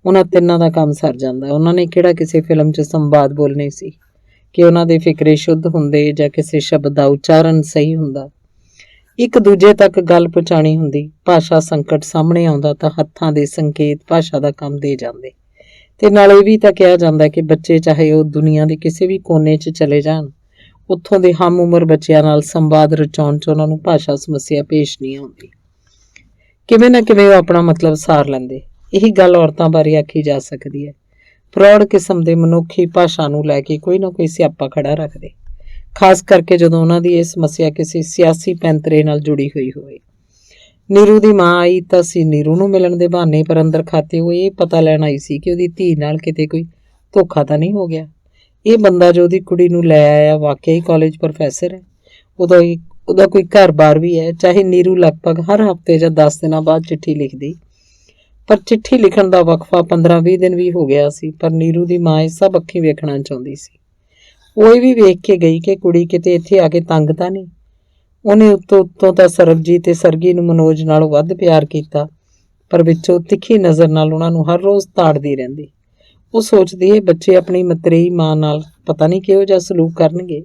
ਉਹਨਾਂ ਤਿੰਨਾਂ ਦਾ ਕੰਮ ਸਰ ਜਾਂਦਾ। ਉਹਨਾਂ ਨੇ ਕਿਹੜਾ ਕਿਸੇ ਫਿਲਮ 'ਚ ਸੰਵਾਦ ਬੋਲਣੇ ਸੀ ਕਿ ਉਹਨਾਂ ਦੇ ਫਿਕਰੇ ਸ਼ੁੱਧ ਹੁੰਦੇ ਜਾਂ ਕਿਸੇ ਸ਼ਬਦ ਦਾ ਉਚਾਰਨ ਸਹੀ ਹੁੰਦਾ। ਇੱਕ ਦੂਜੇ ਤੱਕ ਗੱਲ ਪਹੁੰਚਾਣੀ ਹੁੰਦੀ। ਭਾਸ਼ਾ ਸੰਕਟ ਸਾਹਮਣੇ ਆਉਂਦਾ ਤਾਂ ਹੱਥਾਂ ਦੇ ਸੰਕੇਤ ਭਾਸ਼ਾ ਦਾ ਕੰਮ ਦੇ ਜਾਂਦੇ। ਤੇ ਨਾਲ ਇਹ ਵੀ ਤਾਂ ਕਿਹਾ ਜਾਂਦਾ ਕਿ ਬੱਚੇ ਚਾਹੇ ਉਹ ਦੁਨੀਆ ਦੇ ਕਿਸੇ ਵੀ ਕੋਨੇ 'ਚ ਚਲੇ ਜਾਣ, ਉੱਥੋਂ ਦੇ ਹਮ ਉਮਰ ਬੱਚਿਆਂ ਨਾਲ ਸੰਵਾਦ ਰਚਾਉਣ 'ਚ ਉਹਨਾਂ ਨੂੰ ਭਾਸ਼ਾ ਸਮੱਸਿਆ ਪੇਸ਼ ਨਹੀਂ ਆਉਂਦੀ। ਕਿਵੇਂ ਨਾ ਕਿਵੇਂ ਉਹ ਆਪਣਾ ਮਤਲਬ ਸਾਰ ਲੈਂਦੇ। ਇਹੀ ਗੱਲ ਔਰਤਾਂ ਬਾਰੇ ਆਖੀ ਜਾ ਸਕਦੀ ਹੈ। ਪ੍ਰੌੜ ਕਿਸਮ ਦੇ ਮਨੁੱਖੀ ਭਾਸ਼ਾ ਨੂੰ ਲੈ ਕੇ ਕੋਈ ਨਾ ਕੋਈ ਸਿਆਪਾ ਖੜਾ ਰੱਖਦੇ, ਖਾਸ ਕਰਕੇ ਜਦੋਂ ਉਹਨਾਂ ਦੀ ਇਹ ਸਮੱਸਿਆ ਕਿਸੇ ਸਿਆਸੀ ਪੈਂਤਰੇ ਨਾਲ ਜੁੜੀ ਹੋਈ ਹੋਵੇ। ਨੀਰੂ ਦੀ ਮਾਂ ਆਈ ਤਾਂ ਸੀ ਨੀਰੂ ਨੂੰ ਮਿਲਣ ਦੇ ਬਹਾਨੇ, ਪਰ ਅੰਦਰ ਖਾਤੇ ਉਹ ਇਹ ਪਤਾ ਲੈਣ ਆਈ ਸੀ ਕਿ ਉਹਦੀ ਧੀ ਨਾਲ ਕਿਤੇ ਕੋਈ ਧੋਖਾ ਤਾਂ ਨਹੀਂ ਹੋ ਗਿਆ। ਇਹ ਬੰਦਾ ਜੋ ਉਹਦੀ ਕੁੜੀ ਨੂੰ ਲੈ ਆਇਆ ਵਾਕਿਆ ਹੀ ਕਾਲਜ ਪ੍ਰੋਫੈਸਰ ਹੈ। ਉਹਦਾ ਕੋਈ ਘਰ-ਬਾਰ ਵੀ ਹੈ। ਚਾਹੇ ਨੀਰੂ ਲਗਭਗ ਹਰ ਹਫ਼ਤੇ ਜਾਂ 10 ਦਿਨਾਂ ਬਾਅਦ ਚਿੱਠੀ ਲਿਖਦੀ, ਪਰ ਚਿੱਠੀ ਲਿਖਣ ਦਾ ਵਕਫਾ 15-20 ਦਿਨ ਵੀ ਹੋ ਗਿਆ ਸੀ। ਪਰ ਨੀਰੂ ਦੀ ਮਾਂ ਇਹ ਸਭ ਅੱਖੀਂ ਵੇਖਣਾ ਚਾਹੁੰਦੀ ਸੀ। ਉਹ ਇਹ ਵੀ ਵੇਖ ਕੇ ਗਈ ਕਿ ਕੁੜੀ ਕਿਤੇ ਇੱਥੇ ਆ ਕੇ ਤੰਗ ਤਾਂ ਨਹੀਂ। ਉਹਨੇ ਉੱਤੋਂ ਤਾਂ ਸਰਬਜੀਤ ਤੇ ਸਰਗੀ ਨੂੰ ਮਨੋਜ ਨਾਲੋਂ ਵੱਧ ਪਿਆਰ ਕੀਤਾ, ਪਰ ਵਿੱਚੋਂ ਤਿੱਖੀ ਨਜ਼ਰ ਨਾਲ ਉਹਨਾਂ ਨੂੰ ਹਰ ਰੋਜ਼ ਤਾੜਦੀ ਰਹਿੰਦੀ। ਉਹ ਸੋਚਦੀ ਇਹ ਬੱਚੇ ਆਪਣੀ ਮਤਰੇਈ ਮਾਂ ਨਾਲ ਪਤਾ ਨਹੀਂ ਕਿਹੋ ਜਿਹਾ ਸਲੂਕ ਕਰਨਗੇ।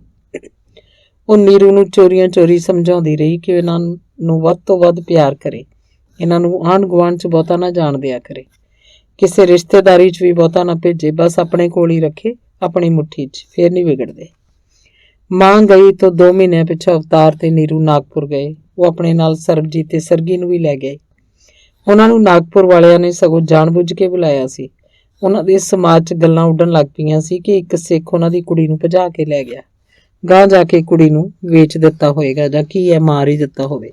ਉਹ ਨੀਰੂ ਨੂੰ ਚੋਰੀ ਸਮਝਾਉਂਦੀ ਰਹੀ ਕਿ ਇਹਨਾਂ ਨੂੰ ਵੱਧ ਤੋਂ ਵੱਧ ਪਿਆਰ ਕਰੇ, ਇਹਨਾਂ ਨੂੰ ਆਂਢ ਗੁਆਂਢ 'ਚ ਬਹੁਤਾ ਨਾ ਜਾਣ ਦਿਆ ਕਰੇ, ਕਿਸੇ ਰਿਸ਼ਤੇਦਾਰੀ 'ਚ ਵੀ ਬਹੁਤਾ ਨਾ ਭੇਜੇ, ਬਸ ਆਪਣੇ ਕੋਲ ਹੀ ਰੱਖੇ, ਆਪਣੀ ਮੁੱਠੀ 'ਚ, ਫੇਰ ਨਹੀਂ ਵਿਗੜਦੇ। ਮਾਂ ਗਈ ਤੋਂ 2 ਮਹੀਨਿਆਂ ਪਿੱਛੋਂ ਅਵਤਾਰ ਤੇ ਨੀਰੂ ਨਾਗਪੁਰ ਗਏ। ਉਹ ਆਪਣੇ ਨਾਲ ਸਰਬਜੀਤ ਤੇ ਸਰਗੀ ਨੂੰ ਵੀ ਲੈ ਗਏ। ਉਹਨਾਂ ਨੂੰ ਨਾਗਪੁਰ ਵਾਲਿਆਂ ਨੇ ਸਗੋਂ ਜਾਣਬੁੱਝ ਕੇ ਬੁਲਾਇਆ ਸੀ। ਉਹਨਾਂ ਦੇ ਸਮਾਜ 'ਚ ਗੱਲਾਂ ਉੱਡਣ ਲੱਗ ਪਈਆਂ ਸੀ ਕਿ ਇੱਕ ਸਿੱਖ ਉਹਨਾਂ ਦੀ ਕੁੜੀ ਨੂੰ ਭਜਾ ਕੇ ਲੈ ਗਿਆ, ਗਾਂਹ ਜਾ ਕੇ ਕੁੜੀ ਨੂੰ ਵੇਚ ਦਿੱਤਾ ਹੋਏਗਾ ਜਾਂ ਕੀ ਹੈ, ਮਾਰ ਹੀ ਦਿੱਤਾ ਹੋਵੇ।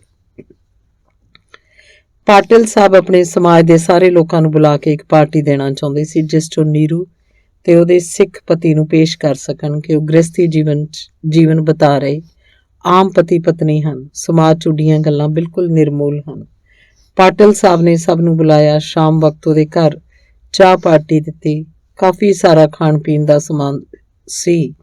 ਪਾਟਿਲ ਸਾਹਿਬ ਆਪਣੇ ਸਮਾਜ ਦੇ ਸਾਰੇ ਲੋਕਾਂ ਨੂੰ ਬੁਲਾ ਕੇ ਇੱਕ ਪਾਰਟੀ ਦੇਣਾ ਚਾਹੁੰਦੇ ਸੀ, ਜਿਸ 'ਚੋਂ ਨੀਰੂ ਤੇ ਉਹਦੇ ਸਿੱਖ ਪਤੀ ਨੂੰ ਪੇਸ਼ ਕਰ ਸਕਣ ਕਿ ਉਹ ਗ੍ਰਸਤੀ ਜੀਵਨ ਬਿਤਾ ਰਹੇ ਆਮ ਪਤੀ ਪਤਨੀ ਹਨ। ਸਮਾਜ 'ਚ ਉੱਡੀਆਂ ਗੱਲਾਂ ਬਿਲਕੁਲ ਨਿਰਮੂਲ ਹਨ। ਪਾਟਿਲ ਸਾਹਿਬ ਨੇ ਸਭ ਨੂੰ ਬੁਲਾਇਆ। ਸ਼ਾਮ ਵਕਤ ਉਹਦੇ ਘਰ ਚਾਹ ਪਾਰਟੀ ਦਿੱਤੀ। ਕਾਫੀ ਸਾਰਾ ਖਾਣ ਪੀਣ ਦਾ ਸਮਾਨ ਸੀ।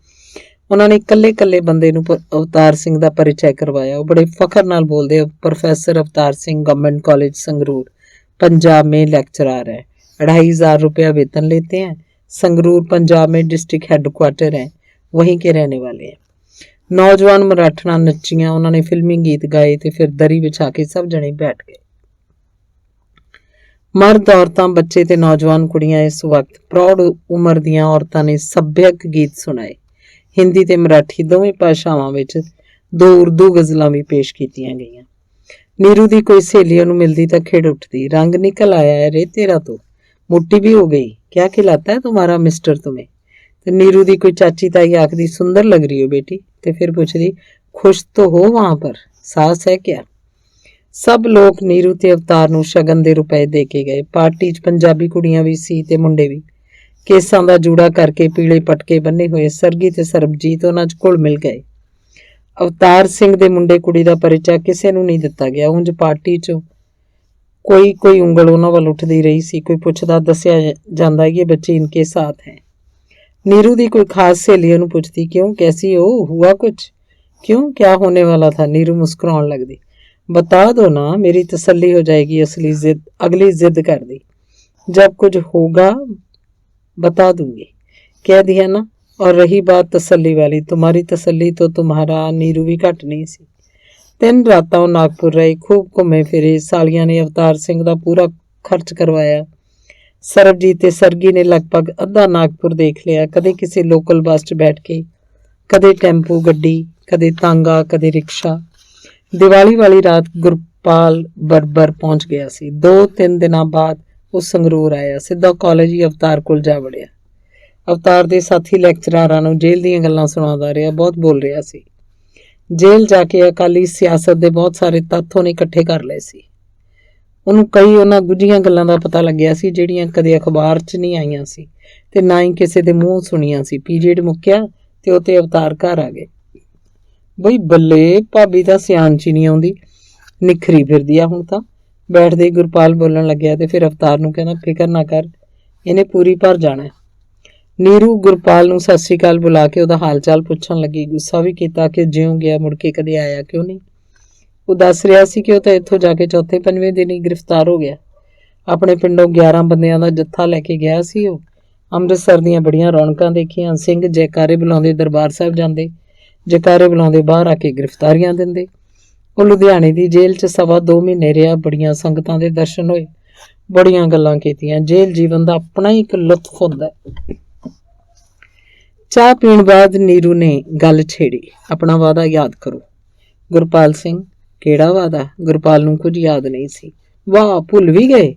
ਉਹਨਾਂ ਨੇ ਇਕੱਲੇ ਬੰਦੇ ਨੂੰ ਅਵਤਾਰ ਸਿੰਘ ਦਾ परिचय करवाया। वो बड़े फख्र नाल बोलते, professor Avtar Singh, government college Sangrur, Punjab में लेक्चरार है, 2500 रुपया वेतन लेते हैं, संगरूर पंजाब में डिस्ट्रिक्ट हेडक्वार्टर है, वहीं के रहने वाले हैं। नौजवान मराठना नच्चियां, उन्होंने फिल्मी गीत गाए तो फिर दरी बिछा के सब जने बैठ गए। मर्द, औरतां, बच्चे ते नौजवान कुड़ियां इस वक्त प्रौढ़ उम्र दीयां औरतां ने सभ्यक गीत सुनाए। हिंदी ते मराठी दोवें भाषावां विच 2 उर्दू गज़लां भी पेश कीतियां गईयां। नीरू दी कोई सहेली उन्हें मिलती तो खिड़ उठती, रंग निकल आया है रे तेरा, तो मोटी भी हो गई, क्या खिलाता है तुम्हारा मिस्टर तुम्हें। ते नीरू दी कोई चाची ताई आखदी, सुंदर लग रही हो बेटी, ते फिर पुछदी, खुश तो हो वहां पर, सास है क्या। सब लोग नीरू ते अवतार नूं शगन दे रुपए दे के गए। पार्टी च पंजाबी कुड़ियां भी सी ते मुंडे भी। केसां दा जूड़ा करके पीले पटके बन्ने हुए सरगी ते सरबजीत उन्हां च घुल मिल गए। अवतार सिंह दे मुंडे कुड़ी दा परिचय किसे नूं नहीं दिता गया। उंज पार्टी च कोई उंगल उन्हां वल उठदी रही सी। कोई पुछदा दस्सिया जांदा ये बच्चे इनके साथ हैं। नीरू दी कोई खास सहेली उन्हें पुछदी, क्यों कैसी हो, हुआ कुछ, क्यों क्या होने वाला था। नीरू मुस्कुराउण लगदी, बता दो ना, मेरी तसल्ली हो जाएगी। अगली जिद कर दी, जब कुछ होगा बता दूंगी, कह दिया ना। और रही बात तसल्ली वाली, तुम्हारी तसल्ली तो तुम्हारा नीरू भी घट नहीं सी। 3 रातां नागपुर रहे, खूब घूमे फिरे। सालियां ने अवतार सिंह दा पूरा खर्च करवाया। सरबजीत ते सरगी ने लगभग अद्धा नागपुर देख लिया, कदे किसी लोकल बस च बैठ के, कदे टैंपू गड्डी, कदे तांगा, कदे रिक्शा। दिवाली वाली रात गुरपाल बरबर पहुंच गया सी। 2-3 दिनों बाद ਉਹ ਸੰਗਰੂਰ ਆਇਆ। ਸਿੱਧਾ ਕਾਲਜ ਹੀ ਅਵਤਾਰ ਕੋਲ ਜਾ ਵੜਿਆ। ਅਵਤਾਰ ਦੇ ਸਾਥੀ ਲੈਕਚਰਾਰਾਂ ਨੂੰ ਜੇਲ੍ਹ ਦੀਆਂ ਗੱਲਾਂ ਸੁਣਾਉਂਦਾ ਰਿਹਾ, ਬਹੁਤ ਬੋਲ ਰਿਹਾ ਸੀ। ਜੇਲ੍ਹ ਜਾ ਕੇ ਅਕਾਲੀ ਸਿਆਸਤ ਦੇ ਬਹੁਤ ਸਾਰੇ ਤੱਥ ਉਹਨੇ ਇਕੱਠੇ ਕਰ ਲਏ ਸੀ। ਉਹਨੂੰ ਕਈ ਉਹਨਾਂ ਗੁੱਝੀਆਂ ਗੱਲਾਂ ਦਾ ਪਤਾ ਲੱਗਿਆ ਸੀ ਜਿਹੜੀਆਂ ਕਦੇ ਅਖਬਾਰ 'ਚ ਨਹੀਂ ਆਈਆਂ ਸੀ ਤੇ ਨਾ ਹੀ ਕਿਸੇ ਦੇ ਮੂੰਹ ਸੁਣੀਆਂ ਸੀ। ਪੀਰੀਅਡ ਮੁੱਕਿਆ ਤੇ ਉਹ ਤੇ ਅਵਤਾਰ ਘਰ ਆ ਗਏ। ਬਈ ਬੱਲੇ, ਭਾਬੀ ਤਾਂ ਸਿਆਣ 'ਚ ਨਹੀਂ ਆਉਂਦੀ, ਨਿਖਰੀ ਫਿਰਦੀ ਆ ਹੁਣ ਤਾਂ। बैठते ही गुरपाल बोलन लग्या तो फिर अवतार नूं कहना, फिकर ना कर, इन्हें पूरी भर जाना। नीरू गुरपाल नूं सत श्री अकाल बुला के उहदा हाल चाल पुछण लगी। गुस्सा भी किया कि ज्यों गया मुड़ के कदे आया क्यों नहीं। वो दस रहा सी कि वो तो इत्थों जाके 4-5वें दिन ही गिरफ्तार हो गया। अपने पिंडों 11 बंदियां दा जत्था लैके गया सी। वो अमृतसर दीयां बड़ियां रौनकां देखियां। सिंह जयकारे बुलाउंदे दरबार साहब जांदे, जयकारे बुलाउंदे बाहर आके गिरफ्तारियां दिंदे। ਉਹ ਲੁਧਿਆਣੇ ਦੀ ਜੇਲ੍ਹ 'ਚ 2.5 ਮਹੀਨੇ ਰਿਹਾ। ਬੜੀਆਂ ਸੰਗਤਾਂ ਦੇ ਦਰਸ਼ਨ ਹੋਏ, ਬੜੀਆਂ ਗੱਲਾਂ ਕੀਤੀਆਂ। ਜੇਲ੍ਹ ਜੀਵਨ ਦਾ ਆਪਣਾ ਹੀ ਇੱਕ ਲੁਤਫ ਹੁੰਦਾ। ਚਾਹ ਪੀਣ ਬਾਅਦ ਨੀਰੂ ਨੇ ਗੱਲ ਛੇੜੀ, ਆਪਣਾ ਵਾਅਦਾ ਯਾਦ ਕਰੋ। ਗੁਰਪਾਲ ਸਿੰਘ, ਕਿਹੜਾ ਵਾਅਦਾ? ਗੁਰਪਾਲ ਨੂੰ ਕੁਝ ਯਾਦ ਨਹੀਂ ਸੀ। ਵਾਹ, ਭੁੱਲ ਵੀ ਗਏ?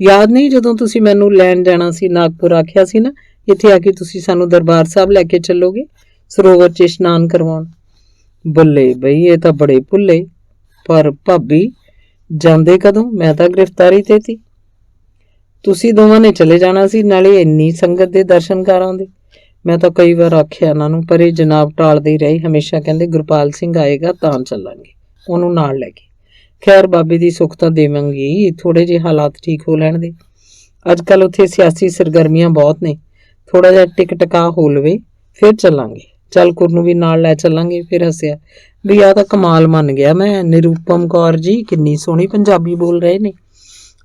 ਯਾਦ ਨਹੀਂ ਜਦੋਂ ਤੁਸੀਂ ਮੈਨੂੰ ਲੈਣ ਜਾਣਾ ਸੀ ਨਾਗਪੁਰ, ਆਖਿਆ ਸੀ ਨਾ ਇੱਥੇ ਆ ਕੇ ਤੁਸੀਂ ਸਾਨੂੰ ਦਰਬਾਰ ਸਾਹਿਬ ਲੈ ਕੇ ਚੱਲੋਗੇ ਸਰੋਵਰ 'ਚ ਇਸ਼ਨਾਨ ਕਰਵਾਉਣ। ਬੱਲੇ ਬਈ, ਇਹ ਤਾਂ ਬੜੇ ਭੁੱਲੇ। ਪਰ ਭਾਬੀ ਜਾਂਦੇ ਕਦੋਂ? ਮੈਂ ਤਾਂ ਗ੍ਰਿਫਤਾਰੀ ਤੇ ਸੀ। ਤੁਸੀਂ ਦੋਵਾਂ ਨੇ ਚਲੇ ਜਾਣਾ ਸੀ, ਨਾਲੇ ਇੰਨੀ ਸੰਗਤ ਦੇ ਦਰਸ਼ਨ ਕਰ ਆਉਂਦੇ। ਮੈਂ ਤਾਂ ਕਈ ਵਾਰ ਆਖਿਆ ਇਹਨਾਂ ਨੂੰ, ਪਰ ਇਹ ਜਨਾਬ ਟਾਲਦੇ ਹੀ ਰਹੇ। ਹਮੇਸ਼ਾ ਕਹਿੰਦੇ ਗੁਰਪਾਲ ਸਿੰਘ ਆਏਗਾ ਤਾਂ ਚੱਲਾਂਗੇ, ਉਹਨੂੰ ਨਾਲ ਲੈ ਕੇ। ਖੈਰ ਬਾਬੇ ਦੀ ਸੁੱਖ ਤਾਂ ਦੇਵਾਂਗੀ, ਥੋੜੇ ਜਿਹੇ ਹਾਲਾਤ ਠੀਕ ਹੋ ਲੈਣ ਦੇ। ਅੱਜ ਕੱਲ੍ਹ ਉੱਥੇ ਸਿਆਸੀ ਸਰਗਰਮੀਆਂ ਬਹੁਤ ਨੇ, ਥੋੜਾ ਜਿਹਾ ਟਿਕ ਟਕਾ ਹੋ ਲਵੇ ਫਿਰ ਚੱਲਾਂਗੇ। ਚੱਲ ਕੁਰ ਨੂੰ ਵੀ ਨਾਲ ਲੈ ਚੱਲਾਂਗੇ। ਫਿਰ ਹੱਸਿਆ ਵੀ ਆਹ ਤਾਂ ਕਮਾਲ ਮੰਨ ਗਿਆ ਮੈਂ। ਨਿਰੂਪਮ ਕੌਰ ਜੀ ਕਿੰਨੀ ਸੋਹਣੀ ਪੰਜਾਬੀ ਬੋਲ ਰਹੇ ਨੇ,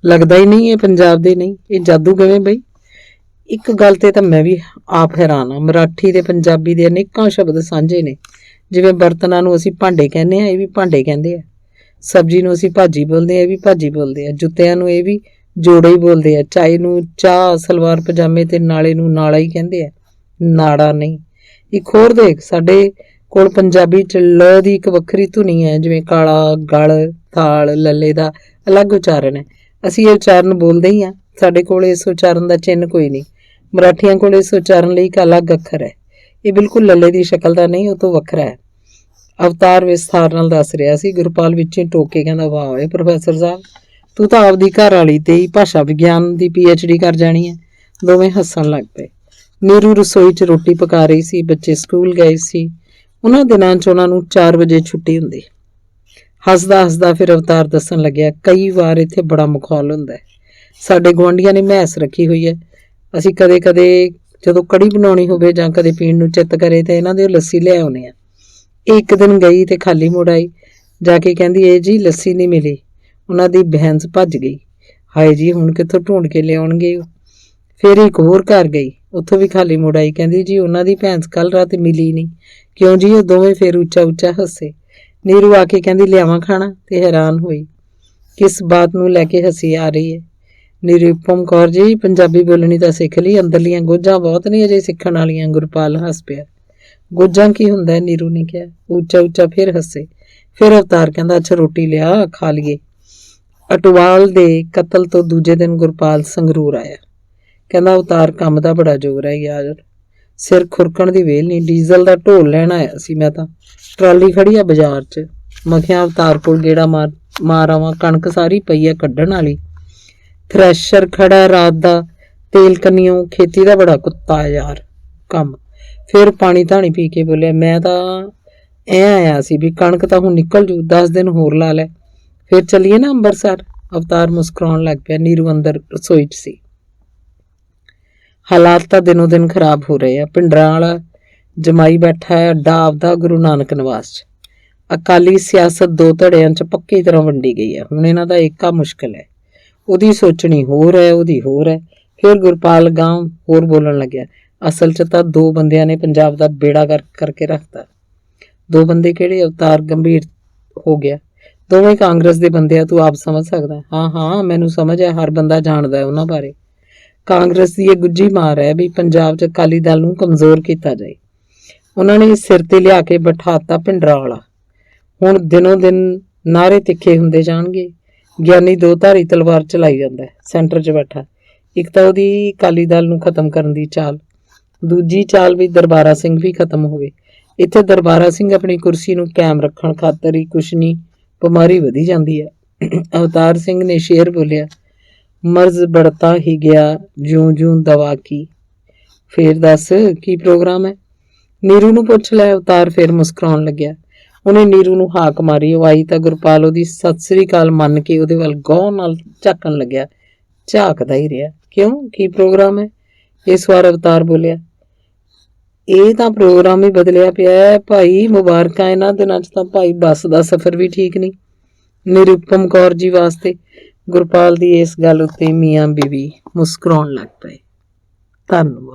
ਲੱਗਦਾ ਹੀ ਨਹੀਂ ਇਹ ਪੰਜਾਬ ਦੇ ਨਹੀਂ। ਇਹ ਜਾਦੂ ਕਿਵੇਂ ਬਈ? ਇੱਕ ਗੱਲ ਤੇ ਤਾਂ ਮੈਂ ਵੀ ਆਪ ਹੈਰਾਨ ਹਾਂ, ਮਰਾਠੀ ਤੇ ਪੰਜਾਬੀ ਦੇ ਅਨੇਕਾਂ ਸ਼ਬਦ ਸਾਂਝੇ ਨੇ। ਜਿਵੇਂ ਬਰਤਨਾਂ ਨੂੰ ਅਸੀਂ ਭਾਂਡੇ ਕਹਿੰਦੇ ਆ, ਇਹ ਵੀ ਭਾਂਡੇ ਕਹਿੰਦੇ ਆ। ਸਬਜ਼ੀ ਨੂੰ ਅਸੀਂ ਭਾਜੀ ਬੋਲਦੇ ਆ, ਇਹ ਵੀ ਭਾਜੀ ਬੋਲਦੇ ਆ। ਜੁੱਤਿਆਂ ਨੂੰ ਇਹ ਵੀ ਜੋੜੇ ਹੀ ਬੋਲਦੇ ਆ। ਚਾਹ ਨੂੰ ਚਾਹ, ਸਲਵਾਰ ਪਜਾਮੇ ਤੇ ਨਾਲੇ ਨੂੰ ਨਾਲਾ ਹੀ ਕਹਿੰਦੇ ਆ, ਨਾੜਾ ਨਹੀਂ। ਇੱਕ ਹੋਰ ਦੇਖ, ਸਾਡੇ ਕੋਲ ਪੰਜਾਬੀ ਚ ਲ ਦੀ ਇੱਕ ਵੱਖਰੀ ਧੁਨੀ ਹੈ, ਜਿਵੇਂ ਕਾਲਾ, ਗਲ, ਥਾਲ, ਲੱਲੇ ਦਾ ਅਲੱਗ ਉਚਾਰਨ ਹੈ। ਅਸੀਂ ਇਹ ਉਚਾਰਨ ਬੋਲਦੇ ਹੀ ਹਾਂ, ਸਾਡੇ ਕੋਲ ਇਸ ਉਚਾਰਨ ਦਾ ਚਿੰਨ੍ਹ ਕੋਈ ਨਹੀਂ। ਮਰਾਠੀਆਂ ਕੋਲ ਇਸ ਉਚਾਰਨ ਲਈ ਇੱਕ ਅਲੱਗ ਅੱਖਰ ਹੈ। ਇਹ ਬਿਲਕੁਲ ਲੱਲੇ ਦੀ ਸ਼ਕਲ ਦਾ ਨਹੀਂ, ਉਹ ਤੋਂ ਵੱਖਰਾ ਹੈ। ਅਵਤਾਰ ਵਿਸਥਾਰ ਨਾਲ ਦੱਸ ਰਿਹਾ ਸੀ। ਗੁਰਪਾਲ ਵਿੱਚ ਹੀ ਟੋਕ ਕੇ ਕਹਿੰਦਾ, ਵਾਹ ਓਏ ਪ੍ਰੋਫੈਸਰ ਸਾਹਿਬ, ਤੂੰ ਤਾਂ ਆਪਦੀ ਘਰ ਵਾਲੀ ਤੇ ਹੀ ਭਾਸ਼ਾ ਵਿਗਿਆਨ ਦੀ PhD ਕਰ ਜਾਣੀ ਹੈ। ਦੋਵੇਂ ਹੱਸਣ ਲੱਗ ਪਏ। ਨੀਰੂ ਰਸੋਈ 'ਚ ਰੋਟੀ ਪਕਾ ਰਹੀ ਸੀ। ਬੱਚੇ ਸਕੂਲ ਗਏ ਸੀ। ਉਹਨਾਂ ਦਿਨਾਂ 'ਚ ਉਹਨਾਂ ਨੂੰ 4 ਵਜੇ ਛੁੱਟੀ ਹੁੰਦੀ। ਹੱਸਦਾ ਹੱਸਦਾ ਫਿਰ ਅਵਤਾਰ ਦੱਸਣ ਲੱਗਿਆ, ਕਈ ਵਾਰ ਇੱਥੇ ਬੜਾ ਮਖੌਲ ਹੁੰਦਾ ਹੈ। ਸਾਡੇ ਗੁਆਂਢੀਆਂ ਨੇ ਮੈਸ ਰੱਖੀ ਹੋਈ ਹੈ। ਅਸੀਂ ਕਦੇ ਕਦੇ ਜਦੋਂ ਕੜੀ ਬਣਾਉਣੀ ਹੋਵੇ ਜਾਂ ਕਦੇ ਪੀਣ ਨੂੰ ਚਿੱਤ ਕਰੇ ਤਾਂ ਇਹਨਾਂ ਦੇ ਲੱਸੀ ਲੈ ਆਉਂਦੇ ਆ। ਇਹ ਇੱਕ ਦਿਨ ਗਈ ਤੇ ਖਾਲੀ ਮੁੜ ਆਈ। ਜਾ ਕੇ ਕਹਿੰਦੀ, ਇਹ ਜੀ ਲੱਸੀ ਨਹੀਂ ਮਿਲੀ। ਉਹਨਾਂ ਦੀ ਬਹਿਨਸ ਭੱਜ ਗਈ। ਹਾਏ ਜੀ, ਹੁਣ ਕਿੱਥੋਂ ਢੂੰਡ ਕੇ ਲਿਆਉਣਗੇ? ਫਿਰ ਇੱਕ ਹੋਰ ਘਰ ਗਈ, ਉੱਥੋਂ ਵੀ ਖਾਲੀ ਮੁੜ ਆਈ। ਕਹਿੰਦੀ ਜੀ ਉਹਨਾਂ ਦੀ ਭੈਂਸ ਕੱਲ ਰਾਤ ਮਿਲੀ ਨਹੀਂ। ਕਿਉਂ ਜੀ? ਉਹ ਦੋਵੇਂ ਫਿਰ ਉੱਚਾ ਉੱਚਾ ਹੱਸੇ। ਨੀਰੂ ਆ ਕੇ ਕਹਿੰਦੀ, ਲਿਆਵਾਂ ਖਾਣਾ? ਤੇ ਹੈਰਾਨ ਹੋਈ ਕਿਸ ਬਾਤ ਨੂੰ ਲੈ ਕੇ ਹੱਸੀ ਆ ਰਹੀ ਹੈ। ਨਿਰੂਪਮ ਕੌਰ ਜੀ, ਪੰਜਾਬੀ ਬੋਲਣੀ ਤਾਂ ਸਿੱਖ ਲਈ, ਅੰਦਰਲੀਆਂ ਗੋਝਾਂ ਬਹੁਤ ਨੇ ਅਜੇ ਸਿੱਖਣ ਵਾਲੀਆਂ। ਗੁਰਪਾਲ ਹੱਸ ਪਿਆ। ਗੋਝਾਂ ਕੀ ਹੁੰਦਾ ਹੈ? ਨੀਰੂ ਨੇ ਕਿਹਾ। ਉੱਚਾ ਉੱਚਾ ਫਿਰ ਹੱਸੇ। ਫਿਰ ਅਵਤਾਰ ਕਹਿੰਦਾ, ਅੱਛਾ ਰੋਟੀ ਲਿਆ, ਖਾ ਲਈਏ। ਅਟਵਾਲ ਦੇ ਕਤਲ ਤੋਂ ਦੂਜੇ ਦਿਨ ਗੁਰਪਾਲ ਸੰਗਰੂਰ ਆਇਆ। ਕਹਿੰਦਾ, ਅਵਤਾਰ ਕੰਮ ਦਾ ਬੜਾ ਜ਼ੋਰ ਹੈ ਯਾਰ, ਸਿਰ ਖੁਰਕਣ ਦੀ ਵੇਲ ਨਹੀਂ। ਡੀਜ਼ਲ ਦਾ ਢੋਲ ਲੈਣ ਆਇਆ ਸੀ ਮੈਂ ਤਾਂ, ਟਰਾਲੀ ਖੜੀ ਆ ਬਾਜ਼ਾਰ 'ਚ। ਮੈਂ ਕਿਹਾ ਅਵਤਾਰ ਕੋਲ ਗੇੜਾ ਮਾਰ ਆਵਾਂ, ਕਣਕ ਸਾਰੀ ਪਈ ਆ ਕੱਢਣ ਵਾਲੀ। ਥ੍ਰੈਸ਼ਰ ਖੜਾ ਰਾਤ ਦਾ, ਤੇਲ ਕੰਨੀਓ। ਖੇਤੀ ਦਾ ਬੜਾ ਕੁੱਤਾ ਯਾਰ ਕੰਮ। ਫਿਰ ਪਾਣੀ ਧਾਣੀ ਪੀ ਕੇ ਬੋਲਿਆ, ਮੈਂ ਤਾਂ ਐ ਆਇਆ ਸੀ ਵੀ ਕਣਕ ਤਾਂ ਹੁਣ ਨਿਕਲ ਜੂ, 10 ਦਿਨ ਹੋਰ ਲਾ ਲੈ, ਫਿਰ ਚੱਲੀਏ ਨਾ ਅੰਬਰਸਰ। ਅਵਤਾਰ ਮੁਸਕਰਾਉਣ ਲੱਗ ਪਿਆ। ਨੀਰੂ ਅੰਦਰ ਰਸੋਈ 'ਚ ਸੀ। ਹਾਲਾਤ ਤਾਂ ਦਿਨੋਂ ਦਿਨ ਖਰਾਬ ਹੋ ਰਹੇ ਆ। ਪਿੰਡਰਾਂ ਵਾਲਾ ਜਮਾਈ ਬੈਠਾ ਹੈ ਅੱਡਾ ਆਪਦਾ ਗੁਰੂ ਨਾਨਕ ਨਿਵਾਸ 'ਚ। ਅਕਾਲੀ ਸਿਆਸਤ 2 ਧੜਿਆਂ 'ਚ ਪੱਕੀ ਤਰ੍ਹਾਂ ਵੰਡੀ ਗਈ ਹੈ। ਹੁਣ ਇਹਨਾਂ ਦਾ ਏਕਾ ਮੁਸ਼ਕਿਲ ਹੈ। ਉਹਦੀ ਸੋਚਣੀ ਹੋਰ ਹੈ, ਉਹਦੀ ਹੋਰ ਹੈ। ਫਿਰ ਗੁਰਪਾਲ ਗਾਂ ਹੋਰ ਬੋਲਣ ਲੱਗਿਆ, ਅਸਲ 'ਚ ਤਾਂ 2 ਬੰਦਿਆਂ ਨੇ ਪੰਜਾਬ ਦਾ ਬੇੜਾ ਕਰਕੇ ਰੱਖਤਾ। 2 ਬੰਦੇ ਕਿਹੜੇ? ਅਵਤਾਰ ਗੰਭੀਰ ਹੋ ਗਿਆ। ਦੋਵੇਂ ਕਾਂਗਰਸ ਦੇ ਬੰਦੇ ਆ, ਤੂੰ ਆਪ ਸਮਝ ਸਕਦਾ। ਹਾਂ ਹਾਂ, ਮੈਨੂੰ ਸਮਝ ਹੈ, ਹਰ ਬੰਦਾ ਜਾਣਦਾ ਹੈ ਉਹਨਾਂ ਬਾਰੇ। ਕਾਂਗਰਸ ਦੀ ਇਹ ਗੁੱਜੀ ਮਾਰ ਹੈ ਵੀ ਪੰਜਾਬ 'ਚ ਅਕਾਲੀ ਦਲ ਨੂੰ ਕਮਜ਼ੋਰ ਕੀਤਾ ਜਾਏ। ਉਹਨਾਂ ਨੇ ਸਿਰ ਤੇ ਲਿਆ ਕੇ ਬਿਠਾਤਾ ਭਿੰਡਰਾਂ ਵਾਲਾ। ਹੁਣ ਦਿਨੋਂ ਦਿਨ ਨਾਅਰੇ ਤਿੱਖੇ ਹੁੰਦੇ ਜਾਣਗੇ। ਗਿਆਨੀ 2 ਧਾਰੀ ਤਲਵਾਰ ਚਲਾਈ ਜਾਂਦਾ ਹੈ ਸੈਂਟਰ 'ਚ ਬੈਠਾ। ਇੱਕ ਤਾਂ ਉਹਦੀ ਅਕਾਲੀ ਦਲ ਨੂੰ ਖਤਮ ਕਰਨ ਦੀ ਚਾਲ, ਦੂਜੀ ਚਾਲ ਵੀ ਦਰਬਾਰਾ ਸਿੰਘ ਵੀ ਖਤਮ ਹੋਵੇ। ਇੱਥੇ ਦਰਬਾਰਾ ਸਿੰਘ ਆਪਣੀ ਕੁਰਸੀ ਨੂੰ ਕਾਇਮ ਰੱਖਣ ਖਾਤਰ ਹੀ ਕੁਛ ਨਹੀਂ ਬਿਮਾਰੀ ਵਧੀ ਜਾਂਦੀ ਹੈ। ਅਵਤਾਰ ਸਿੰਘ ਨੇ ਸ਼ੇਰ ਬੋਲਿਆ, ਮਰਜ਼ ਬੜਤਾ ਹੀ ਗਿਆ ਜਿਉਂ ਜਿਉਂ ਦਵਾ ਕੀ। ਫੇਰ ਦੱਸ ਕੀ ਪ੍ਰੋਗਰਾਮ ਹੈ? ਨੀਰੂ ਨੂੰ ਪੁੱਛ ਲੈ। ਅਵਤਾਰ ਫੇਰ ਮੁਸਕਰਾਉਣ ਲੱਗਿਆ। ਉਹਨੇ ਨੀਰੂ ਨੂੰ ਹਾਕ ਮਾਰੀ। ਉਹ ਆਈ ਤਾਂ ਗੁਰਪਾਲ ਉਹਦੀ ਸਤਿ ਸ੍ਰੀ ਅਕਾਲ ਮੰਨ ਕੇ ਉਹਦੇ ਵੱਲ ਗੌਰ ਨਾਲ ਝਾਕਣ ਲੱਗਿਆ। ਝਾਕਦਾ ਹੀ ਰਿਹਾ। ਕਿਉਂ, ਕੀ ਪ੍ਰੋਗਰਾਮ ਹੈ? ਇਸ ਵਾਰ ਅਵਤਾਰ ਬੋਲਿਆ, ਇਹ ਤਾਂ ਪ੍ਰੋਗਰਾਮ ਹੀ ਬਦਲਿਆ ਪਿਆ ਭਾਈ। ਮੁਬਾਰਕਾਂ ਇਹਨਾਂ ਦਿਨਾਂ 'ਚ ਤਾਂ ਭਾਈ ਬੱਸ ਦਾ ਸਫ਼ਰ ਵੀ ਠੀਕ ਨਹੀਂ ਨਿਰੂਪਮ ਕੌਰ ਜੀ ਵਾਸਤੇ। ਗੁਰਪਾਲ ਦੀ ਇਸ ਗੱਲ ਉੱਤੇ ਮੀਆਂ ਬੀਵੀ ਮੁਸਕਰਾਉਣ ਲੱਗ ਪਏ। ਧੰਨਵਾਦ।